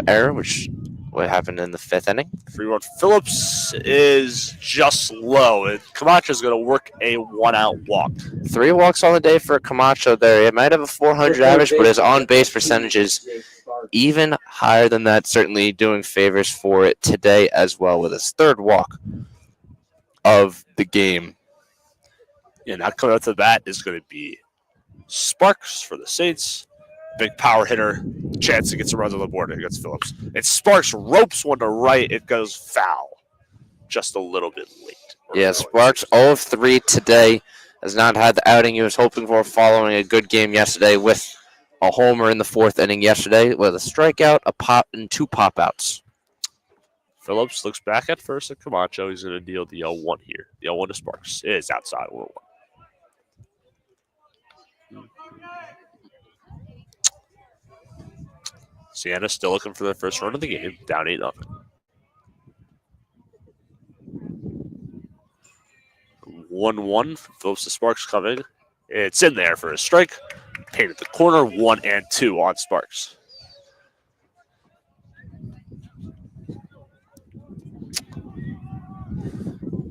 error, which what happened in the 5th inning. 3-1 Phillips is just low. And Camacho's going to work a 1-out walk. 3 walks on the day for Camacho there. It might have a 400 average, but his on-base percentage is even higher than that. Certainly doing favors for it today as well with his 3rd walk of the game. Yeah, now coming out to the bat is going to be Sparks for the Saints. Big power hitter. Chance to get some runs on the board against Phillips. And Sparks ropes one to right. It goes foul. Just a little bit late. Yeah, Sparks 0 of 3 today. Has not had the outing he was hoping for following a good game yesterday with a homer in the 4th inning yesterday with a strikeout, a pop, and 2 pop-outs. Phillips looks back at first at Camacho. He's going to deal the 0-1 here. The 0-1 to Sparks is outside 1-1. Siena still looking for their first run of the game, down 8-0. 1-1 from Phillips to Sparks coming. It's in there for a strike. Painted the corner, 1-2 on Sparks.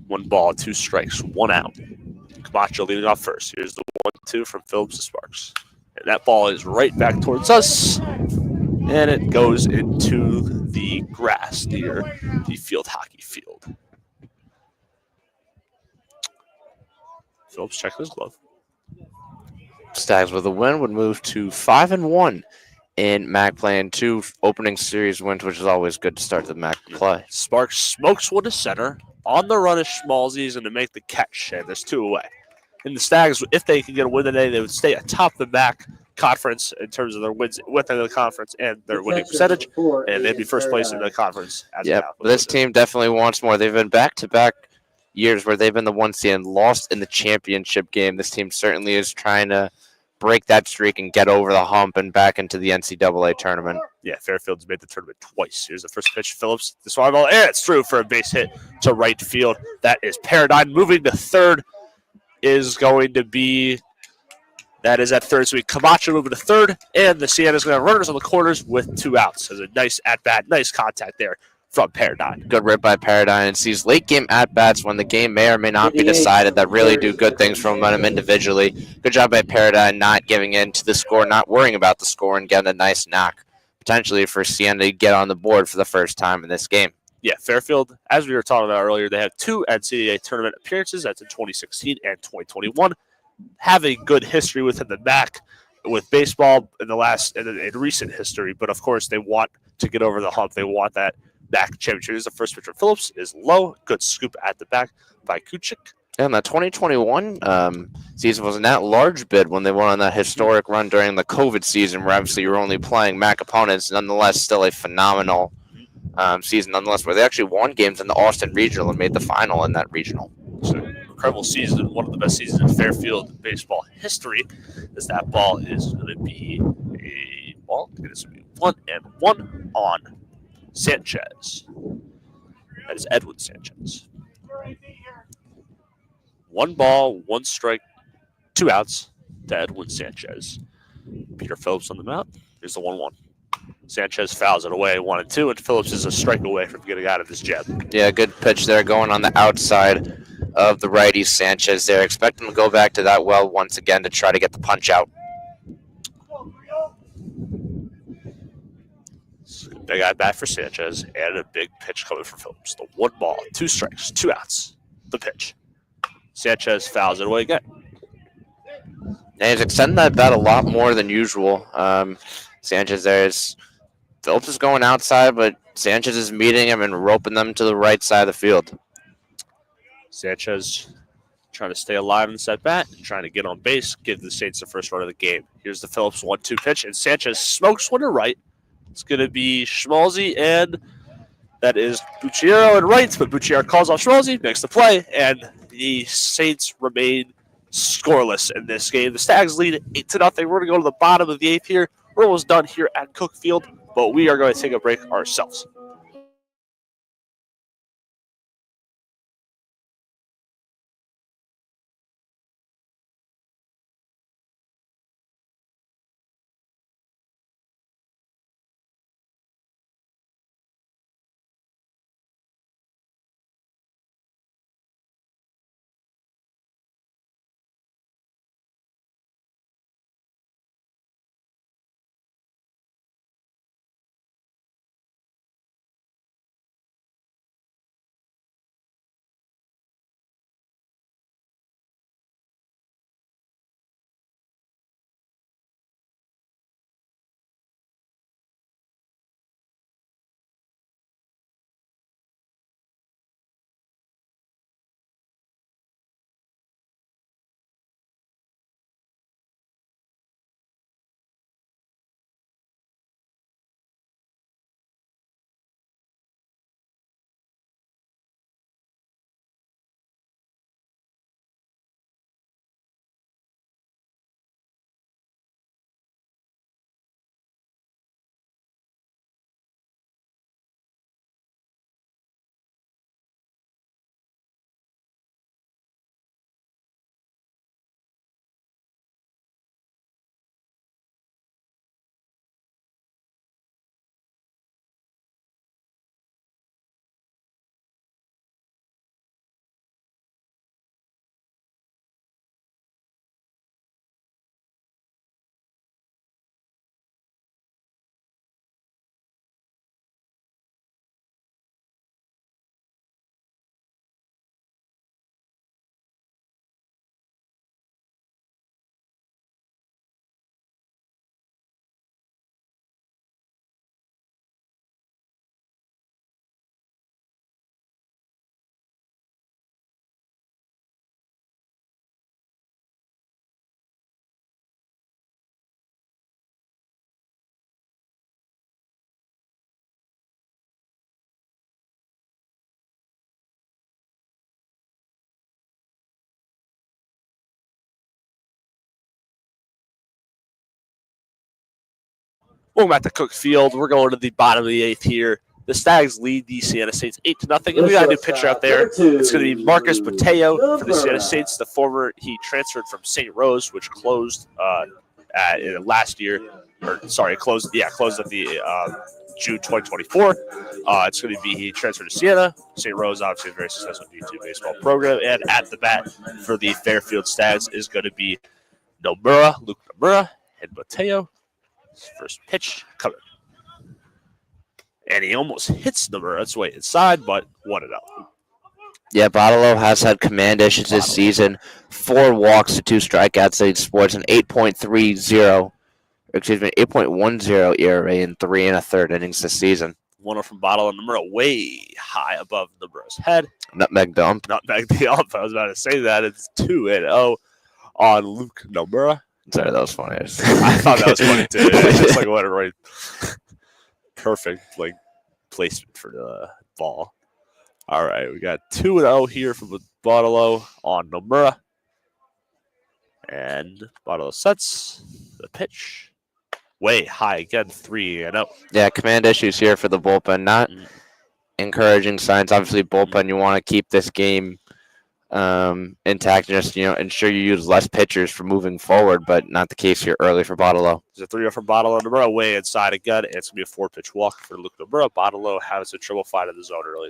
One ball, 2 strikes, 1 out. Camacho leading off first. Here's the 1-2 from Phillips to Sparks. And that ball is right back towards us. And it goes into the grass near the field hockey field. Phillips checking his glove. Stags with a win would move to 5-1 in MAC play and 2 opening series wins, which is always good to start the MAC play. Sparks smokes one to center. On the run is Schmalzy's going to make the catch, and there's 2 away. And the Stags, if they can get a win today, they would stay atop the MAC conference in terms of their wins within the conference and their winning percentage, and they'd be first place in the conference. Yeah, this team definitely wants more. They've been back-to-back years where they've been the 1 seed and lost in the championship game. This team certainly is trying to break that streak and get over the hump and back into the NCAA tournament. Yeah, Fairfield's made the tournament twice. Here's the first pitch. Phillips, the swing ball, and it's through for a base hit to right field. That is Paradigm. Moving to third is going to be, that is at third. So we Camacho moving to third, and the Siena's going to have runners on the corners with 2 outs. So it's a nice at-bat, nice contact there from Paradigm. Good rip by Paradigm, and sees late-game at-bats when the game may or may not be decided that really do good things for momentum individually. Good job by Paradigm not giving in to the score, not worrying about the score, and getting a nice knock potentially for Siena to get on the board for the first time in this game. Yeah, Fairfield, as we were talking about earlier, they have 2 NCAA tournament appearances. That's in 2016 and 2021. Have a good history within the MAC with baseball in recent history, but of course they want to get over the hump. They want that MAC championship. Here's the first pitch from Phillips is low. Good scoop at the back by Kuchik. And the 2021 season was an at-large bid when they went on that historic run during the COVID season, where obviously you were only playing MAC opponents. Nonetheless, still a phenomenal season, nonetheless, where they actually won games in the Austin Regional and made the final in that regional. So, incredible season, one of the best seasons in Fairfield baseball history. As that ball is going to be a ball. It's going to be 1-1 on Sanchez. That is Edwin Sanchez. 1 ball, 1 strike, 2 outs to Edwin Sanchez. Peter Phillips on the mound. Here's the 1-1. Sanchez fouls it away 1-2, and Phillips is a strike away from getting out of his jab. Yeah, good pitch there going on the outside of the righty Sanchez there. Expect him to go back to that well once again to try to get the punch out. Big at bat for Sanchez, and a big pitch coming from Phillips. The 1 ball, 2 strikes, 2 outs. The pitch. Sanchez fouls it away again. And he's extending that bat a lot more than usual. Sanchez Phillips is going outside, but Sanchez is meeting him and roping them to the right side of the field. Sanchez trying to stay alive in this at bat and trying to get on base, give the Saints the first run of the game. Here's the Phillips 1-2 pitch, and Sanchez smokes one to right. It's going to be Schmalzi, and that is Bucciero and right, but Bucciero calls off Schmalzi, makes the play, and the Saints remain scoreless in this game. The Stags lead 8-0. We're going to go to the bottom of the 8th here. We're almost done here at Cook Field, but we are going to take a break ourselves. Welcome back to Cook Field. We're going to the bottom of the 8th here. The Stags lead the Siena Saints 8-0. And we got a new pitcher out there. It's going to be Marcus Mateo for the Siena Saints. He transferred from St. Rose, which closed last year. Closed at the June 2024. It's going to be he transferred to Siena. St. Rose, obviously, a very successful D2 baseball program. And at the bat for the Fairfield Stags is going to be Luke Nomura, and Mateo. First pitch coming. and he almost hits Nomura. That's way inside, but 1-0. Yeah, Bottle has had command issues this season. 4 walks to 2 strikeouts. They sports an 8.10 ERA in 3 1/3 innings this season. 1-0 from Bottle, and Nomura way high above Nomura's head. Nutmeg dump. Nutmeg the ump. I was about to say that. It's 2-0 on Luke Nomura. Sorry, that was funny. I thought that was funny too. It's just like what a right, perfect placement for the ball. All right, we got 2-0 here from Bottle on Nomura, and Bottle sets the pitch way high again, 3-0. Yeah, command issues here for the bullpen. Not encouraging signs. Obviously, bullpen, you want to keep this game intact and just, ensure you use less pitchers for moving forward, but not the case here early for Bottle. There's a 3-0 from Bottle. Nomura way inside again. It's going to be a 4-pitch walk for Luke Nomura. Bottle has some trouble finding the zone early.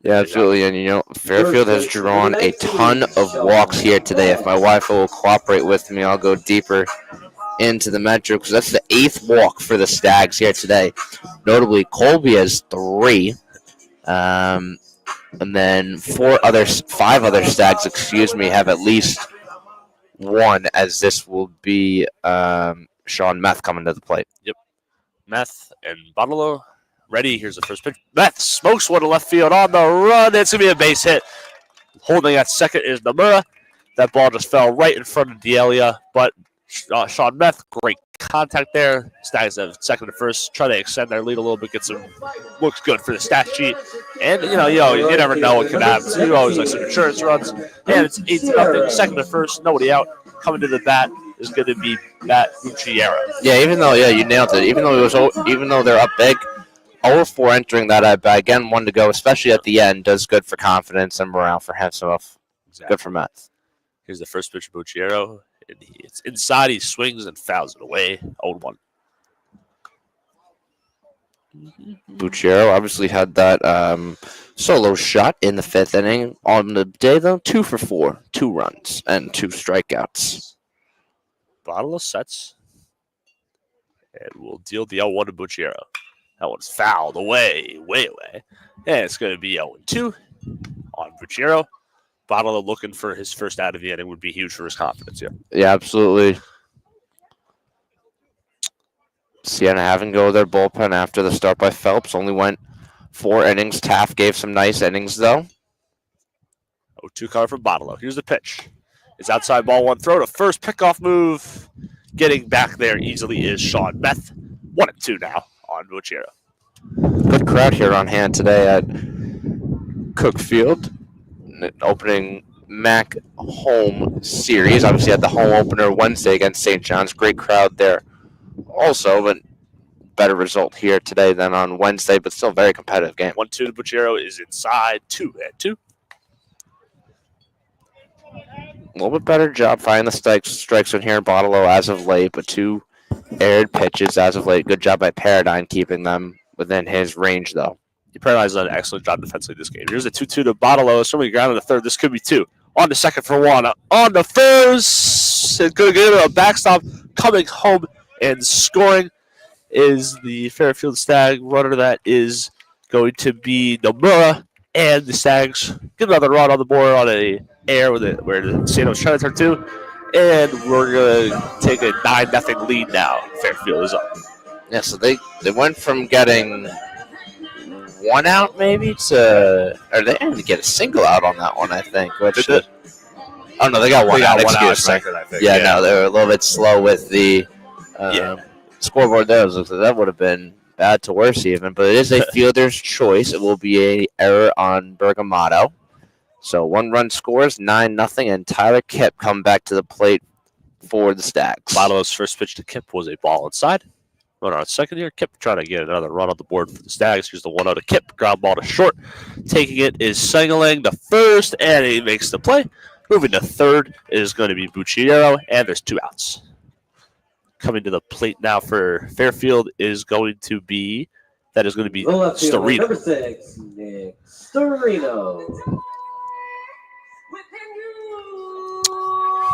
Yeah, absolutely. And, Fairfield has drawn a ton of walks here today. If my wife will cooperate with me, I'll go deeper into the metro because that's the 8th walk for the Stags here today. Notably, Colby has 3. And then 5 other Stags, have at least 1, as this will be Sean Meth coming to the plate. Yep. Meth and Bottle ready. Here's the first pitch. Meth smokes one to left field on the run. It's going to be a base hit. Holding at second is Nomura. That ball just fell right in front of Delia, but Sean Meth, great contact there. Stags have second to first, try to extend their lead a little bit, looks good for the stat sheet. And, you never know what can happen. So you always like some insurance runs. And it's 8-0, second to first, nobody out. Coming to the bat is going to be Matt Bucciero. Yeah, you nailed it. Even though they're up big, 0-4 entering that at bat. Again, 1 to go, especially at the end, does good for confidence and morale for himself. Exactly. Good for Matt. Here's the first pitch of Bucciero. It's inside. He swings and fouls it away. 0-1. Bucciero obviously had that solo shot in the 5th inning. On the day, though, 2 for 4, 2 runs and 2 strikeouts. Bottle sets. And we'll deal the 0-1 to Bucciero. That one's fouled away, way away. And it's going to be 0-2 on Bucciero. Bottle looking for his first out of the inning would be huge for his confidence here. Yeah, absolutely. Siena having to go their bullpen after the start by Phelps. Only went 4 innings. Taft gave some nice innings, though. 0-2 coming from Bottle. Here's the pitch. It's outside ball 1 throw to first pickoff move. Getting back there easily is Sean Meth. 1-2 now on Bucciero. Good crowd here on hand today at Cook Field. Opening MAC home series. Obviously had the home opener Wednesday against St. John's. Great crowd there also, but better result here today than on Wednesday, but still very competitive game. 1-2 to Bucciero is inside. 2-2. A little bit better job finding the strikes in here in Bottle as of late, but 2 aired pitches as of late. Good job by Paradine keeping them within his range, though. Paradise done an excellent job defensively this game. Here's a 2-2 to Bottle. Somebody ground on the third. This could be 2. On the second for 1. On the first. It's going to get a backstop. Coming home and scoring is the Fairfield Stag runner. That is going to be Nomura. And the Stags get another run on the board on a air where the Siena was trying to turn 2. And we're going to take a 9-0 lead now. Fairfield is up. Yeah, so they went from getting 1 out maybe to, or they didn't get a single out on that one, I think. They got 1 out. Excuse me. Second, I think. Yeah, no, they were a little bit slow with the scoreboard there. That would have been bad to worse even, but it is a fielder's choice. It will be an error on Bergamatto. So 1 run scores, 9-0, and Tyler Kipp come back to the plate for the Stags. Bottle's first pitch to Kipp was a ball inside. Runner on second here. Kipp trying to get another run on the board for the Stags. Here's the 1-0 to Kipp. Ground ball to short. Taking it is Sengeling the first, and he makes the play. Moving to third is going to be Bucciero, and there's 2 outs. Coming to the plate now for Fairfield is going to be Storino. Number 6, Nick Storino.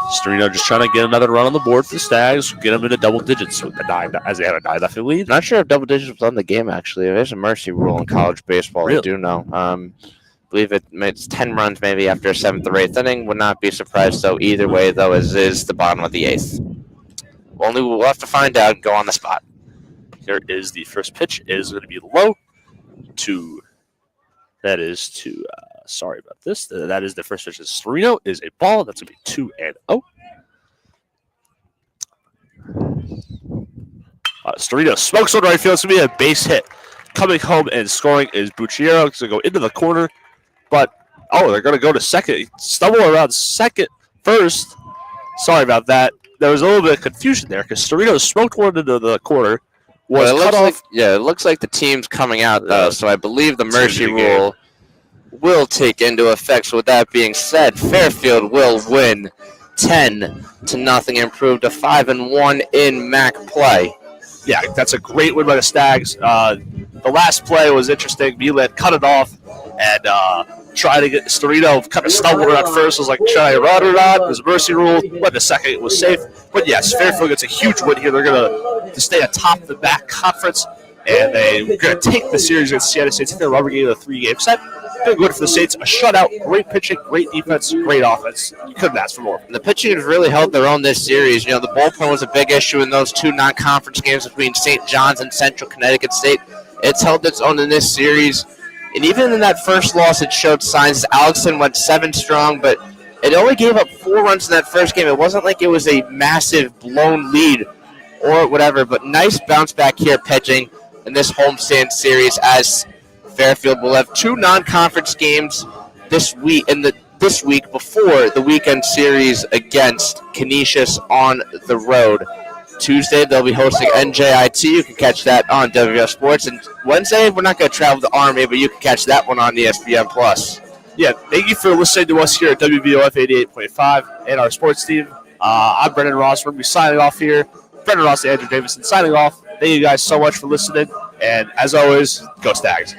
Storino just trying to get another run on the board for the Stags, get them into double digits with the 9, as they have a 9-0 lead. Not sure if double digits was on the game, actually. There's a mercy rule in college baseball, Really? I do know. I believe it's 10 runs maybe after a 7th or 8th inning. Would not be surprised, though, either way, though, as is the bottom of the 8th. We'll have to find out and go on the spot. Here is the first pitch. It is going to be low to, that is to, sorry about this. That is the first pitch. Storino is a ball. That's going to be 2-0. Storino smokes one right field. It's going to be a base hit. Coming home and scoring is Bucciero. It's going to go into the corner. But, they're going to go to second. Stumble around second first. Sorry about that. There was a little bit of confusion there because Storino smoked one into the corner. It looks like the team's coming out, though, so I believe the mercy rule will take into effect. So with that being said, Fairfield will win 10-0, improve to 5-1 in MAC play. Yeah, that's a great win by the Stags. The last play was interesting. Milan cut it off and tried to get Storino kind of stumbled at first. Was like, should I run or not? It was a mercy rule. But the second it was safe. But yes, Fairfield gets a huge win here. They're going to stay atop the MAC conference, and they're going to take the series against Siena State. Take their rubber game of a 3-game set. Big win for the Saints. A shutout. Great pitching, great defense, great offense. You couldn't ask for more. The pitching has really held their own this series. The bullpen was a big issue in those 2 non-conference games between St. John's and Central Connecticut State. It's held its own in this series. And even in that first loss, it showed signs. Alexson went 7 strong, but it only gave up 4 runs in that first game. It wasn't like it was a massive blown lead or whatever, but nice bounce back here pitching in this homestand series as Fairfield will have 2 non-conference games this week before the weekend series against Canisius on the road. Tuesday, they'll be hosting NJIT. You can catch that on WVOF Sports. And Wednesday, we're not going to travel to Army, but you can catch that one on ESPN+. Yeah, thank you for listening to us here at WVOF 88.5 and our sports team. I'm Brendan Ross. We're going to be signing off here. Brendan Ross and Andrew Davison signing off. Thank you guys so much for listening. And as always, go Stags.